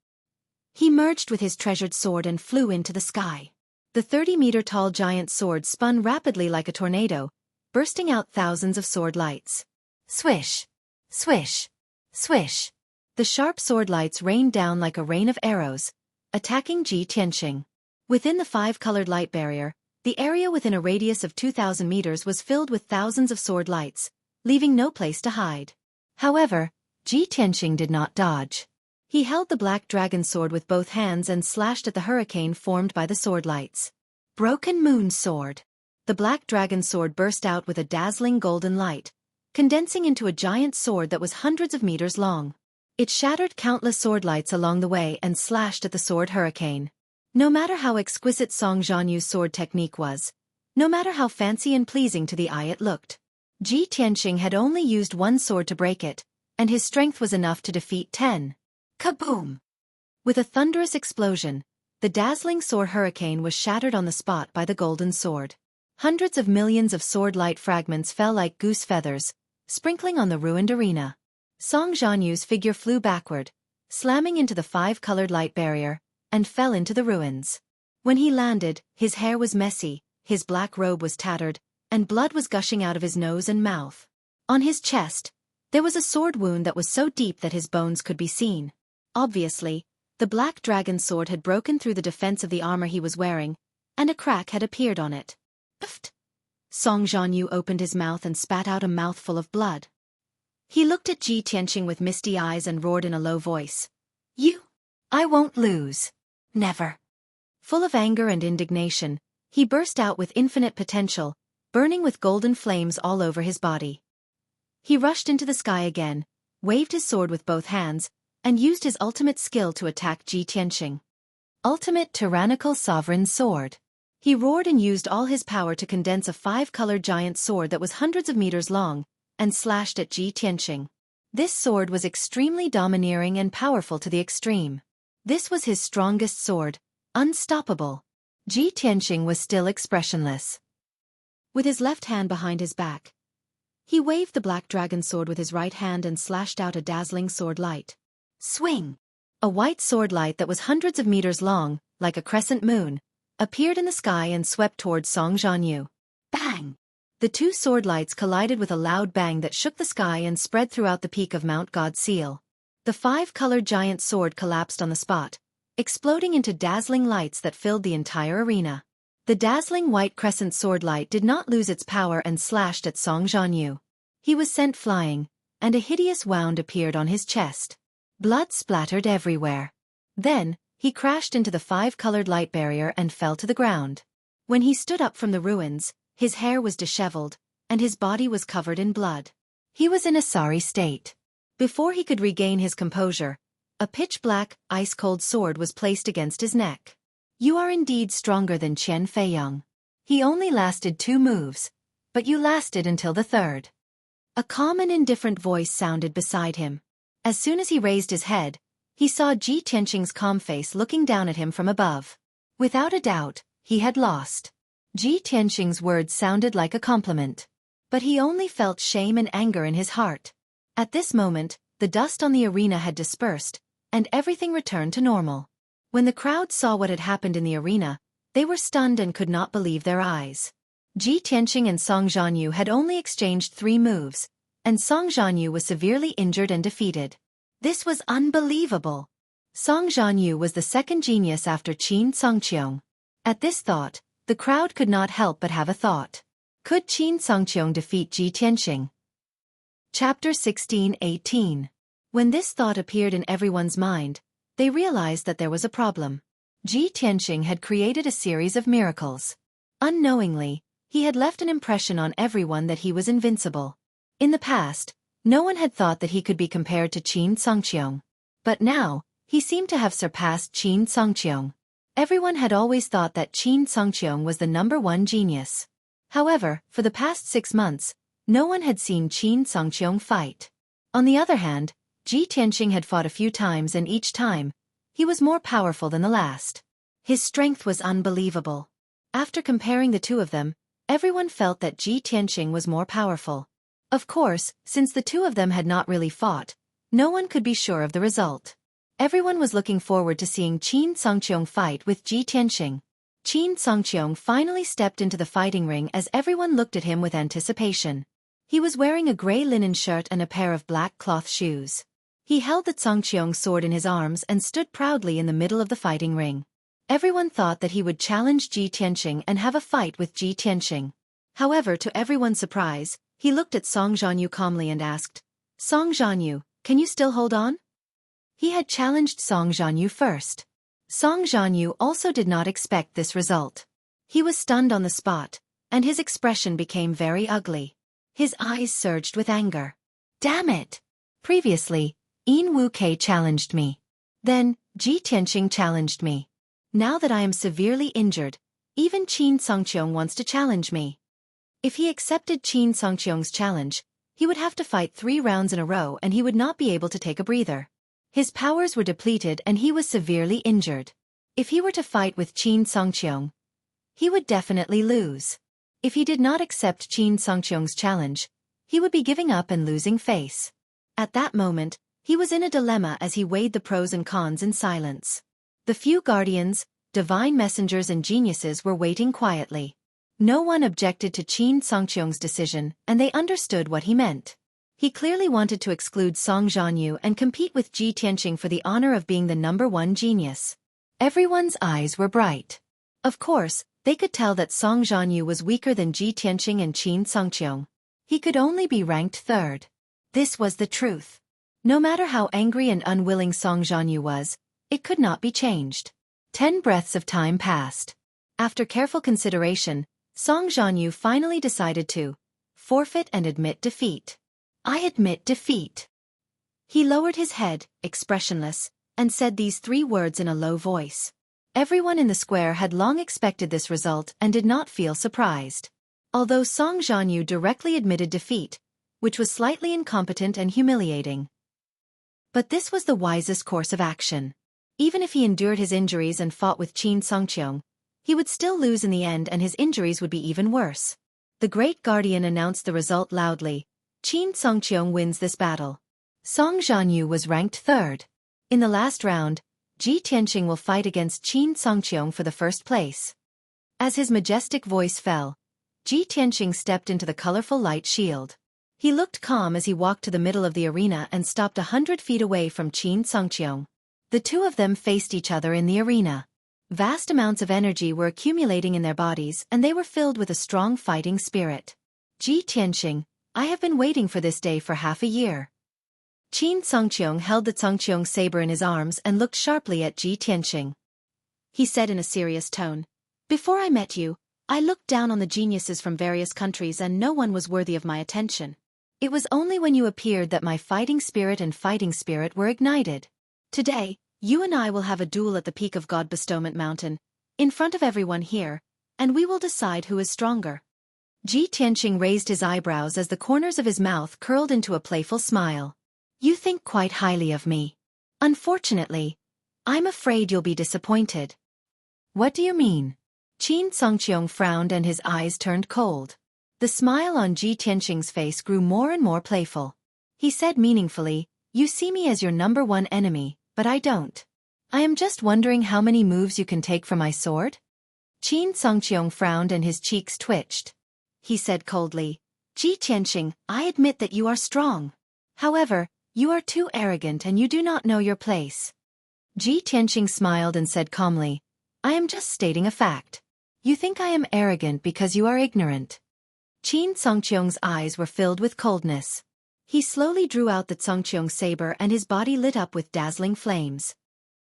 He merged with his treasured sword and flew into the sky. The 30-meter-tall giant sword spun rapidly like a tornado, bursting out thousands of sword lights. Swish! Swish! Swish! The sharp sword lights rained down like a rain of arrows, attacking Ji Tianxing. Within the 5-colored light barrier, the area within a radius of 2,000 meters was filled with thousands of sword lights, leaving no place to hide. However, Ji Tianxing did not dodge. He held the black dragon sword with both hands and slashed at the hurricane formed by the sword lights. Broken Moon Sword. The black dragon sword burst out with a dazzling golden light, condensing into a giant sword that was hundreds of meters long. It shattered countless sword lights along the way and slashed at the sword hurricane. No matter how exquisite Song Zhanyu's sword technique was, no matter how fancy and pleasing to the eye it looked, Ji Tianxing had only used one sword to break it, and his strength was enough to defeat 10. Kaboom! With a thunderous explosion, the dazzling sword hurricane was shattered on the spot by the golden sword. Hundreds of millions of sword light fragments fell like goose feathers, sprinkling on the ruined arena. Song Zhanyu's figure flew backward, slamming into the 5-colored light barrier, and fell into the ruins. When he landed, his hair was messy, his black robe was tattered, and blood was gushing out of his nose and mouth. On his chest, there was a sword wound that was so deep that his bones could be seen. Obviously, the black dragon sword had broken through the defense of the armor he was wearing, and a crack had appeared on it. Pfft! Song Zhanyu opened his mouth and spat out a mouthful of blood. He looked at Ji Tianxing with misty eyes and roared in a low voice. You! I won't lose. Never. Full of anger and indignation, he burst out with infinite potential, burning with golden flames all over his body. He rushed into the sky again, waved his sword with both hands, and used his ultimate skill to attack Ji Tianxing. Ultimate Tyrannical Sovereign Sword. He roared and used all his power to condense a 5-colored giant sword that was hundreds of meters long, and slashed at Ji Tianqing. This sword was extremely domineering and powerful to the extreme. This was his strongest sword, unstoppable. Ji Tianqing was still expressionless. With his left hand behind his back, he waved the black dragon sword with his right hand and slashed out a dazzling sword light. Swing! A white sword light that was hundreds of meters long, like a crescent moon, appeared in the sky and swept towards Song Zhanyu. Bang! The two sword lights collided with a loud bang that shook the sky and spread throughout the peak of Mount God Seal. The 5-colored giant sword collapsed on the spot, exploding into dazzling lights that filled the entire arena. The dazzling white crescent sword light did not lose its power and slashed at Song Zhanyu. He was sent flying, and a hideous wound appeared on his chest. Blood splattered everywhere. Then, he crashed into the 5-colored light barrier and fell to the ground. When he stood up from the ruins, his hair was disheveled, and his body was covered in blood. He was in a sorry state. Before he could regain his composure, a pitch-black, ice-cold sword was placed against his neck. You are indeed stronger than Qian Feiyang. He only lasted 2 moves, but you lasted until the 3rd. A calm and indifferent voice sounded beside him. As soon as he raised his head, he saw Ji Tianqing's calm face looking down at him from above. Without a doubt, he had lost. Ji Tianqing's words sounded like a compliment. But he only felt shame and anger in his heart. At this moment, the dust on the arena had dispersed, and everything returned to normal. When the crowd saw what had happened in the arena, they were stunned and could not believe their eyes. Ji Tianqing and Song Zhanyu had only exchanged 3 moves, and Song Zhanyu was severely injured and defeated. This was unbelievable. Song Zhanyu was the second genius after Qin Songqiong. At this thought, the crowd could not help but have a thought. Could Qin Songqiong defeat Ji Tianqing? Chapter 16:18. When this thought appeared in everyone's mind, they realized that there was a problem. Ji Tianqing had created a series of miracles. Unknowingly, he had left an impression on everyone that he was invincible. In the past, no one had thought that he could be compared to Qin Songqiong. But now, he seemed to have surpassed Qin Songqiong. Everyone had always thought that Qin Songqiong was the #1 genius. However, for the past 6 months, no one had seen Qin Songqiong fight. On the other hand, Ji Tianqing had fought a few times and each time, he was more powerful than the last. His strength was unbelievable. After comparing the two of them, everyone felt that Ji Tianqing was more powerful. Of course, since the two of them had not really fought, no one could be sure of the result. Everyone was looking forward to seeing Qin Songqiong fight with Ji Tianqing. Qin Songqiong finally stepped into the fighting ring as everyone looked at him with anticipation. He was wearing a gray linen shirt and a pair of black cloth shoes. He held the Songqiong sword in his arms and stood proudly in the middle of the fighting ring. Everyone thought that he would challenge Ji Tianqing and have a fight with Ji Tianqing. However, to everyone's surprise, he looked at Song Zhanyu calmly and asked, "Song Zhanyu, can you still hold on?" He had challenged Song Zhanyu first. Song Zhanyu also did not expect this result. He was stunned on the spot, and his expression became very ugly. His eyes surged with anger. Damn it! Previously, Yin Wuke challenged me. Then, Ji Tianqing challenged me. Now that I am severely injured, even Qin Songqiong wants to challenge me. If he accepted Qin Songqiong's challenge, he would have to fight 3 rounds in a row and he would not be able to take a breather. His powers were depleted and he was severely injured. If he were to fight with Qin Songqiong, he would definitely lose. If he did not accept Qin Songqiong's challenge, he would be giving up and losing face. At that moment, he was in a dilemma as he weighed the pros and cons in silence. The few guardians, divine messengers and geniuses were waiting quietly. No one objected to Qin Songqiong's decision, and they understood what he meant. He clearly wanted to exclude Song Zhanyu and compete with Ji Tianqing for the honor of being the #1 genius. Everyone's eyes were bright. Of course, they could tell that Song Zhanyu was weaker than Ji Tianqing and Qin Songqiong. He could only be ranked 3rd. This was the truth. No matter how angry and unwilling Song Zhanyu was, it could not be changed. 10 breaths of time passed. After careful consideration, Song Zhanyu finally decided to forfeit and admit defeat. I admit defeat. He lowered his head, expressionless, and said these 3 words in a low voice. Everyone in the square had long expected this result and did not feel surprised. Although Song Jianyu directly admitted defeat, which was slightly incompetent and humiliating. But this was the wisest course of action. Even if he endured his injuries and fought with Qin Songqiong, he would still lose in the end and his injuries would be even worse. The Great Guardian announced the result loudly. Qin Songqiong wins this battle. Song Jianyu was ranked third. In the last round, Ji Tianqing will fight against Qin Songqiong for the first place. As his majestic voice fell, Ji Tianqing stepped into the colorful light shield. He looked calm as he walked to the middle of the arena and stopped 100 feet away from Qin Songqiong. The two of them faced each other in the arena. Vast amounts of energy were accumulating in their bodies and they were filled with a strong fighting spirit. Ji Tianqing, I have been waiting for this day for half a year. Qin Songqiong held the Songqiong saber in his arms and looked sharply at Ji Tianqing. He said in a serious tone, "Before I met you, I looked down on the geniuses from various countries and no one was worthy of my attention. It was only when you appeared that my fighting spirit were ignited. Today, you and I will have a duel at the peak of God Bestowment Mountain, in front of everyone here, and we will decide who is stronger." Ji Tianqing raised his eyebrows as the corners of his mouth curled into a playful smile. "You think quite highly of me. Unfortunately, I'm afraid you'll be disappointed." "What do you mean?" Qin Songqiong frowned and his eyes turned cold. The smile on Ji Tianqing's face grew more and more playful. He said meaningfully, "You see me as your number one enemy, but I don't. I am just wondering how many moves you can take from my sword?" Qin Songqiong frowned and his cheeks twitched. He said coldly, "Ji Tianqing, I admit that you are strong. However, you are too arrogant and you do not know your place." Ji Tianqing smiled and said calmly, "I am just stating a fact. You think I am arrogant because you are ignorant." Qin Songqiong's eyes were filled with coldness. He slowly drew out the Songqiong saber and his body lit up with dazzling flames.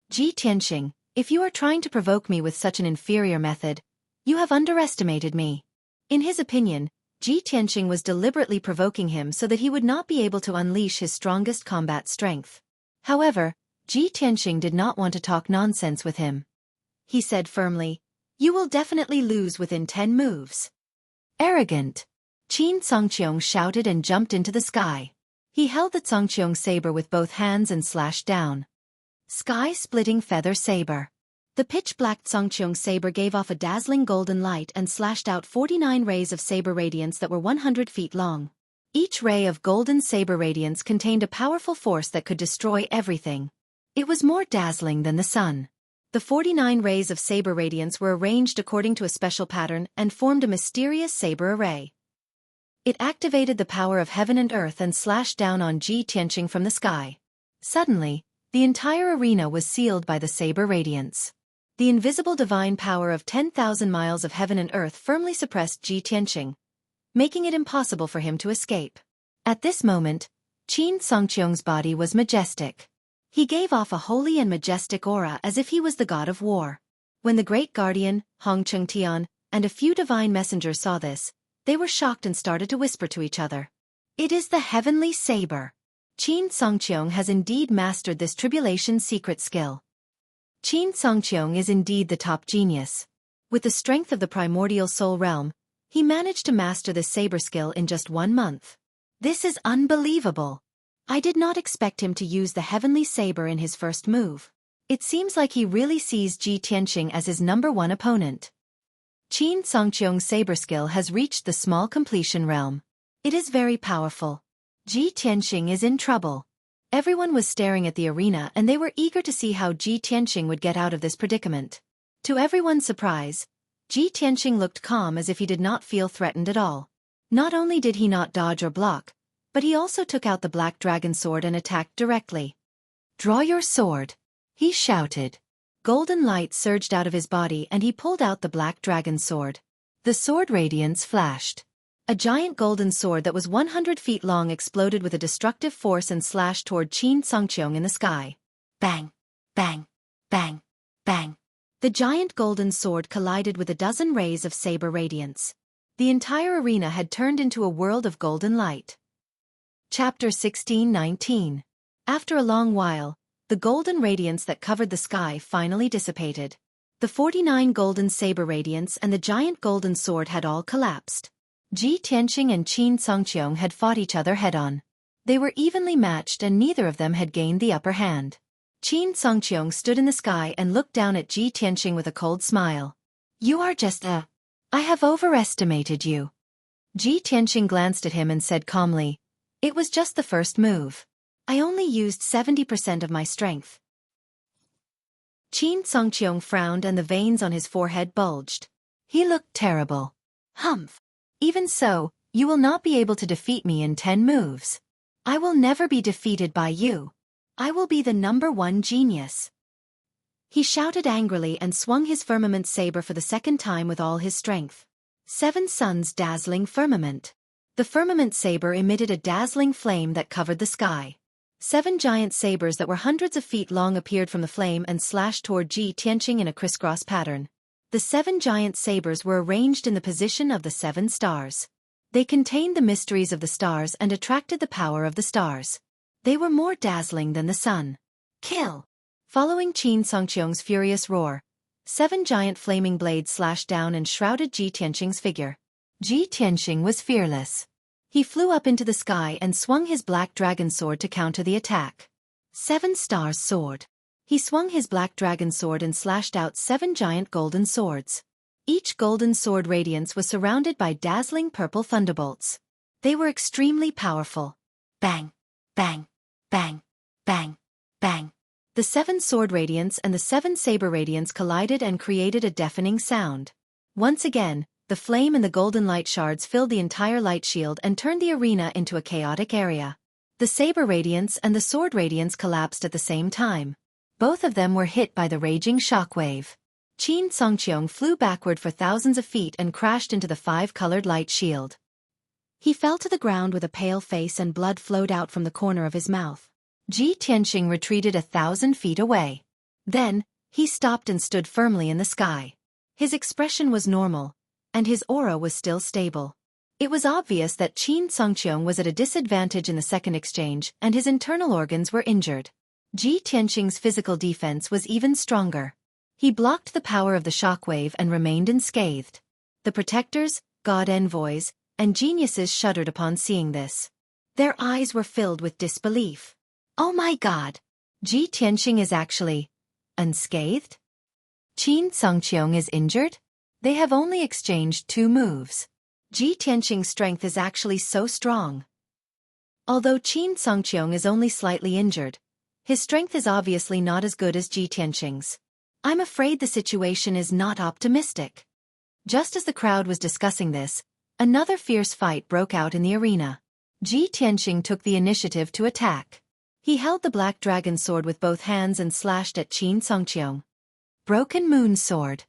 "Ji Tianqing, if you are trying to provoke me with such an inferior method, you have underestimated me." In his opinion, Ji Tianqing was deliberately provoking him so that he would not be able to unleash his strongest combat strength. However, Ji Tianqing did not want to talk nonsense with him. He said firmly, "You will definitely lose within 10 moves." "Arrogant!" Qin Songqiong shouted and jumped into the sky. He held the Songqiong saber with both hands and slashed down. Sky-splitting feather saber. The pitch-black Songqiong saber gave off a dazzling golden light and slashed out 49 rays of saber radiance that were 100 feet long. Each ray of golden saber radiance contained a powerful force that could destroy everything. It was more dazzling than the sun. The 49 rays of saber radiance were arranged according to a special pattern and formed a mysterious saber array. It activated the power of heaven and earth and slashed down on Ji Tianqing from the sky. Suddenly, the entire arena was sealed by the saber radiance. The invisible divine power of 10,000 miles of heaven and earth firmly suppressed Ji Tianqing, making it impossible for him to escape. At this moment, Qin Songqiong's body was majestic. He gave off a holy and majestic aura as if he was the god of war. When the Great Guardian, Hong Chengtian, and a few divine messengers saw this, they were shocked and started to whisper to each other. "It is the heavenly saber. Qin Songqiong has indeed mastered this tribulation secret skill." Qin Songqiong is indeed the top genius. With the strength of the primordial soul realm, he managed to master this saber skill in just 1 month. This is unbelievable. I did not expect him to use the heavenly saber in his first move. It seems like he really sees Ji Tianqing as his number one opponent. Qin Songqiong's saber skill has reached the small completion realm. It is very powerful. Ji Tianqing is in trouble. Everyone was staring at the arena and they were eager to see how Ji Tianqing would get out of this predicament. To everyone's surprise, Ji Tianqing looked calm as if he did not feel threatened at all. Not only did he not dodge or block, but he also took out the black dragon sword and attacked directly. "Draw your sword," he shouted. Golden light surged out of his body and he pulled out the black dragon sword. The sword radiance flashed. A giant golden sword that was 100 feet long exploded with a destructive force and slashed toward Qin Songqiong in the sky. Bang! Bang! Bang! Bang! The giant golden sword collided with a dozen rays of saber radiance. The entire arena had turned into a world of golden light. Chapter 16:19. After a long while, the golden radiance that covered the sky finally dissipated. The 49 golden saber radiance and the giant golden sword had all collapsed. Ji Tianqing and Qin Songqiong had fought each other head-on. They were evenly matched and neither of them had gained the upper hand. Qin Songqiong stood in the sky and looked down at Ji Tianqing with a cold smile. "You are just I have overestimated you." Ji Tianqing glanced at him and said calmly, "It was just the first move. I only used 70% of my strength." Qin Songqiong frowned and the veins on his forehead bulged. He looked terrible. "Humph. Even so, you will not be able to defeat me in 10 moves. I will never be defeated by you. I will be the #1 genius." He shouted angrily and swung his firmament saber for the second time with all his strength. 7 suns dazzling firmament. The firmament saber emitted a dazzling flame that covered the sky. 7 giant sabers that were hundreds of feet long appeared from the flame and slashed toward Ji Tianqing in a crisscross pattern. The 7 giant sabers were arranged in the position of the 7 stars. They contained the mysteries of the stars and attracted the power of the stars. They were more dazzling than the sun. "Kill!" Following Qin Songqiong's furious roar, 7 giant flaming blades slashed down and shrouded Ji Tianqing's figure. Ji Tianqing was fearless. He flew up into the sky and swung his black dragon sword to counter the attack. 7 stars sword. He swung his black dragon sword and slashed out 7 giant golden swords. Each golden sword radiance was surrounded by dazzling purple thunderbolts. They were extremely powerful. Bang! Bang! Bang! Bang! Bang! The 7 sword radiance and the 7 saber radiance collided and created a deafening sound. Once again, the flame and the golden light shards filled the entire light shield and turned the arena into a chaotic area. The saber radiance and the sword radiance collapsed at the same time. Both of them were hit by the raging shockwave. Qin Songqiong flew backward for thousands of feet and crashed into the 5-colored light shield. He fell to the ground with a pale face and blood flowed out from the corner of his mouth. Ji Tianqing retreated 1,000 feet away. Then, he stopped and stood firmly in the sky. His expression was normal, and his aura was still stable. It was obvious that Qin Songqiong was at a disadvantage in the second exchange and his internal organs were injured. Ji Tianqing's physical defense was even stronger. He blocked the power of the shockwave and remained unscathed. The protectors, god envoys, and geniuses shuddered upon seeing this. Their eyes were filled with disbelief. "Oh my god! Ji Tianqing is actually unscathed? Qin Songqiong is injured? They have only exchanged 2 moves. Ji Tianqing's strength is actually so strong." Although Qin Songqiong is only slightly injured, his strength is obviously not as good as Ji Tianqing's. "I'm afraid the situation is not optimistic." Just as the crowd was discussing this, another fierce fight broke out in the arena. Ji Tianqing took the initiative to attack. He held the black dragon sword with both hands and slashed at Qin Songqiong. Broken moon sword.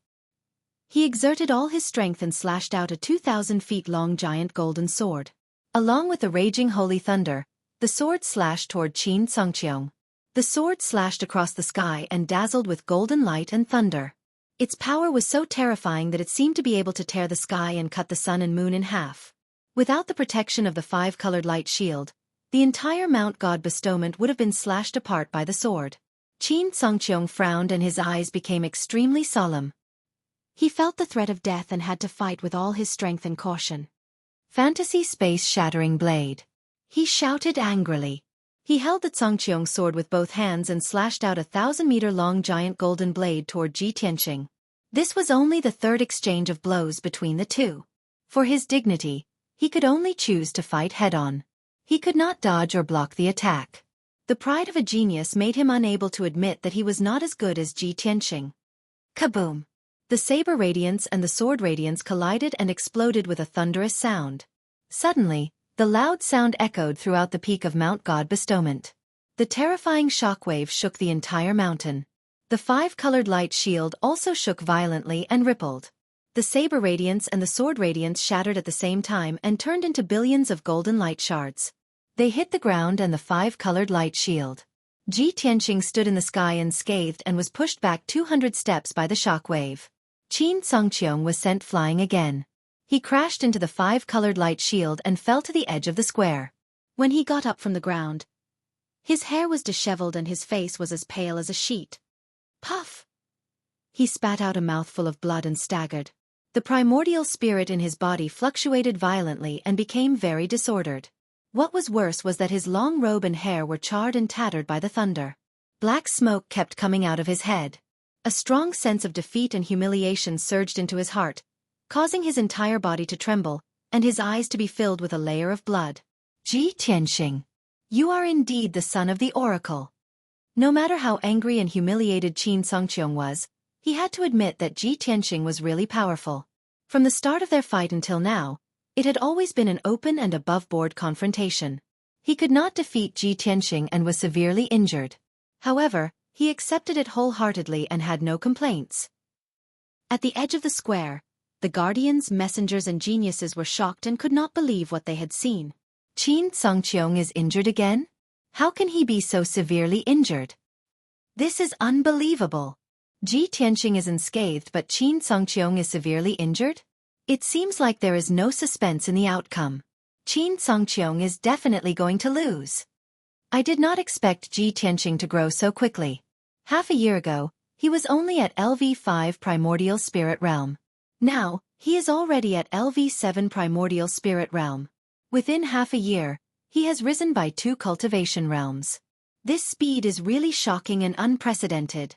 He exerted all his strength and slashed out a 2,000 feet long giant golden sword. Along with the raging holy thunder, the sword slashed toward Qin Songqiong. The sword slashed across the sky and dazzled with golden light and thunder. Its power was so terrifying that it seemed to be able to tear the sky and cut the sun and moon in half. Without the protection of the 5-colored light shield, the entire Mount God bestowment would have been slashed apart by the sword. Qin Songqiong frowned and his eyes became extremely solemn. He felt the threat of death and had to fight with all his strength and caution. Fantasy space-shattering blade. He shouted angrily. He held the Songqiong sword with both hands and slashed out a 1,000-meter-long giant golden blade toward Ji Tianqing. This was only the 3rd exchange of blows between the two. For his dignity, he could only choose to fight head-on. He could not dodge or block the attack. The pride of a genius made him unable to admit that he was not as good as Ji Tianqing. Kaboom! The saber radiance and the sword radiance collided and exploded with a thunderous sound. Suddenly, the loud sound echoed throughout the peak of Mount God bestowment. The terrifying shockwave shook the entire mountain. The 5-colored light shield also shook violently and rippled. The saber radiance and the sword radiance shattered at the same time and turned into billions of golden light shards. They hit the ground and the 5-colored light shield. Ji Tianqing stood in the sky unscathed and was pushed back 200 steps by the shockwave. Qin Songqiong was sent flying again. He crashed into the 5-colored light shield and fell to the edge of the square. When he got up from the ground, his hair was disheveled and his face was as pale as a sheet. Puff! He spat out a mouthful of blood and staggered. The primordial spirit in his body fluctuated violently and became very disordered. What was worse was that his long robe and hair were charred and tattered by the thunder. Black smoke kept coming out of his head. A strong sense of defeat and humiliation surged into his heart, causing his entire body to tremble, and his eyes to be filled with a layer of blood. Ji Tianxing, you are indeed the son of the oracle. No matter how angry and humiliated Qin Songqiong was, he had to admit that Ji Tianxing was really powerful. From the start of their fight until now, it had always been an open and above-board confrontation. He could not defeat Ji Tianxing and was severely injured. However, he accepted it wholeheartedly and had no complaints. At the edge of the square, the guardians, messengers and geniuses were shocked and could not believe what they had seen. Qin Songqiong is injured again? How can he be so severely injured? This is unbelievable. Ji Tianxing is unscathed but Qin Songqiong is severely injured? It seems like there is no suspense in the outcome. Qin Songqiong is definitely going to lose. I did not expect Ji Tianxing to grow so quickly. Half a year ago, he was only at LV5 Primordial Spirit Realm. Now, he is already at LV7 Primordial Spirit Realm. Within half a year, he has risen by 2 cultivation realms. This speed is really shocking and unprecedented.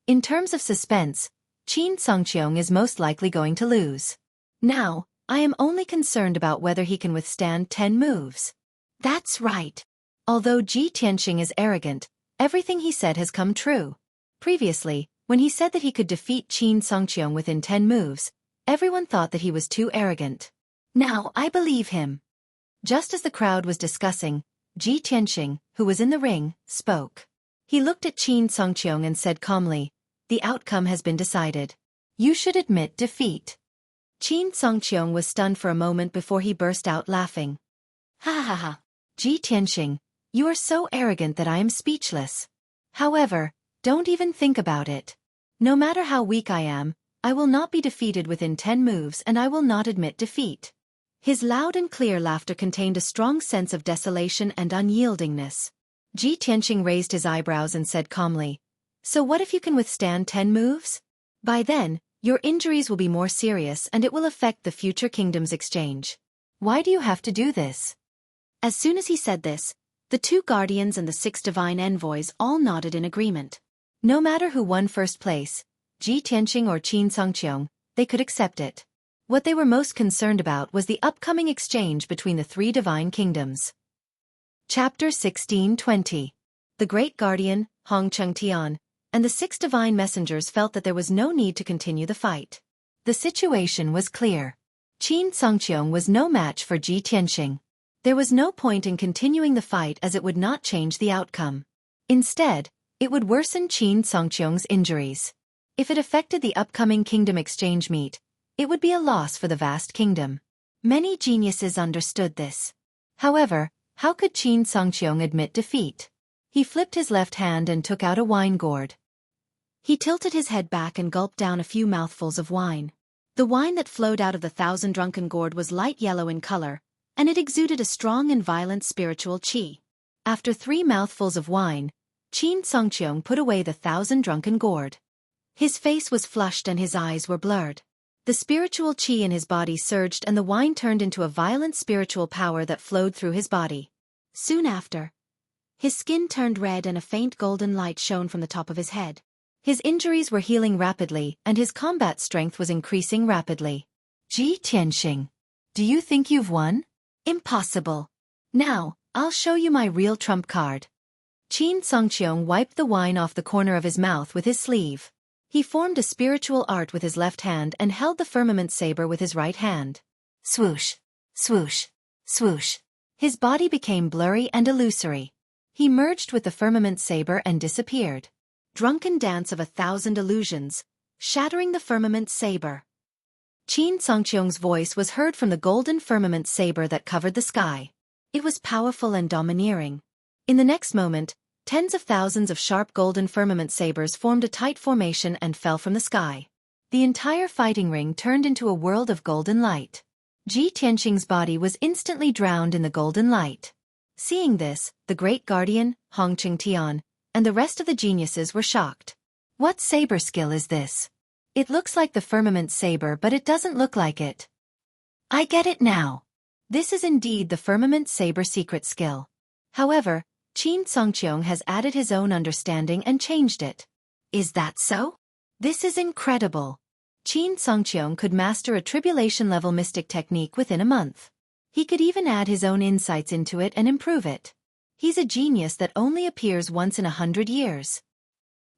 In terms of suspense, Qin Songqiong is most likely going to lose. Now, I am only concerned about whether he can withstand 10 moves. That's right. Although Ji Tianxing is arrogant, everything he said has come true. Previously, when he said that he could defeat Qin Songqiong within 10 moves, everyone thought that he was too arrogant. Now I believe him. Just as the crowd was discussing, Ji Tianxing, who was in the ring, spoke. He looked at Qin Songqiong and said calmly, "The outcome has been decided. You should admit defeat." Qin Songqiong was stunned for a moment before he burst out laughing. "Ha ha ha! Ji Tianxing, you are so arrogant that I am speechless. However, don't even think about it. No matter how weak I am, I will not be defeated within 10 moves and I will not admit defeat." His loud and clear laughter contained a strong sense of desolation and unyieldingness. Ji Tianxing raised his eyebrows and said calmly, "So what if you can withstand 10 moves? By then, your injuries will be more serious and it will affect the future kingdom's exchange. Why do you have to do this?" As soon as he said this, the 2 guardians and the 6 divine envoys all nodded in agreement. No matter who won first place, Ji Tianxing or Qin Songqiong, they could accept it. What they were most concerned about was the upcoming exchange between the 3 divine kingdoms. Chapter 16-20. The Great Guardian, Hong Chengtian, and the 6 divine messengers felt that there was no need to continue the fight. The situation was clear. Qin Songqiong was no match for Ji Tianxing. There was no point in continuing the fight as it would not change the outcome. Instead, it would worsen Qin Songqiong's injuries. If it affected the upcoming kingdom exchange meet, it would be a loss for the vast kingdom. Many geniuses understood this. However, how could Qin Songqiong admit defeat? He flipped his left hand and took out a wine gourd. He tilted his head back and gulped down a few mouthfuls of wine. The wine that flowed out of the 1,000 drunken gourd was light yellow in color, and it exuded a strong and violent spiritual qi. After 3 mouthfuls of wine, Qin Songqiong put away the 1,000 drunken gourd. His face was flushed and his eyes were blurred. The spiritual qi in his body surged and the wine turned into a violent spiritual power that flowed through his body. Soon after, his skin turned red and a faint golden light shone from the top of his head. His injuries were healing rapidly and his combat strength was increasing rapidly. Ji Tianxing, do you think you've won? Impossible. Now, I'll show you my real trump card. Qin Songqiong wiped the wine off the corner of his mouth with his sleeve. He formed a spiritual art with his left hand and held the firmament saber with his right hand. Swoosh, swoosh, swoosh. His body became blurry and illusory. He merged with the firmament saber and disappeared. Drunken dance of 1,000 illusions, shattering the firmament saber. Qin Songqiong's voice was heard from the golden firmament saber that covered the sky. It was powerful and domineering. In the next moment, tens of thousands of sharp golden firmament sabers formed a tight formation and fell from the sky. The entire fighting ring turned into a world of golden light. Ji Tianxing's body was instantly drowned in the golden light. Seeing this, the Great Guardian, Hong Chengtian, and the rest of the geniuses were shocked. What saber skill is this? It looks like the firmament saber, but it doesn't look like it. I get it now. This is indeed the firmament saber secret skill. However, Qin Songqiong has added his own understanding and changed it. Is that so? This is incredible. Qin Songqiong could master a tribulation-level mystic technique within a month. He could even add his own insights into it and improve it. He's a genius that only appears once in 100 years.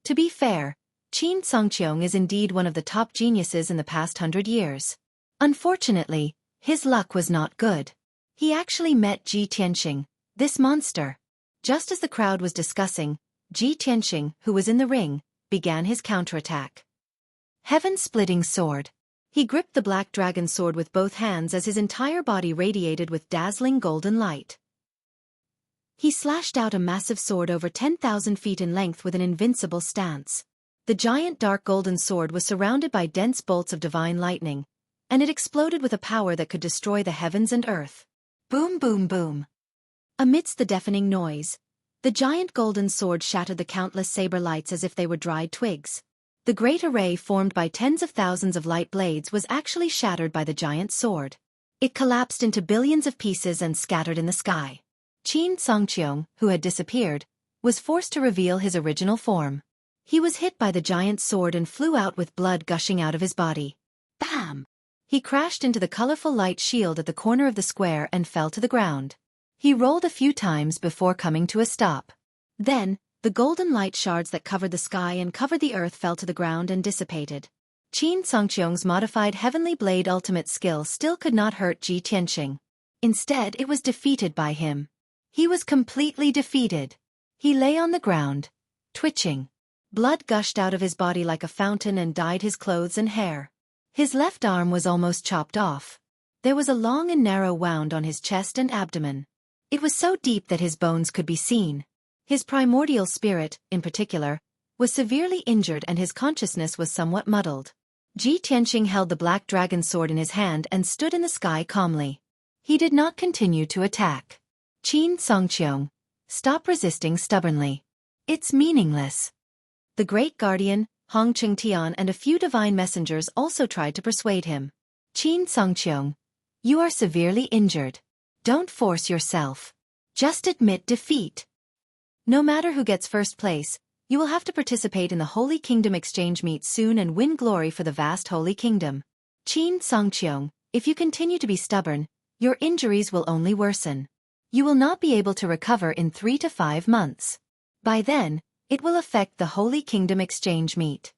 To be fair, Qin Songqiong is indeed one of the top geniuses in the past 100 years. Unfortunately, his luck was not good. He actually met Ji Tianxing, this monster. Just as the crowd was discussing, Ji Tianxing, who was in the ring, began his counterattack. Heaven-splitting sword. He gripped the black dragon sword with both hands as his entire body radiated with dazzling golden light. He slashed out a massive sword over 10,000 feet in length with an invincible stance. The giant dark golden sword was surrounded by dense bolts of divine lightning, and it exploded with a power that could destroy the heavens and earth. Boom, boom, boom. Amidst the deafening noise, the giant golden sword shattered the countless saber lights as if they were dried twigs. The great array formed by tens of thousands of light blades was actually shattered by the giant sword. It collapsed into billions of pieces and scattered in the sky. Qin Songqiong, who had disappeared, was forced to reveal his original form. He was hit by the giant sword and flew out with blood gushing out of his body. Bam! He crashed into the colorful light shield at the corner of the square and fell to the ground. He rolled a few times before coming to a stop. Then, the golden light shards that covered the sky and covered the earth fell to the ground and dissipated. Qin Songqiong's modified Heavenly Blade ultimate skill still could not hurt Ji Tianxing. Instead, it was defeated by him. He was completely defeated. He lay on the ground, twitching. Blood gushed out of his body like a fountain and dyed his clothes and hair. His left arm was almost chopped off. There was a long and narrow wound on his chest and abdomen. It was so deep that his bones could be seen. His primordial spirit, in particular, was severely injured and his consciousness was somewhat muddled. Ji Tianxing held the black dragon sword in his hand and stood in the sky calmly. He did not continue to attack. Qin Songqiong, stop resisting stubbornly. It's meaningless. The great guardian, Hong Chengtian, and a few divine messengers also tried to persuade him. Qin Songqiong, you are severely injured. Don't force yourself. Just admit defeat. No matter who gets first place, you will have to participate in the Holy Kingdom exchange meet soon and win glory for the vast Holy Kingdom. Qin Songqiong, if you continue to be stubborn, your injuries will only worsen. You will not be able to recover in 3 to 5 months. By then, it will affect the Holy Kingdom exchange meet.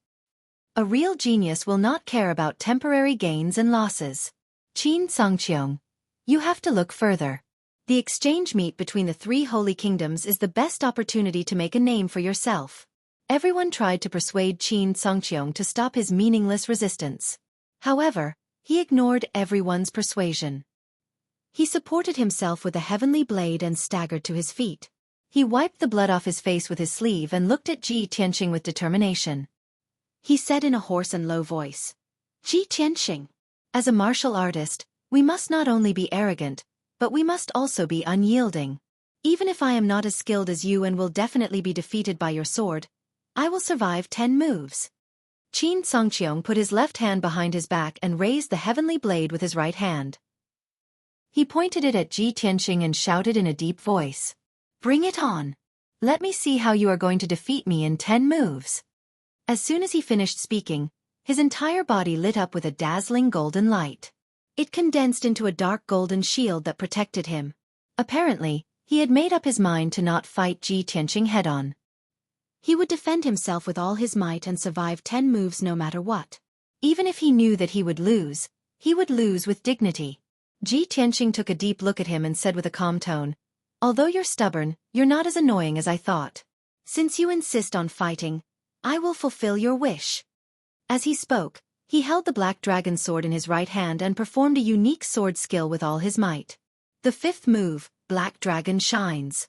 A real genius will not care about temporary gains and losses. Qin Songqiong, you have to look further. The exchange meet between the 3 holy kingdoms is the best opportunity to make a name for yourself. Everyone tried to persuade Qin Songqiong to stop his meaningless resistance. However, he ignored everyone's persuasion. He supported himself with a heavenly blade and staggered to his feet. He wiped the blood off his face with his sleeve and looked at Ji Tianxing with determination. He said in a hoarse and low voice, Ji Tianxing, as a martial artist, we must not only be arrogant, but we must also be unyielding. Even if I am not as skilled as you and will definitely be defeated by your sword, I will survive 10 moves. Qin Songqiong put his left hand behind his back and raised the heavenly blade with his right hand. He pointed it at Ji Tianxing and shouted in a deep voice, Bring it on. Let me see how you are going to defeat me in 10 moves. As soon as he finished speaking, his entire body lit up with a dazzling golden light. It condensed into a dark golden shield that protected him. Apparently, he had made up his mind to not fight Ji Tianxing head-on. He would defend himself with all his might and survive 10 moves no matter what. Even if he knew that he would lose with dignity. Ji Tianxing took a deep look at him and said with a calm tone, Although you're stubborn, you're not as annoying as I thought. Since you insist on fighting, I will fulfill your wish. As he spoke, he held the black dragon sword in his right hand and performed a unique sword skill with all his might. The 5th move, Black Dragon Shines.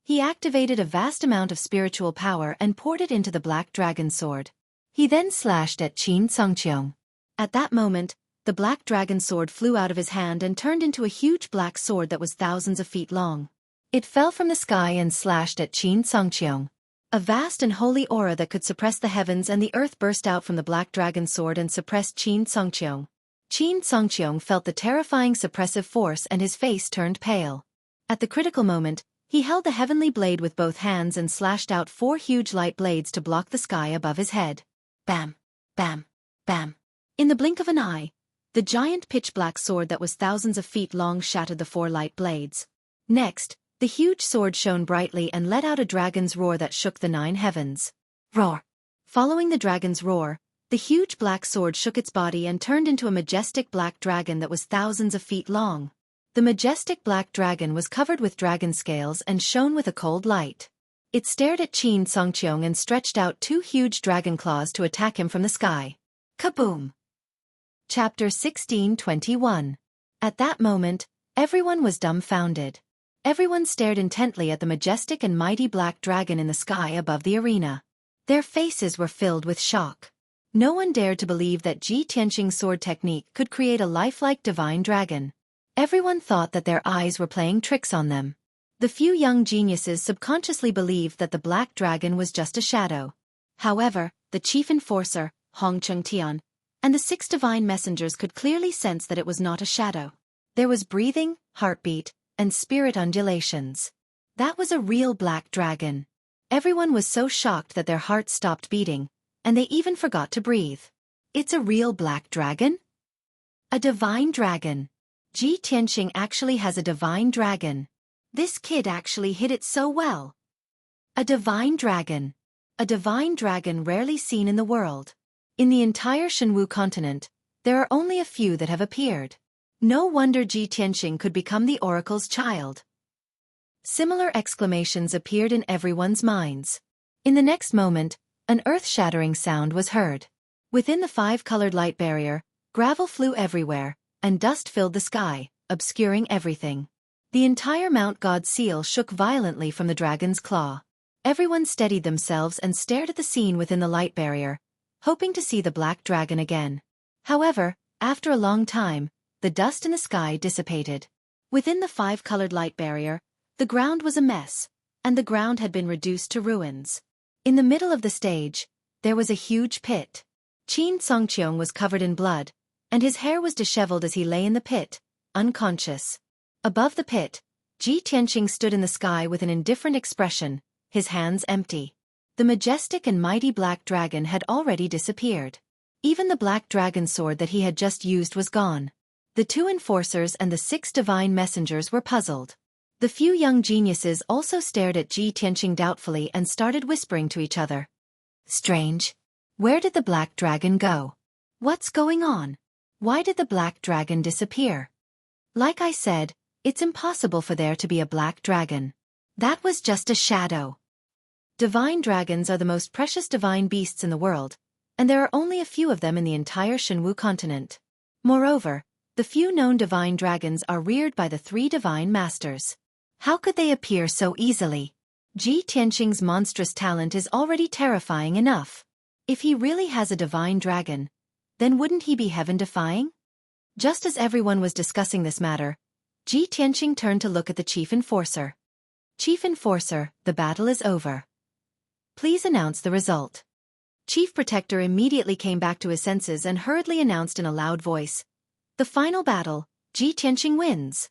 He activated a vast amount of spiritual power and poured it into the black dragon sword. He then slashed at Qin Songqiong. At that moment, the black dragon sword flew out of his hand and turned into a huge black sword that was thousands of feet long. It fell from the sky and slashed at Qin Songqiong. A vast and holy aura that could suppress the heavens and the earth burst out from the black dragon sword and suppressed Qin Songqiong. Qin Songqiong felt the terrifying suppressive force and his face turned pale. At the critical moment, he held the heavenly blade with both hands and slashed out 4 huge light blades to block the sky above his head. Bam! Bam! Bam! In the blink of an eye, the giant pitch-black sword that was thousands of feet long shattered the 4 light blades. Next, the huge sword shone brightly and let out a dragon's roar that shook the 9 heavens. Roar! Following the dragon's roar, the huge black sword shook its body and turned into a majestic black dragon that was thousands of feet long. The majestic black dragon was covered with dragon scales and shone with a cold light. It stared at Qin Songqiong and stretched out 2 huge dragon claws to attack him from the sky. Kaboom! Chapter 16:21. At that moment, everyone was dumbfounded. Everyone stared intently at the majestic and mighty black dragon in the sky above the arena. Their faces were filled with shock. No one dared to believe that Ji Tianqing's sword technique could create a lifelike divine dragon. Everyone thought that their eyes were playing tricks on them. The few young geniuses subconsciously believed that the black dragon was just a shadow. However, the chief enforcer, Hong Chengtian, and the 6 divine messengers could clearly sense that it was not a shadow. There was breathing, heartbeat, and spirit undulations. That was a real black dragon. Everyone was so shocked that their hearts stopped beating, and they even forgot to breathe. It's a real black dragon? A divine dragon. Ji Tianqing actually has a divine dragon. This kid actually hit it so well. A divine dragon. A divine dragon rarely seen in the world. In the entire Shenwu continent, there are only a few that have appeared. No wonder Ji Tianqing could become the oracle's child. Similar exclamations appeared in everyone's minds. In the next moment, an earth-shattering sound was heard. Within the 5-colored light barrier, gravel flew everywhere, and dust filled the sky, obscuring everything. The entire Mount God seal shook violently from the dragon's claw. Everyone steadied themselves and stared at the scene within the light barrier, hoping to see the black dragon again. However, after a long time, the dust in the sky dissipated. Within the 5-colored light barrier, the ground was a mess, and the ground had been reduced to ruins. In the middle of the stage, there was a huge pit. Qin Songqiong was covered in blood, and his hair was disheveled as he lay in the pit, unconscious. Above the pit, Ji Tianqing stood in the sky with an indifferent expression, his hands empty. The majestic and mighty black dragon had already disappeared. Even the black dragon sword that he had just used was gone. The 2 enforcers and the 6 divine messengers were puzzled. The few young geniuses also stared at Ji Tianqing doubtfully and started whispering to each other. Strange. Where did the black dragon go? What's going on? Why did the black dragon disappear? Like I said, it's impossible for there to be a black dragon. That was just a shadow. Divine dragons are the most precious divine beasts in the world, and there are only a few of them in the entire Shenwu continent. Moreover, the few known divine dragons are reared by the 3 divine masters. How could they appear so easily? Ji Tianqing's monstrous talent is already terrifying enough. If he really has a divine dragon, then wouldn't he be heaven-defying? Just as everyone was discussing this matter, Ji Tianqing turned to look at the chief enforcer. Chief enforcer, the battle is over. Please announce the result. Chief Protector immediately came back to his senses and hurriedly announced in a loud voice. The final battle, Ji Tianqing wins.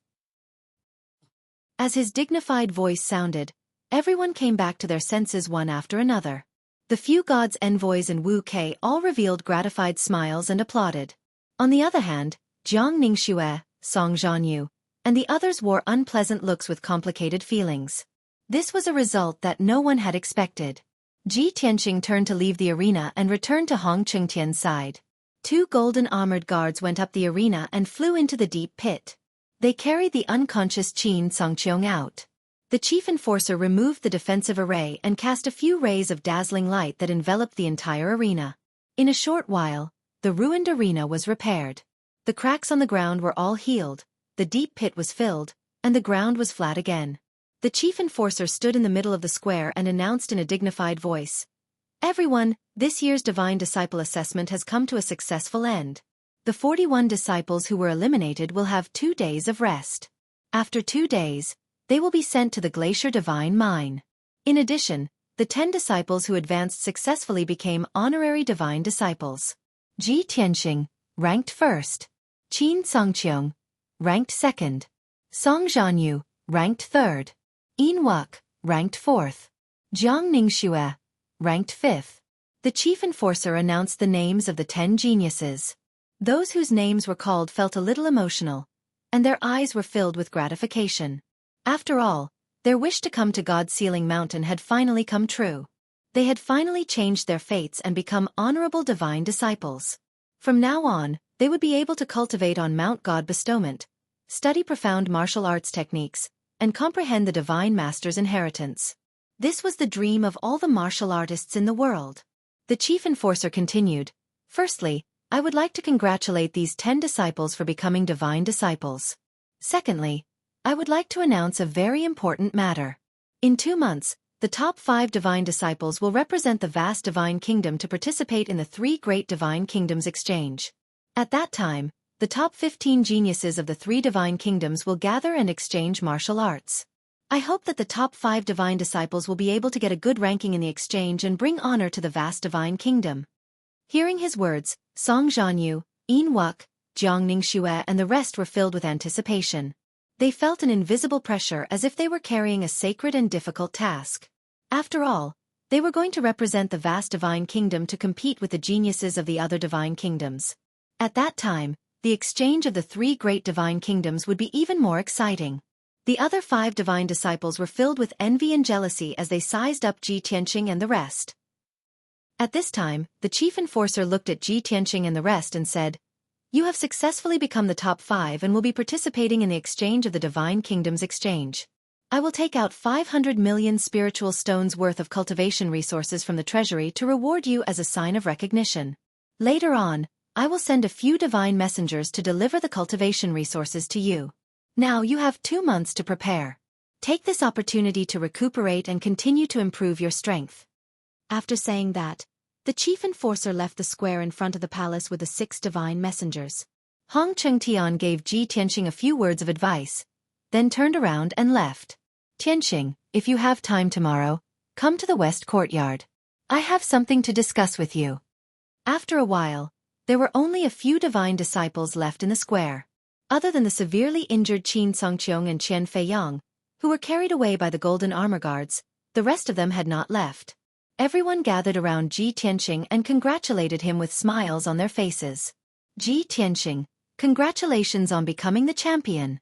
As his dignified voice sounded, everyone came back to their senses one after another. The few gods' envoys and Wu Kei all revealed gratified smiles and applauded. On the other hand, Jiang Ningxue, Song Zhanyu, and the others wore unpleasant looks with complicated feelings. This was a result that no one had expected. Ji Tianqing turned to leave the arena and returned to Hong Chengtian's side. 2 golden armored guards went up the arena and flew into the deep pit. They carried the unconscious Qin Songqiong out. The chief enforcer removed the defensive array and cast a few rays of dazzling light that enveloped the entire arena. In a short while, the ruined arena was repaired. The cracks on the ground were all healed, the deep pit was filled, and the ground was flat again. The chief enforcer stood in the middle of the square and announced in a dignified voice, "Everyone, this year's Divine Disciple Assessment has come to a successful end. The 41 disciples who were eliminated will have 2 days of rest. After 2 days, they will be sent to the Glacier Divine Mine. In addition, The 10 disciples who advanced successfully became honorary divine disciples. Ji Tianxing, ranked first. Qin Songqiong, ranked second. Song Zhanyu, ranked third. Embark, ranked fourth. Jiang Ningxue, ranked fifth. The chief enforcer announced the names of the 10 geniuses. Those whose names were called felt a little emotional, and their eyes were filled with gratification. After all, their wish to come to God's Sealing Mountain had finally come true. They had finally changed their fates and become honorable divine disciples. From now on, they would be able to cultivate on Mount God bestowment, study profound martial arts techniques, and comprehend the Divine Master's inheritance. This was the dream of all the martial artists in the world. The chief enforcer continued, "Firstly, I would like to congratulate these 10 disciples for becoming divine disciples. Secondly, I would like to announce a very important matter. In 2 months, the top 5 divine disciples will represent the vast divine kingdom to participate in the 3 Great Divine Kingdoms exchange. At that time, the top 15 geniuses of the 3 divine kingdoms will gather and exchange martial arts. I hope that the top 5 divine disciples will be able to get a good ranking in the exchange and bring honor to the vast divine kingdom." Hearing his words, Song Zhanyu, Embark, Jiang Ningxue and the rest were filled with anticipation. They felt an invisible pressure as if they were carrying a sacred and difficult task. After all, they were going to represent the vast divine kingdom to compete with the geniuses of the other divine kingdoms. At that time, the exchange of the 3 great divine kingdoms would be even more exciting. The other 5 divine disciples were filled with envy and jealousy as they sized up Ji Tianxing and the rest. At this time, the chief enforcer looked at Ji Tianxing and the rest and said, "You have successfully become the top 5 and will be participating in the exchange of the Divine Kingdom's exchange. I will take out 500 million spiritual stones worth of cultivation resources from the treasury to reward you as a sign of recognition. Later on, I will send a few divine messengers to deliver the cultivation resources to you. Now you have 2 months to prepare. Take this opportunity to recuperate and continue to improve your strength." After saying that, the chief enforcer left the square in front of the palace with the 6 divine messengers. Hong Chengtian gave Ji Tianxing a few words of advice, then turned around and left. "Tianxing, if you have time tomorrow, come to the west courtyard. I have something to discuss with you." After a while, there were only a few divine disciples left in the square. Other than the severely injured Qin Songqiong and Qian Feiyang, who were carried away by the golden armor guards, the rest of them had not left. Everyone gathered around Ji Tianxing and congratulated him with smiles on their faces. "Ji Tianxing, congratulations on becoming the champion.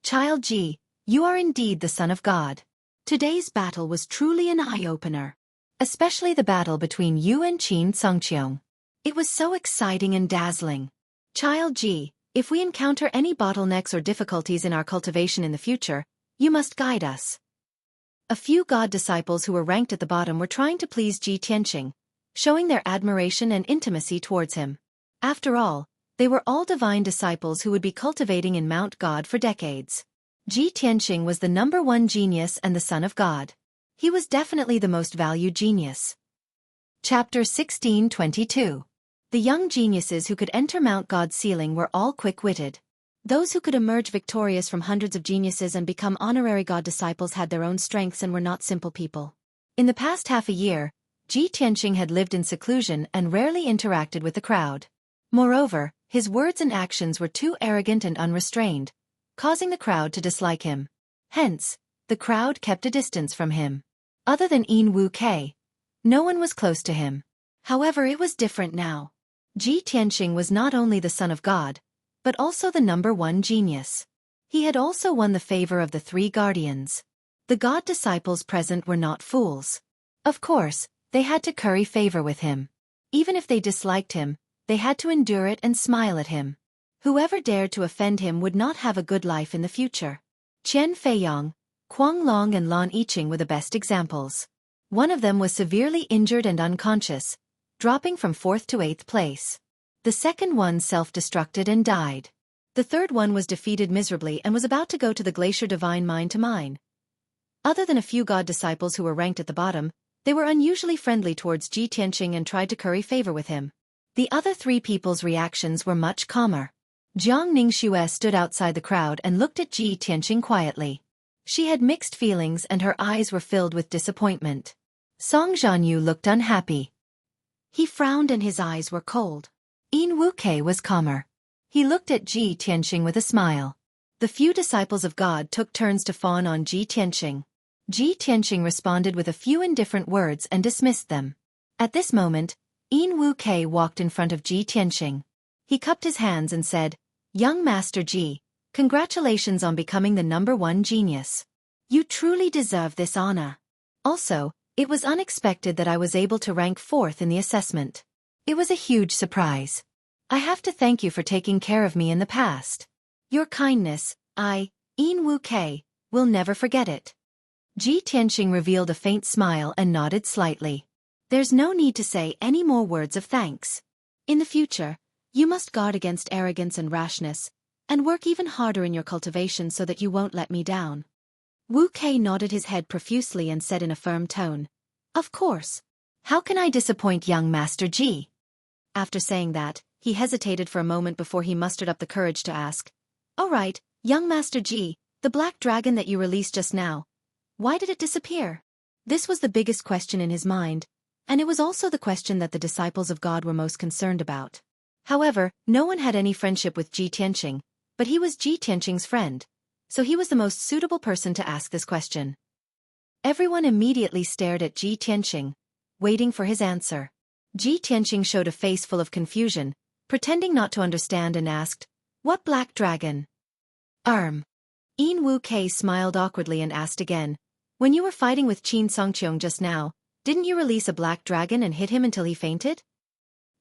Child Ji, you are indeed the son of God. Today's battle was truly an eye-opener. Especially the battle between you and Qin Songqiong. It was so exciting and dazzling. Child Ji, if we encounter any bottlenecks or difficulties in our cultivation in the future, you must guide us." A few God disciples who were ranked at the bottom were trying to please Ji Tianxing, showing their admiration and intimacy towards him. After all, they were all divine disciples who would be cultivating in Mount God for decades. Ji Tianxing was the #1 genius and the son of God. He was definitely the most valued genius. Chapter 16:22. The young geniuses who could enter Mount God's ceiling were all quick-witted. Those who could emerge victorious from hundreds of geniuses and become honorary God disciples had their own strengths and were not simple people. In the past half a year, Ji Tianxing had lived in seclusion and rarely interacted with the crowd. Moreover, his words and actions were too arrogant and unrestrained, causing the crowd to dislike him. Hence, the crowd kept a distance from him. Other than Yin Wu Kei, no one was close to him. However, it was different now. Ji Tianxing was not only the son of God, but also the #1 genius. He had also won the favor of the 3 guardians. The God disciples present were not fools. Of course, they had to curry favor with him. Even if they disliked him, they had to endure it and smile at him. Whoever dared to offend him would not have a good life in the future. Qian Feiyang, Kuang Long and Lan Yiqing were the best examples. One of them was severely injured and unconscious, dropping from 4th to 8th place. The second one self-destructed and died. The third one was defeated miserably and was about to go to the Glacier Divine Mine to mine. Other than a few God disciples who were ranked at the bottom, they were unusually friendly towards Ji Tianxing and tried to curry favor with him. The other 3 people's reactions were much calmer. Jiang Ningxue stood outside the crowd and looked at Ji Tianxing quietly. She had mixed feelings and her eyes were filled with disappointment. Song Jianyu looked unhappy. He frowned and his eyes were cold. Xueqi was calmer. He looked at Ji Tianxing with a smile. The few disciples of God took turns to fawn on Ji Tianxing. Ji Tianxing responded with a few indifferent words and dismissed them. At this moment, Xueqi walked in front of Ji Tianxing. He cupped his hands and said, "Young Master Ji, congratulations on becoming the #1 genius. You truly deserve this honor. Also, it was unexpected that I was able to rank 4th in the assessment. It was a huge surprise. I have to thank you for taking care of me in the past. Your kindness, Xueqi, will never forget it." Ji Tianxing revealed a faint smile and nodded slightly. "There's no need to say any more words of thanks. In the future, you must guard against arrogance and rashness, and work even harder in your cultivation so that you won't let me down." Xueqi nodded his head profusely and said in a firm tone, "Of course. How can I disappoint young Master Ji?" After saying that, he hesitated for a moment before he mustered up the courage to ask, "All right, young Master Ji, the black dragon that you released just now, why did it disappear?" This was the biggest question in his mind, and it was also the question that the disciples of God were most concerned about. However, no one had any friendship with Ji Tianxing, but he was Ji Tianxing's friend, so he was the most suitable person to ask this question. Everyone immediately stared at Ji Tianxing, waiting for his answer. Ji Tianxing showed a face full of confusion, pretending not to understand and asked, "What black dragon?" Xueqi smiled awkwardly and asked again, "When you were fighting with Qin Songqiong just now, didn't you release a black dragon and hit him until he fainted?"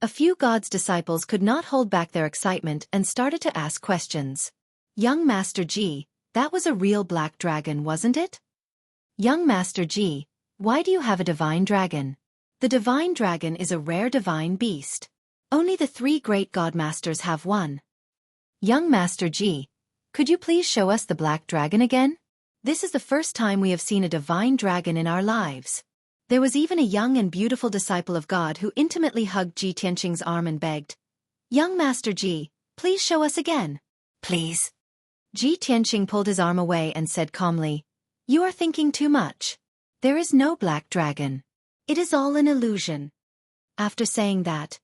A few God's disciples could not hold back their excitement and started to ask questions. "Young Master Ji, that was a real black dragon, wasn't it?" "Young Master Ji, why do you have a divine dragon?" The divine dragon is a rare divine beast. Only the 3 great God Masters have one. "Young Master Ji, could you please show us the black dragon again? This is the first time we have seen a divine dragon in our lives." There was even a young and beautiful disciple of God who intimately hugged Ji Tianxing's arm and begged, "Young Master Ji, please show us again." "Please." Ji Tianxing pulled his arm away and said calmly, "You are thinking too much. There is no black dragon. It is all an illusion." After saying that,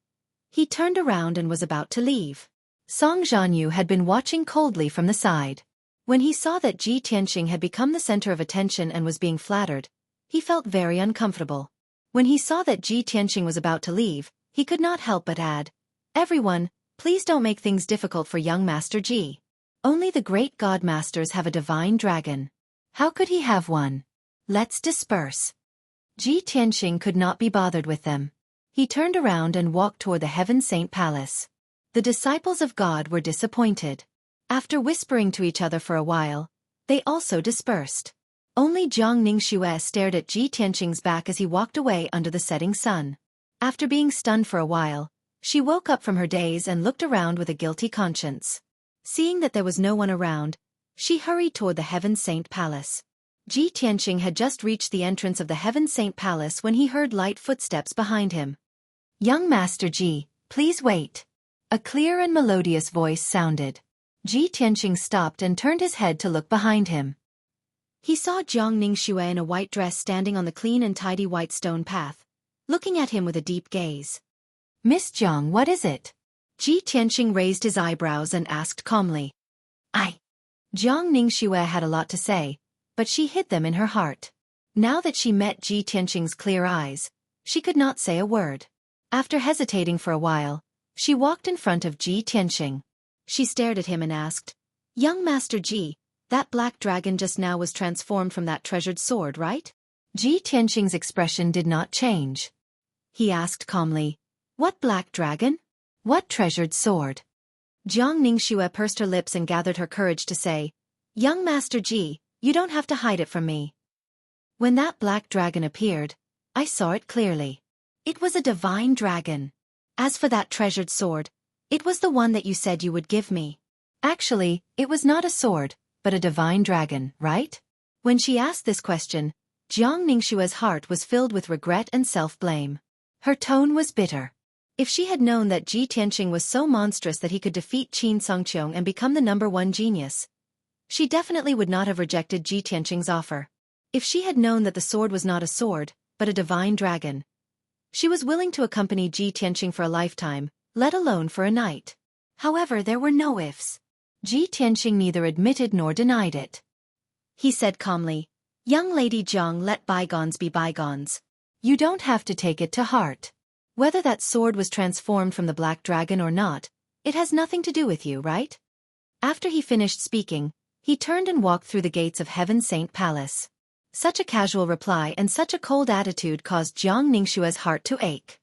he turned around and was about to leave. Song Jianyu had been watching coldly from the side. When he saw that Ji Tianxing had become the center of attention and was being flattered, he felt very uncomfortable. When he saw that Ji Tianxing was about to leave, he could not help but add, "Everyone, please don't make things difficult for young Master Ji. Only the great God Masters have a divine dragon. How could he have one? Let's disperse." Ji Tianxing could not be bothered with them. He turned around and walked toward the Heaven Saint Palace. The disciples of God were disappointed. After whispering to each other for a while, they also dispersed. Only Jiang Ningxue stared at Ji Tianxing's back as he walked away under the setting sun. After being stunned for a while, she woke up from her daze and looked around with a guilty conscience. Seeing that there was no one around, she hurried toward the Heaven Saint Palace. Ji Tianxing had just reached the entrance of the Heaven Saint Palace when he heard light footsteps behind him. "Young Master Ji, please wait." A clear and melodious voice sounded. Ji Tianxing stopped and turned his head to look behind him. He saw Jiang Ningxue in a white dress standing on the clean and tidy white stone path, looking at him with a deep gaze. "Miss Jiang, what is it?" Ji Tianxing raised his eyebrows and asked calmly. Jiang Ningxue had a lot to say, but she hid them in her heart. Now that she met Ji Tianxing's clear eyes, she could not say a word. After hesitating for a while, she walked in front of Ji Tianxing. She stared at him and asked, "Young Master Ji, that black dragon just now was transformed from that treasured sword, right?" Ji Tianxing's expression did not change. He asked calmly, "What black dragon? What treasured sword?" Jiang Ningxue pursed her lips and gathered her courage to say, "Young Master Ji, you don't have to hide it from me. When that black dragon appeared, I saw it clearly. It was a divine dragon. As for that treasured sword, it was the one that you said you would give me. Actually, it was not a sword, but a divine dragon, right?" When she asked this question, Jiang Ningxue's heart was filled with regret and self-blame. Her tone was bitter. If she had known that Ji Tianxing was so monstrous that he could defeat Qin Songqiong and become the #1 genius, she definitely would not have rejected Ji Tianxing's offer. If she had known that the sword was not a sword, but a divine dragon. She was willing to accompany Ji Tianqing for a lifetime, let alone for a night. However, there were no ifs. Ji Tianqing neither admitted nor denied it. He said calmly, "Young Lady Jiang, let bygones be bygones. You don't have to take it to heart. Whether that sword was transformed from the black dragon or not, it has nothing to do with you, right?" After he finished speaking, he turned and walked through the gates of Heaven Saint Palace. Such a casual reply and such a cold attitude caused Jiang Ningxue's heart to ache.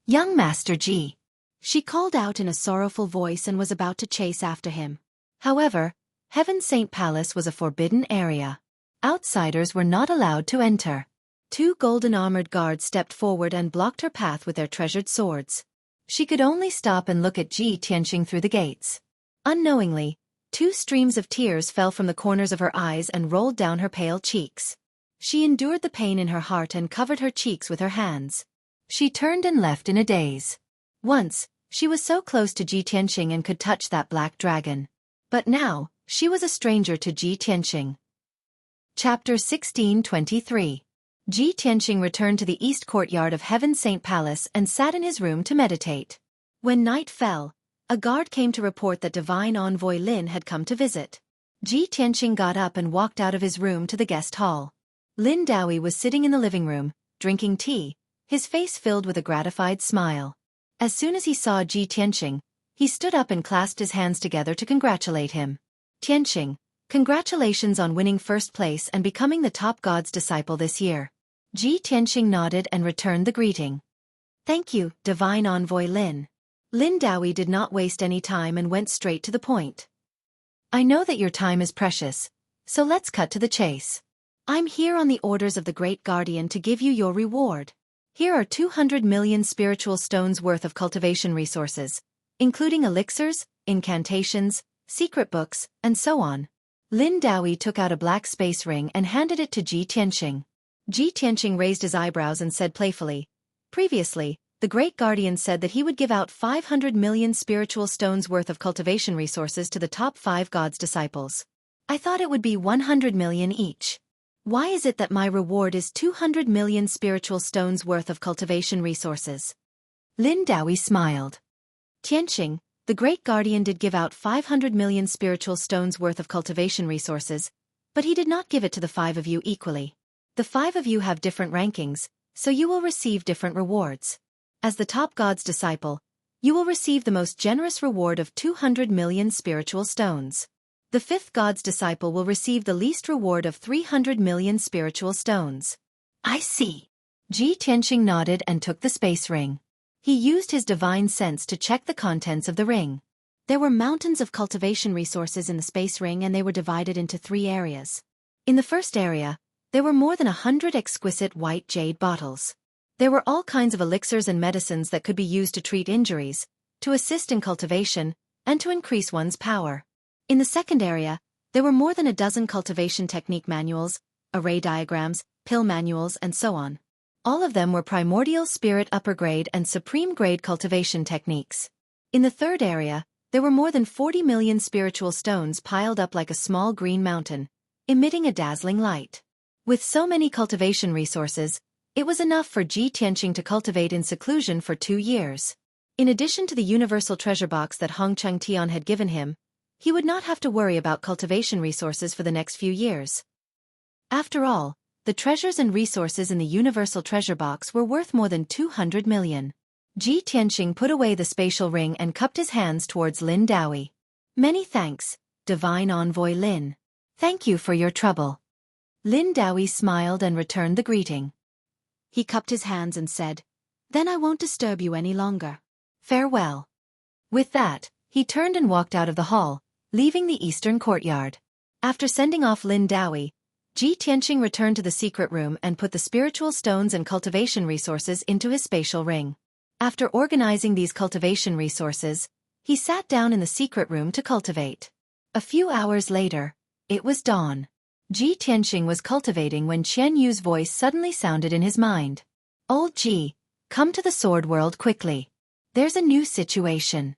"Young Master Ji," she called out in a sorrowful voice and was about to chase after him. However, Heaven Saint Palace was a forbidden area. Outsiders were not allowed to enter. Two golden-armored guards stepped forward and blocked her path with their treasured swords. She could only stop and look at Ji Tianqing through the gates. Unknowingly, two streams of tears fell from the corners of her eyes and rolled down her pale cheeks. She endured the pain in her heart and covered her cheeks with her hands. She turned and left in a daze. Once, she was so close to Ji Tianqing and could touch that black dragon. But now, she was a stranger to Ji Tianqing. Chapter 1623. Ji Tianqing returned to the east courtyard of Heaven Saint Palace and sat in his room to meditate. When night fell, a guard came to report that divine envoy Lin had come to visit. Ji Tianqing got up and walked out of his room to the guest hall. Lin Daoyi was sitting in the living room, drinking tea, his face filled with a gratified smile. As soon as he saw Ji Tianqing, he stood up and clasped his hands together to congratulate him. "Tianqing, congratulations on winning first place and becoming the top god's disciple this year." Ji Tianqing nodded and returned the greeting. "Thank you, divine envoy Lin." Lin Daoyi did not waste any time and went straight to the point. "I know that your time is precious, so let's cut to the chase. I'm here on the orders of the Great Guardian to give you your reward. Here are 200 million spiritual stones worth of cultivation resources, including elixirs, incantations, secret books, and so on." Lin Daoyi took out a black space ring and handed it to Ji Tianqing. Ji Tianqing raised his eyebrows and said playfully, "Previously, the Great Guardian said that he would give out 500 million spiritual stones worth of cultivation resources to the top 5 gods' disciples. I thought it would be 100 million each. Why is it that my reward is 200 million spiritual stones worth of cultivation resources?" Lin Daoyi smiled. "Tianqing, the Great Guardian did give out 500 million spiritual stones worth of cultivation resources, but he did not give it to the 5 of you equally. The 5 of you have different rankings, so you will receive different rewards. As the top god's disciple, you will receive the most generous reward of 200 million spiritual stones. The 5th god's disciple will receive the least reward of 300 million spiritual stones." "I see." Ji Tianqing nodded and took the space ring. He used his divine sense to check the contents of the ring. There were mountains of cultivation resources in the space ring and they were divided into 3 areas. In the first area, there were more than 100 exquisite white jade bottles. There were all kinds of elixirs and medicines that could be used to treat injuries, to assist in cultivation, and to increase one's power. In the second area, there were more than a dozen cultivation technique manuals, array diagrams, pill manuals, and so on. All of them were primordial spirit upper grade and supreme grade cultivation techniques. In the third area, there were more than 40 million spiritual stones piled up like a small green mountain, emitting a dazzling light. With so many cultivation resources, it was enough for Ji Tianqing to cultivate in seclusion for 2 years. In addition to the universal treasure box that Hong Cheng Tian had given him, he would not have to worry about cultivation resources for the next few years. After all, the treasures and resources in the universal treasure box were worth more than 200 million. Ji Tianqing put away the spatial ring and cupped his hands towards Lin Daoyi. "Many thanks, divine envoy Lin. Thank you for your trouble." Lin Daoyi smiled and returned the greeting. He cupped his hands and said, "Then I won't disturb you any longer. Farewell." With that, he turned and walked out of the hall, leaving the eastern courtyard. After sending off Lin Daoyi, Ji Tianqing returned to the secret room and put the spiritual stones and cultivation resources into his spatial ring. After organizing these cultivation resources, he sat down in the secret room to cultivate. A few hours later, it was dawn. Ji Tianqing was cultivating when Qian Yu's voice suddenly sounded in his mind. "Old Ji, come to the sword world quickly. There's a new situation."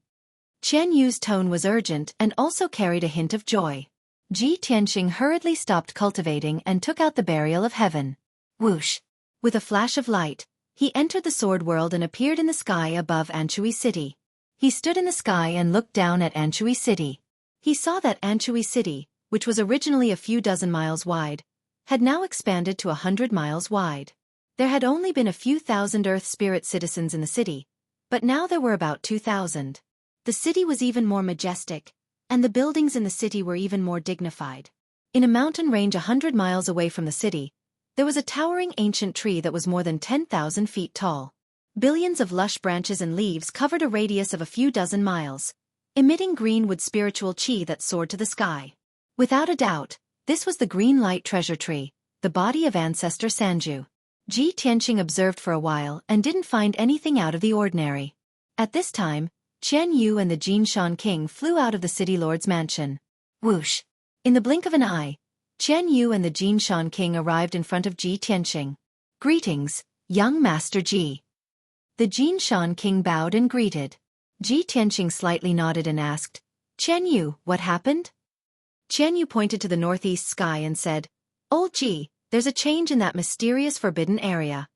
Qian Yu's tone was urgent and also carried a hint of joy. Ji Tianqing hurriedly stopped cultivating and took out the burial of heaven. Whoosh! With a flash of light, he entered the sword world and appeared in the sky above Xueqi City. He stood in the sky and looked down at Xueqi City. He saw that Xueqi City, which was originally a few dozen miles wide, had now expanded to 100 miles wide. There had only been a few thousand Earth Spirit citizens in the city, but now there were about 2,000. The city was even more majestic, and the buildings in the city were even more dignified. In a mountain range 100 miles away from the city, there was a towering ancient tree that was more than 10,000 feet tall. Billions of lush branches and leaves covered a radius of a few dozen miles, emitting greenwood spiritual chi that soared to the sky. Without a doubt, this was the green light treasure tree, the body of ancestor Sanju. Ji Tianqing observed for a while and didn't find anything out of the ordinary. At this time, Qian Yu and the Jinshan King flew out of the city lord's mansion. Whoosh! In the blink of an eye, Qian Yu and the Jinshan King arrived in front of Ji Tianqing. Greetings, young Master Ji. The Jinshan King bowed and greeted. Ji Tianqing slightly nodded and asked, Qian Yu, what happened? Qian Yu pointed to the northeast sky and said, Old Ji, there's a change in that mysterious forbidden area.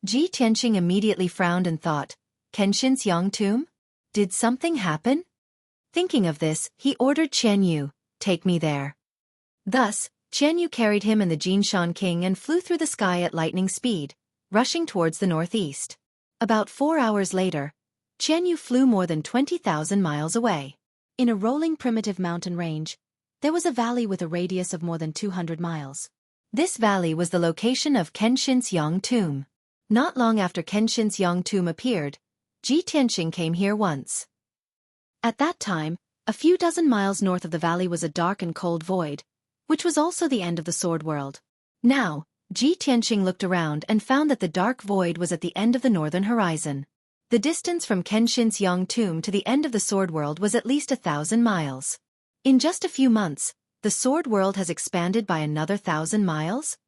Ji Tianqing immediately frowned and thought, Kenshin's Yang tomb? Did something happen? Thinking of this, he ordered Qian Yu, take me there. Thus, Qian Yu carried him and the Jinshan King and flew through the sky at lightning speed, rushing towards the northeast. About 4 hours later, Qian Yu flew more than 20,000 miles away. In a rolling primitive mountain range, there was a valley with a radius of more than 200 miles. This valley was the location of Kenshin's Yang tomb. Not long after Kenshin's Yang tomb appeared, Ji Tianqing came here once. At that time, a few dozen miles north of the valley was a dark and cold void, which was also the end of the sword world. Now, Ji Tianqing looked around and found that the dark void was at the end of the northern horizon. The distance from Kenshin's Yang tomb to the end of the sword world was at least 1,000 miles. In just a few months, the sword world has expanded by another 1,000 miles?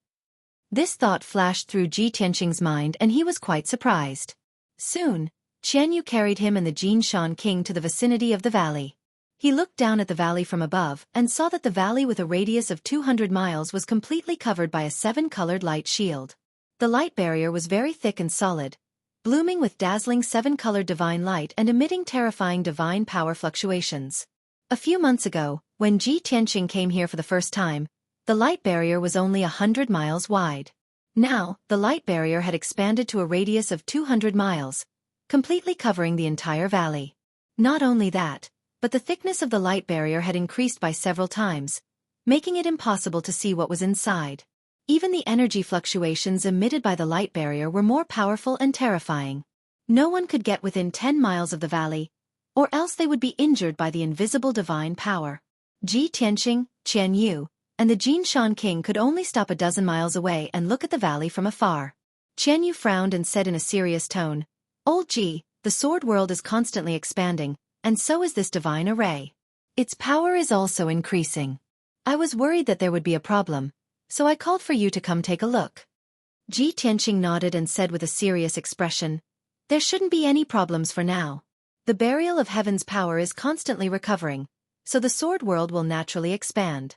This thought flashed through Ji Tianqing's mind and he was quite surprised. Soon, Qian Yu carried him and the Jinshan King to the vicinity of the valley. He looked down at the valley from above and saw that the valley with a radius of 200 miles was completely covered by a 7-colored light shield. The light barrier was very thick and solid, blooming with dazzling 7-colored divine light and emitting terrifying divine power fluctuations. A few months ago, when Ji Tianqing came here for the first time, the light barrier was only 100 miles wide. Now, the light barrier had expanded to a radius of 200 miles, completely covering the entire valley. Not only that, but the thickness of the light barrier had increased by several times, making it impossible to see what was inside. Even the energy fluctuations emitted by the light barrier were more powerful and terrifying. No one could get within 10 miles of the valley, or else they would be injured by the invisible divine power. Ji Tianqing, Qian Yu, and the Jinshan King could only stop a dozen miles away and look at the valley from afar. Qian Yu frowned and said in a serious tone, Old Ji, the sword world is constantly expanding, and so is this divine array. Its power is also increasing. I was worried that there would be a problem, so I called for you to come take a look. Ji Tianqing nodded and said with a serious expression, There shouldn't be any problems for now. The burial of heaven's power is constantly recovering, so the sword world will naturally expand.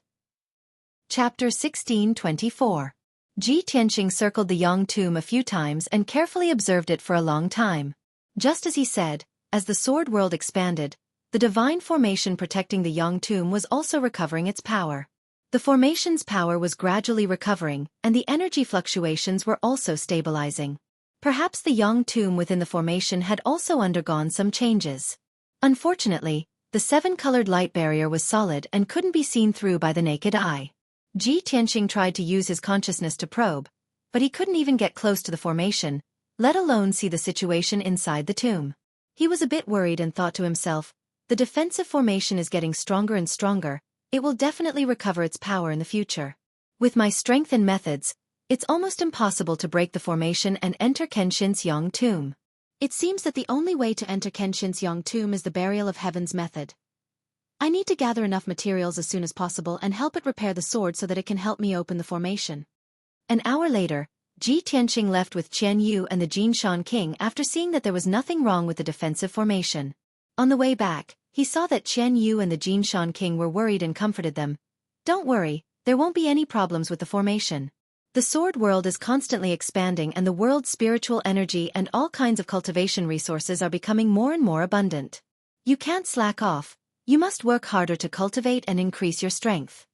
Chapter 1624. Ji Tianqing circled the Yang tomb a few times and carefully observed it for a long time. Just as he said, as the sword world expanded, the divine formation protecting the Yang tomb was also recovering its power. The formation's power was gradually recovering, and the energy fluctuations were also stabilizing. Perhaps the Yang tomb within the formation had also undergone some changes. Unfortunately, the 7-colored light barrier was solid and couldn't be seen through by the naked eye. Ji Tianqing tried to use his consciousness to probe, but he couldn't even get close to the formation, let alone see the situation inside the tomb. He was a bit worried and thought to himself, the defensive formation is getting stronger and stronger, it will definitely recover its power in the future. With my strength and methods, it's almost impossible to break the formation and enter Kenshin's Yang tomb. It seems that the only way to enter Kenshin's Yang tomb is the burial of heaven's method. I need to gather enough materials as soon as possible and help it repair the sword so that it can help me open the formation. An hour later, Ji Tianqing left with Qian Yu and the Jinshan King after seeing that there was nothing wrong with the defensive formation. On the way back, he saw that Qian Yu and the Jinshan King were worried and comforted them. Don't worry, there won't be any problems with the formation. The sword world is constantly expanding and the world's spiritual energy and all kinds of cultivation resources are becoming more and more abundant. You can't slack off, you must work harder to cultivate and increase your strength.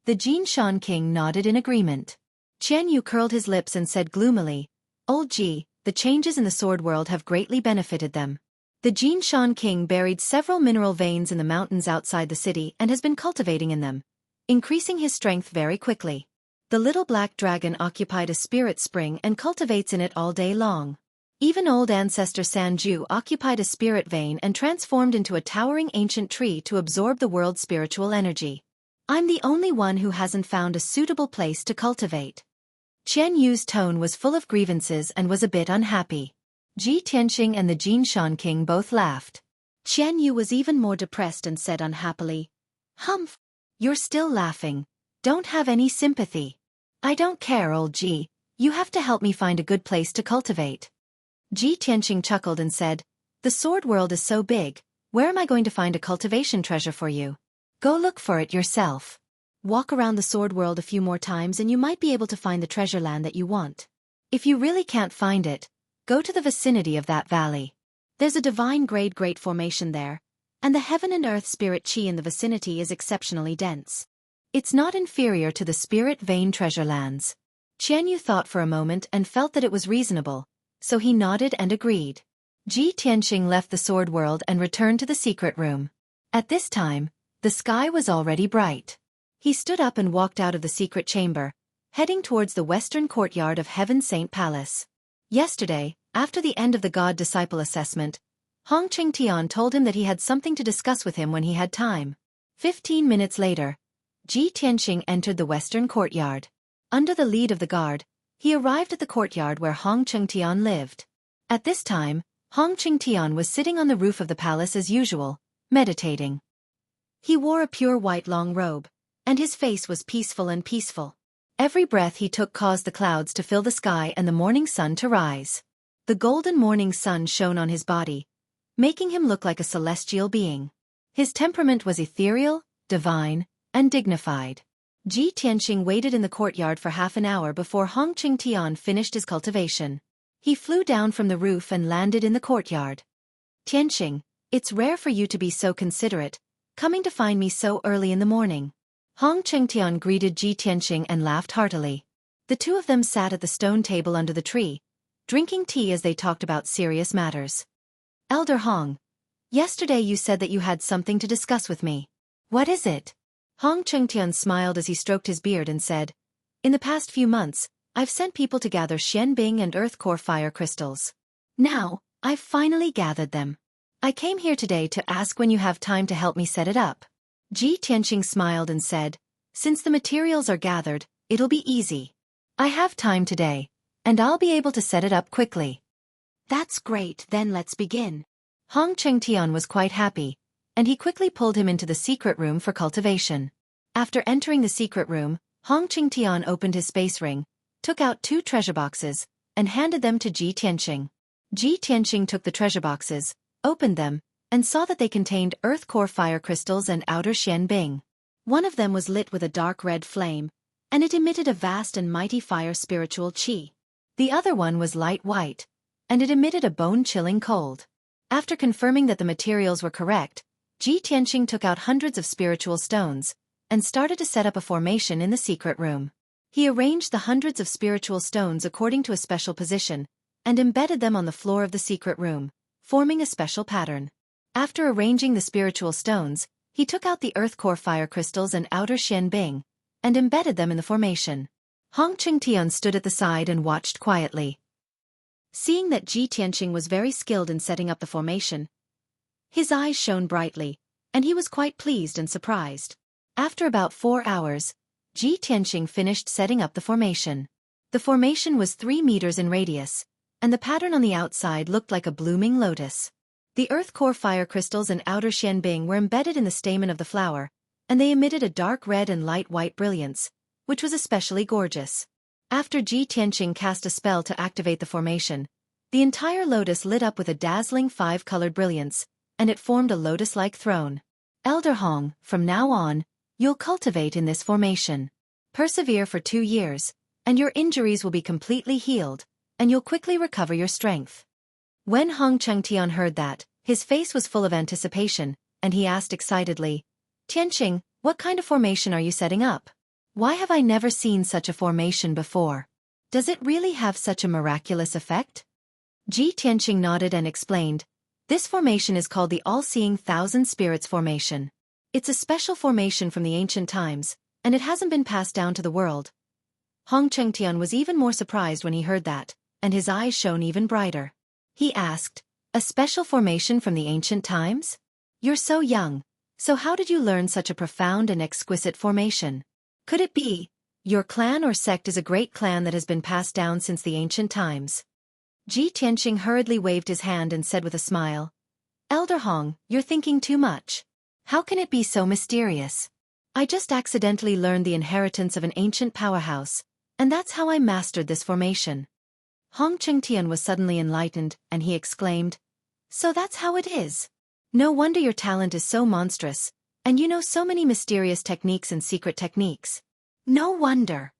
The Jin Shan King nodded in agreement. Qian Yu curled his lips and said gloomily, Old Ji, the changes in the sword world have greatly benefited them. The Jin Shan King buried several mineral veins in the mountains outside the city and has been cultivating in them, increasing his strength very quickly. The little black dragon occupied a spirit spring and cultivates in it all day long. Even old ancestor Sanju occupied a spirit vein and transformed into a towering ancient tree to absorb the world's spiritual energy. I'm the only one who hasn't found a suitable place to cultivate. Qian Yu's tone was full of grievances and was a bit unhappy. Ji Tianxing and the Jin Shan King both laughed. Qian Yu was even more depressed and said unhappily, Humph! You're still laughing. Don't have any sympathy. I don't care, old Ji. You have to help me find a good place to cultivate. Ji Tianxing chuckled and said, The sword world is so big, where am I going to find a cultivation treasure for you? Go look for it yourself. Walk around the sword world a few more times and you might be able to find the treasure land that you want. If you really can't find it, go to the vicinity of that valley. There's a divine grade great formation there, and the heaven and earth spirit chi in the vicinity is exceptionally dense. It's not inferior to the spirit vein treasure lands. Qian Yu thought for a moment and felt that it was reasonable, so he nodded and agreed. Ji Tianxing left the sword world and returned to the secret room. At this time, the sky was already bright. He stood up and walked out of the secret chamber, heading towards the western courtyard of Heaven Saint Palace. Yesterday, after the end of the God-disciple assessment, Hong Qingtian told him that he had something to discuss with him when he had time. 15 minutes later, Ji Tianxing entered the western courtyard. Under the lead of the guard, he arrived at the courtyard where Hong Qingtian lived. At this time, Hong Qingtian was sitting on the roof of the palace as usual, meditating. He wore a pure white long robe, and his face was peaceful and peaceful. Every breath he took caused the clouds to fill the sky and the morning sun to rise. The golden morning sun shone on his body, making him look like a celestial being. His temperament was ethereal, divine, and dignified. Ji Tianxing waited in the courtyard for half an hour before Hong Qingtian finished his cultivation. He flew down from the roof and landed in the courtyard. Tianxing, it's rare for you to be so considerate, coming to find me so early in the morning. Hong Qingtian greeted Ji Tianxing and laughed heartily. The two of them sat at the stone table under the tree, drinking tea as they talked about serious matters. Elder Hong, yesterday you said that you had something to discuss with me. What is it? Hong Qingtian smiled as he stroked his beard and said, In the past few months, I've sent people to gather Xianbing and Earth Core fire crystals. Now, I've finally gathered them. I came here today to ask when you have time to help me set it up. Ji Tianxing smiled and said, Since the materials are gathered, it'll be easy. I have time today, and I'll be able to set it up quickly. That's great, then let's begin. Hong Qingtian was quite happy, and he quickly pulled him into the secret room for cultivation. After entering the secret room, Hong Qingtian opened his space ring, took out 2 treasure boxes, and handed them to Ji Tianxing. Ji Tianxing took the treasure boxes, opened them, and saw that they contained Earth Core fire crystals and outer Xianbing. One of them was lit with a dark red flame, and it emitted a vast and mighty fire spiritual chi. The other one was light white, and it emitted a bone-chilling cold. After confirming that the materials were correct, Ji Tianxing took out hundreds of spiritual stones, and started to set up a formation in the secret room. He arranged the hundreds of spiritual stones according to a special position, and embedded them on the floor of the secret room, forming a special pattern. After arranging the spiritual stones, he took out the Earth Core fire crystals and outer Xianbing, and embedded them in the formation. Hong Qingtian stood at the side and watched quietly. Seeing that Ji Tianxing was very skilled in setting up the formation, his eyes shone brightly, and he was quite pleased and surprised. After about 4 hours, Ji Tianxing finished setting up the formation. The formation was 3 meters in radius, and the pattern on the outside looked like a blooming lotus. The Earth Core fire crystals and outer Xianbing were embedded in the stamen of the flower, and they emitted a dark red and light white brilliance, which was especially gorgeous. After Ji Tianxing cast a spell to activate the formation, the entire lotus lit up with a dazzling 5-colored brilliance, and it formed a lotus-like throne. Elder Hong, from now on, you'll cultivate in this formation. Persevere for 2 years, and your injuries will be completely healed, and you'll quickly recover your strength. When Hong Chengtian heard that, his face was full of anticipation, and he asked excitedly, Tianqing, what kind of formation are you setting up? Why have I never seen such a formation before? Does it really have such a miraculous effect? Ji Tianqing nodded and explained, this formation is called the All-Seeing Thousand Spirits Formation. It's a special formation from the ancient times, and it hasn't been passed down to the world. Hong Chengtian was even more surprised when he heard that, and his eyes shone even brighter. He asked, a special formation from the ancient times? You're so young, so how did you learn such a profound and exquisite formation? Could it be, your clan or sect is a great clan that has been passed down since the ancient times? Ji Tianqing hurriedly waved his hand and said with a smile, Elder Hong, you're thinking too much. How can it be so mysterious? I just accidentally learned the inheritance of an ancient powerhouse, and that's how I mastered this formation. Hong Chengtian was suddenly enlightened, and he exclaimed, so that's how it is. No wonder your talent is so monstrous, and you know so many mysterious techniques and secret techniques. No wonder.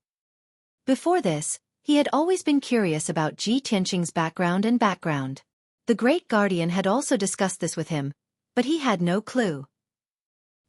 Before this, he had always been curious about Ji Tianqing's background. The Great Guardian had also discussed this with him, but he had no clue.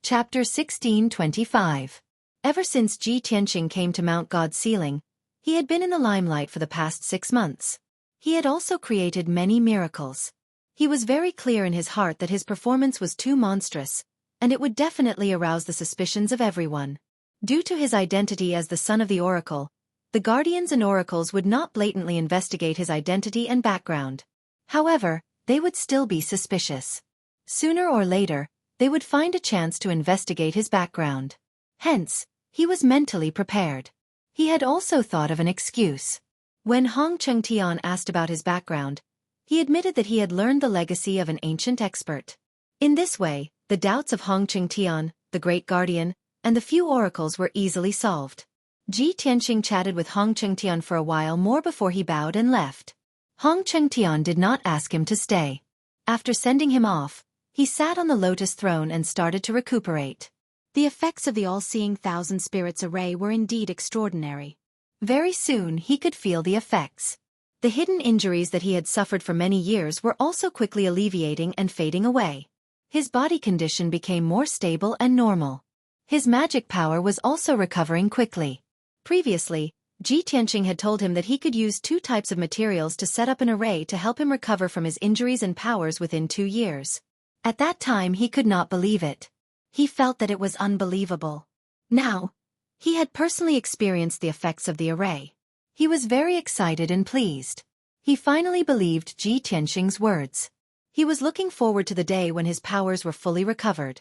Chapter 1625. Ever since Ji Tianqing came to Mount God's ceiling, he had been in the limelight for the past 6 months. He had also created many miracles. He was very clear in his heart that his performance was too monstrous, and it would definitely arouse the suspicions of everyone. Due to his identity as the son of the oracle, the guardians and oracles would not blatantly investigate his identity and background. However, they would still be suspicious. Sooner or later, they would find a chance to investigate his background. Hence, he was mentally prepared. He had also thought of an excuse. When Hong Chengtian asked about his background, he admitted that he had learned the legacy of an ancient expert. In this way, the doubts of Hong Chengtian, the Great Guardian, and the few oracles were easily solved. Ji Tianqing chatted with Hong Chengtian for a while more before he bowed and left. Hong Chengtian did not ask him to stay. After sending him off, he sat on the lotus throne and started to recuperate. The effects of the all-seeing thousand spirits array were indeed extraordinary. Very soon he could feel the effects. The hidden injuries that he had suffered for many years were also quickly alleviating and fading away. His body condition became more stable and normal. His magic power was also recovering quickly. Previously, Ji Tianqing had told him that he could use 2 types of materials to set up an array to help him recover from his injuries and powers within 2 years. At that time he could not believe it. He felt that it was unbelievable. Now, he had personally experienced the effects of the array. He was very excited and pleased. He finally believed Ji Tianqing's words. He was looking forward to the day when his powers were fully recovered.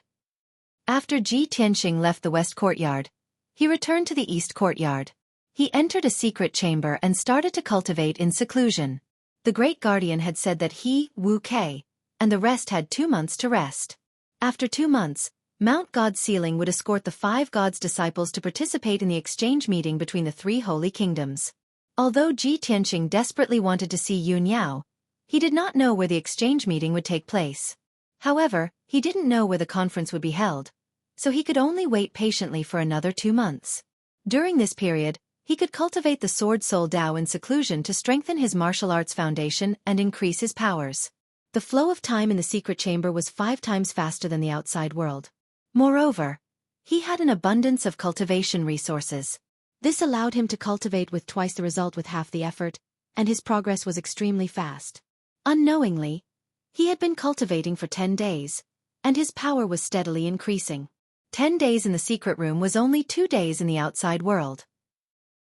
After Ji Tianqing left the west courtyard, he returned to the east courtyard. He entered a secret chamber and started to cultivate in seclusion. The Great Guardian had said that he, Wu Kei, and the rest had 2 months to rest. After 2 months, Mount God's ceiling would escort the 5 gods' disciples to participate in the exchange meeting between the 3 holy kingdoms. Although Ji Tianqing desperately wanted to see Yun Yao, he did not know where the exchange meeting would take place. However, he didn't know where the conference would be held, so he could only wait patiently for another 2 months. During this period, he could cultivate the Sword Soul Dao in seclusion to strengthen his martial arts foundation and increase his powers. The flow of time in the secret chamber was 5 times faster than the outside world. Moreover, he had an abundance of cultivation resources. This allowed him to cultivate with twice the result with half the effort, and his progress was extremely fast. Unknowingly, he had been cultivating for 10 days, and his power was steadily increasing. 10 days in the secret room was only 2 days in the outside world.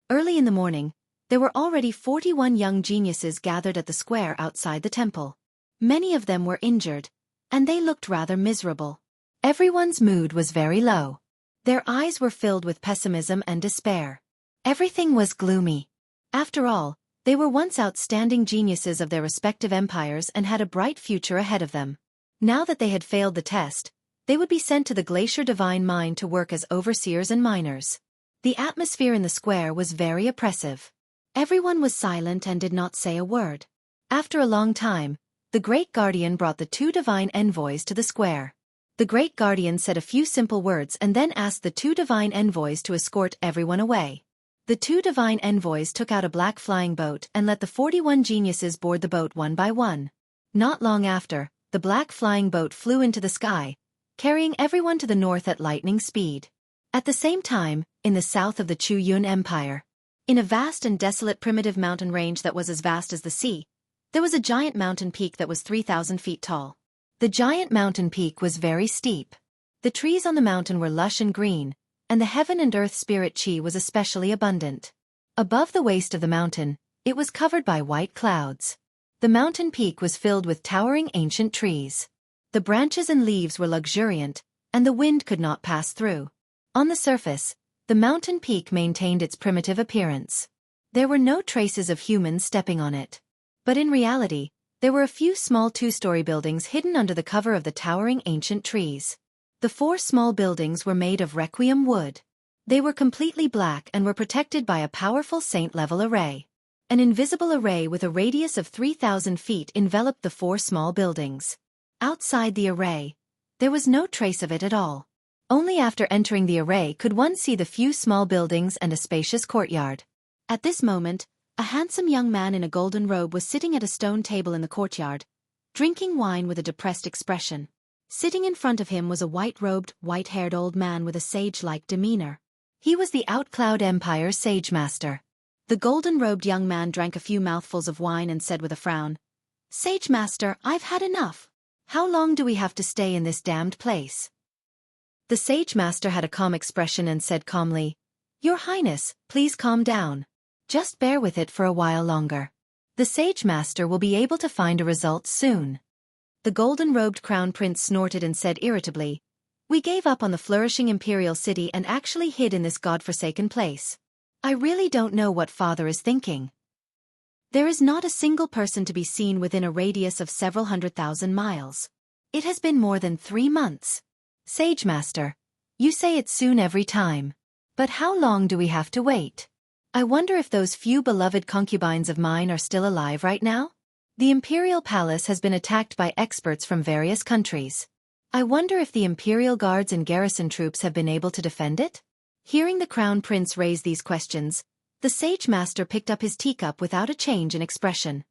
Early in the morning, there were already 41 young geniuses gathered at the square outside the temple. Many of them were injured, and they looked rather miserable. Everyone's mood was very low. Their eyes were filled with pessimism and despair. Everything was gloomy. After all, they were once outstanding geniuses of their respective empires and had a bright future ahead of them. Now that they had failed the test, they would be sent to the Glacier Divine Mine to work as overseers and miners. The atmosphere in the square was very oppressive. Everyone was silent and did not say a word. After a long time, the Great Guardian brought the 2 divine envoys to the square. The Great Guardian said a few simple words and then asked the 2 divine envoys to escort everyone away. The 2 divine envoys took out a black flying boat and let the 41 geniuses board the boat one by one. Not long after, the black flying boat flew into the sky, carrying everyone to the north at lightning speed. At the same time, in the south of the Chu-Yun Empire, in a vast and desolate primitive mountain range that was as vast as the sea, there was a giant mountain peak that was 3,000 feet tall. The giant mountain peak was very steep. The trees on the mountain were lush and green, and the heaven and earth spirit chi was especially abundant. Above the waist of the mountain, it was covered by white clouds. The mountain peak was filled with towering ancient trees. The branches and leaves were luxuriant, and the wind could not pass through. On the surface, the mountain peak maintained its primitive appearance. There were no traces of humans stepping on it. But in reality, there were a few small 2-story buildings hidden under the cover of the towering ancient trees. The 4 small buildings were made of requiem wood. They were completely black and were protected by a powerful saint-level array. An invisible array with a radius of 3,000 feet enveloped the 4 small buildings. Outside the array, there was no trace of it at all. Only after entering the array could one see the few small buildings and a spacious courtyard. At this moment, a handsome young man in a golden robe was sitting at a stone table in the courtyard, drinking wine with a depressed expression. Sitting in front of him was a white-robed, white-haired old man with a sage-like demeanor. He was the Outcloud Empire's Sage Master. The golden-robed young man drank a few mouthfuls of wine and said with a frown, "Sage Master, I've had enough. How long do we have to stay in this damned place?" The Sage Master had a calm expression and said calmly, "Your Highness, please calm down. Just bear with it for a while longer. The Sage Master will be able to find a result soon." The golden-robed crown prince snorted and said irritably, "We gave up on the flourishing imperial city and actually hid in this god-forsaken place. I really don't know what father is thinking. There is not a single person to be seen within a radius of several 100,000 miles. It has been more than 3 months. Sage Master, you say it's soon every time. But how long do we have to wait? I wonder if those few beloved concubines of mine are still alive right now? The imperial palace has been attacked by experts from various countries. I wonder if the imperial guards and garrison troops have been able to defend it?" Hearing the crown prince raise these questions, the Sage Master picked up his teacup without a change in expression.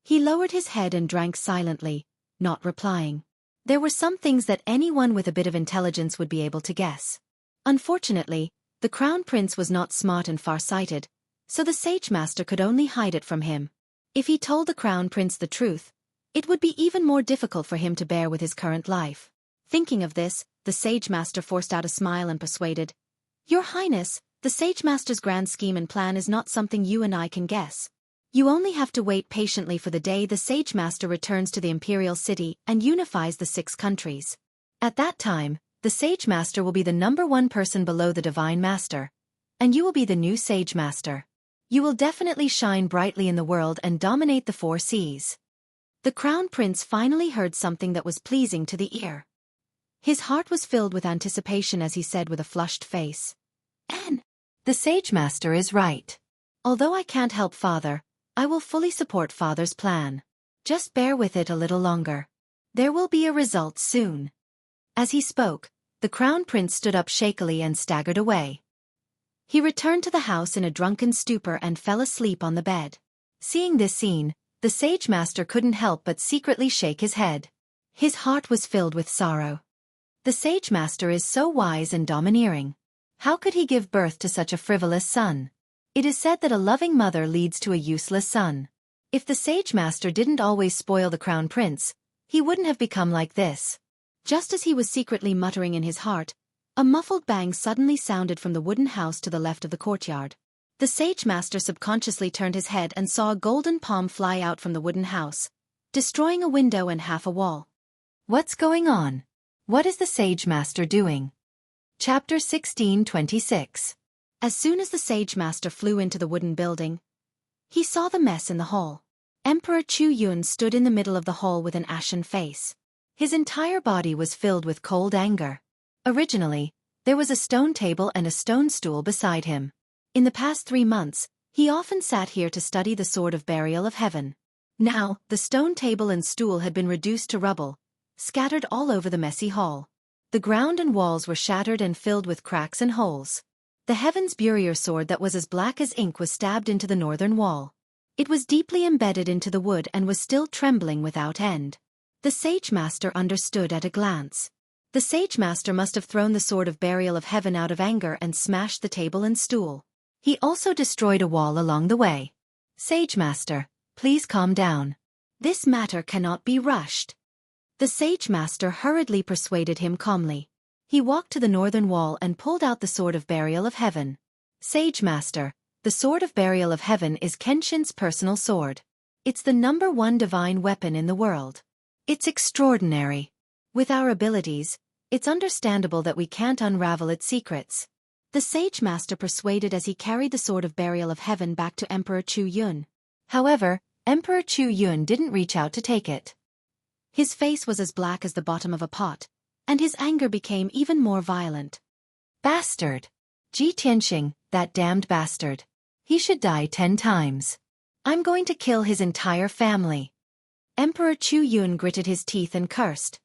He lowered his head and drank silently, not replying. There were some things that anyone with a bit of intelligence would be able to guess. Unfortunately, the crown prince was not smart and far-sighted, so the Sage Master could only hide it from him. If he told the crown prince the truth, it would be even more difficult for him to bear with his current life. Thinking of this, the Sage Master forced out a smile and persuaded, "Your Highness, the Sage Master's grand scheme and plan is not something you and I can guess. You only have to wait patiently for the day the Sage Master returns to the imperial city and unifies the 6 countries. At that time, the Sage Master will be the #1 person below the Divine Master, and you will be the new Sage Master. You will definitely shine brightly in the world and dominate the 4 seas." The crown prince finally heard something that was pleasing to the ear. His heart was filled with anticipation as he said with a flushed face, "And the Sage Master is right. Although I can't help father, I will fully support father's plan. Just bear with it a little longer. There will be a result soon." As he spoke, the crown prince stood up shakily and staggered away. He returned to the house in a drunken stupor and fell asleep on the bed. Seeing this scene, the Sage Master couldn't help but secretly shake his head. His heart was filled with sorrow. The Sage Master is so wise and domineering. How could he give birth to such a frivolous son? It is said that a loving mother leads to a useless son. If the Sage Master didn't always spoil the crown prince, he wouldn't have become like this. Just as he was secretly muttering in his heart, a muffled bang suddenly sounded from the wooden house to the left of the courtyard. The Sage Master subconsciously turned his head and saw a golden palm fly out from the wooden house, destroying a window and half a wall. What's going on? What is the Sage Master doing? Chapter 16:26. As soon as the Sage Master flew into the wooden building, he saw the mess in the hall. Emperor Chu-Yun stood in the middle of the hall with an ashen face. His entire body was filled with cold anger. Originally, there was a stone table and a stone stool beside him. In the past 3 months, he often sat here to study the Sword of Burial of Heaven. Now, the stone table and stool had been reduced to rubble, scattered all over the messy hall. The ground and walls were shattered and filled with cracks and holes. The Heaven's Burier sword that was as black as ink was stabbed into the northern wall. It was deeply embedded into the wood and was still trembling without end. The Sage Master understood at a glance. The Sage Master must have thrown the sword of burial of heaven out of anger and smashed the table and stool. He also destroyed a wall along the way. Sage Master, please calm down. This matter cannot be rushed. The Sage Master hurriedly persuaded him calmly. He walked to the northern wall and pulled out the sword of burial of heaven. Sage Master, the sword of burial of heaven is Kenshin's personal sword. It's the #1 divine weapon in the world. It's extraordinary. With our abilities, it's understandable that we can't unravel its secrets. The Sage Master persuaded as he carried the sword of burial of heaven back to Emperor Xueqi. However, Emperor Xueqi didn't reach out to take it. His face was as black as the bottom of a pot, and his anger became even more violent. Bastard! Ji Tianxing, that damned bastard. He should die 10 times. I'm going to kill his entire family. Emperor Xueqi gritted his teeth and cursed.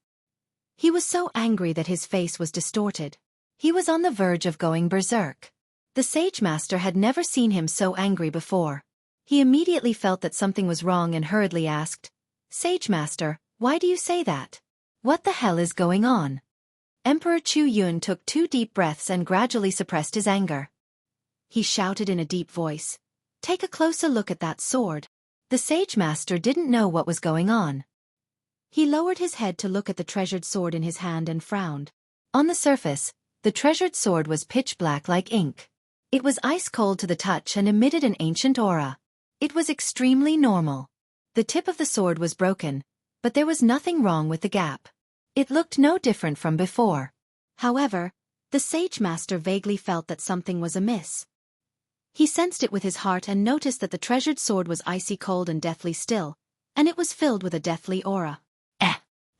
He was so angry that his face was distorted. He was on the verge of going berserk. The Sage Master had never seen him so angry before. He immediately felt that something was wrong and hurriedly asked, Sage Master, why do you say that? What the hell is going on? Emperor Xueqi took 2 deep breaths and gradually suppressed his anger. He shouted in a deep voice, take a closer look at that sword. The Sage Master didn't know what was going on. He lowered his head to look at the treasured sword in his hand and frowned. On the surface, the treasured sword was pitch black like ink. It was ice cold to the touch and emitted an ancient aura. It was extremely normal. The tip of the sword was broken, but there was nothing wrong with the gap. It looked no different from before. However, the Sage Master vaguely felt that something was amiss. He sensed it with his heart and noticed that the treasured sword was icy cold and deathly still, and it was filled with a deathly aura.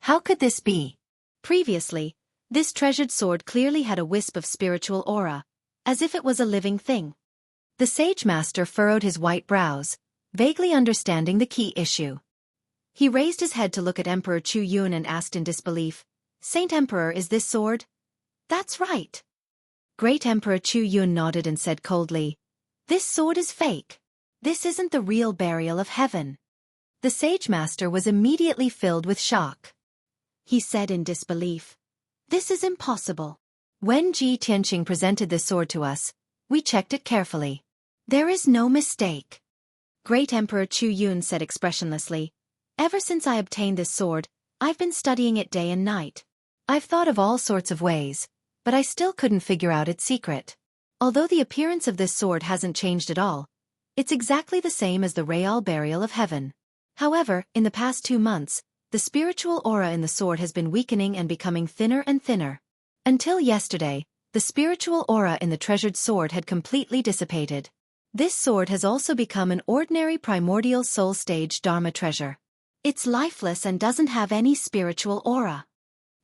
How could this be? Previously, this treasured sword clearly had a wisp of spiritual aura, as if it was a living thing. The Sage Master furrowed his white brows, vaguely understanding the key issue. He raised his head to look at Emperor Xueqi and asked in disbelief, Saint Emperor, is this sword? That's right. Great Emperor Xueqi nodded and said coldly, this sword is fake. This isn't the real burial of heaven. The Sage Master was immediately filled with shock. He said in disbelief, this is impossible. When Ji Tianxing presented this sword to us, we checked it carefully. There is no mistake. Great Emperor Xueqi said expressionlessly, ever since I obtained this sword, I've been studying it day and night. I've thought of all sorts of ways, but I still couldn't figure out its secret. Although the appearance of this sword hasn't changed at all, it's exactly the same as the real burial of heaven. However, in the past 2 months, the spiritual aura in the sword has been weakening and becoming thinner and thinner. Until yesterday, the spiritual aura in the treasured sword had completely dissipated. This sword has also become an ordinary primordial soul stage Dharma treasure. It's lifeless and doesn't have any spiritual aura.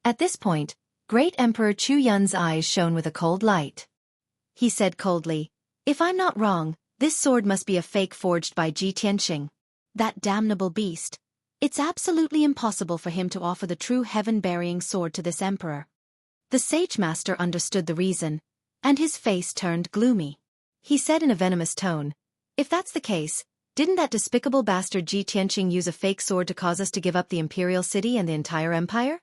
At this point, Great Emperor Xueqi's eyes shone with a cold light. He said coldly, if I'm not wrong, this sword must be a fake forged by Ji Tianxing. That damnable beast. It's absolutely impossible for him to offer the true heaven-burying sword to this emperor. The Sage Master understood the reason, and his face turned gloomy. He said in a venomous tone, if that's the case, didn't that despicable bastard Ji Tianxing use a fake sword to cause us to give up the imperial city and the entire empire?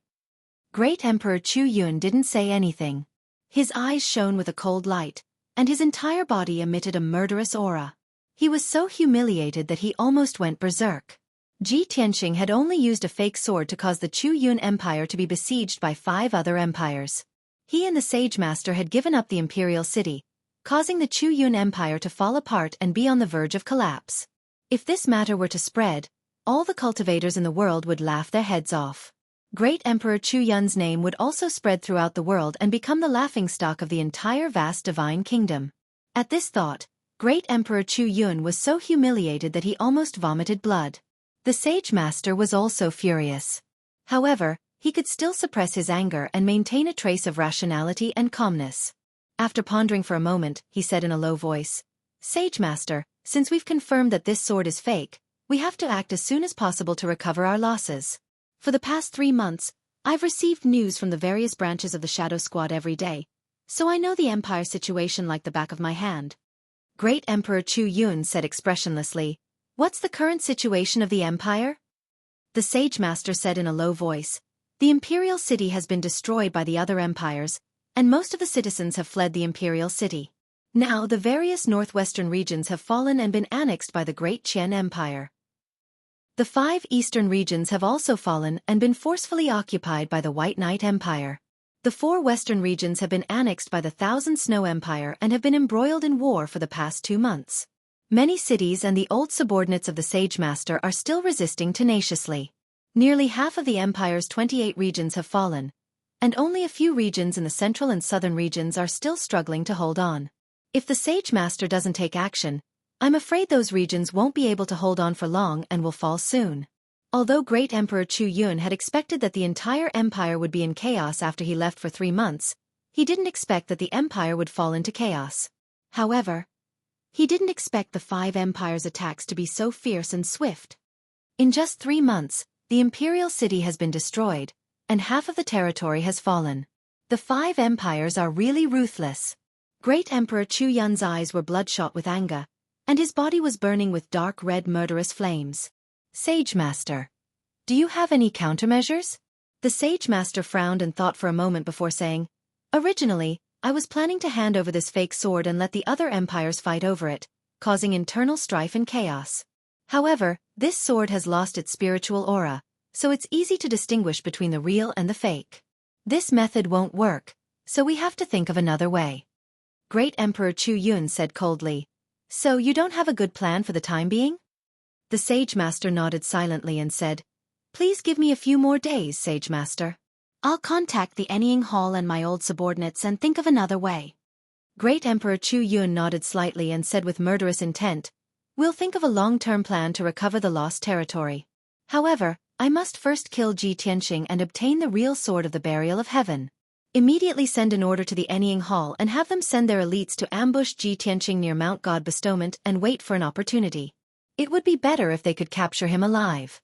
Great Emperor Xueqi didn't say anything. His eyes shone with a cold light, and his entire body emitted a murderous aura. He was so humiliated that he almost went berserk. Ji Tianxing had only used a fake sword to cause the Xueqi Empire to be besieged by 5 other empires. He and the Sage Master had given up the imperial city, causing the Xueqi Empire to fall apart and be on the verge of collapse. If this matter were to spread, all the cultivators in the world would laugh their heads off. Great Emperor Xueqi's name would also spread throughout the world and become the laughingstock of the entire vast divine kingdom. At this thought, Great Emperor Xueqi was so humiliated that he almost vomited blood. The Sage Master was also furious. However, he could still suppress his anger and maintain a trace of rationality and calmness. After pondering for a moment, he said in a low voice, Sage Master, since we've confirmed that this sword is fake, we have to act as soon as possible to recover our losses. For the past 3 months, I've received news from the various branches of the Shadow Squad every day, so I know the empire situation like the back of my hand. Great Emperor Chu Yun said expressionlessly, "What's the current situation of the empire?" The Sage Master said in a low voice, "The imperial city has been destroyed by the other empires, and most of the citizens have fled the imperial city. Now the various northwestern regions have fallen and been annexed by the Great Qian Empire. The 5 eastern regions have also fallen and been forcefully occupied by the White Knight Empire. The 4 western regions have been annexed by the Thousand Snow Empire and have been embroiled in war for the past 2 months. Many cities and the old subordinates of the Sage Master are still resisting tenaciously. Nearly half of the empire's 28 regions have fallen, and only a few regions in the central and southern regions are still struggling to hold on. If the Sage Master doesn't take action, I'm afraid those regions won't be able to hold on for long and will fall soon." Although Great Emperor Chu Yun had expected that the entire empire would be in chaos after he left for 3 months, he didn't expect that the empire would fall into chaos. However, he didn't expect the 5 empires' attacks to be so fierce and swift. In just 3 months, the imperial city has been destroyed, and half of the territory has fallen. The 5 empires are really ruthless. Great Emperor Chu Yun's eyes were bloodshot with anger, and his body was burning with dark red murderous flames. "Sage Master, do you have any countermeasures?" The Sage Master frowned and thought for a moment before saying, "Originally, I was planning to hand over this fake sword and let the other empires fight over it, causing internal strife and chaos. However, this sword has lost its spiritual aura, so it's easy to distinguish between the real and the fake. This method won't work, so we have to think of another way." Great Emperor Chu Yun said coldly, "So you don't have a good plan for the time being?" The Sage Master nodded silently and said, "Please give me a few more days, Sage Master. I'll contact the Ennying Hall and my old subordinates and think of another way." Great Emperor Chu Yun nodded slightly and said with murderous intent, "We'll think of a long-term plan to recover the lost territory. However, I must first kill Ji Tianxing and obtain the real sword of the Burial of Heaven. Immediately send an order to the Ennying Hall and have them send their elites to ambush Ji Tianxing near Mount God Bestowment and wait for an opportunity. It would be better if they could capture him alive."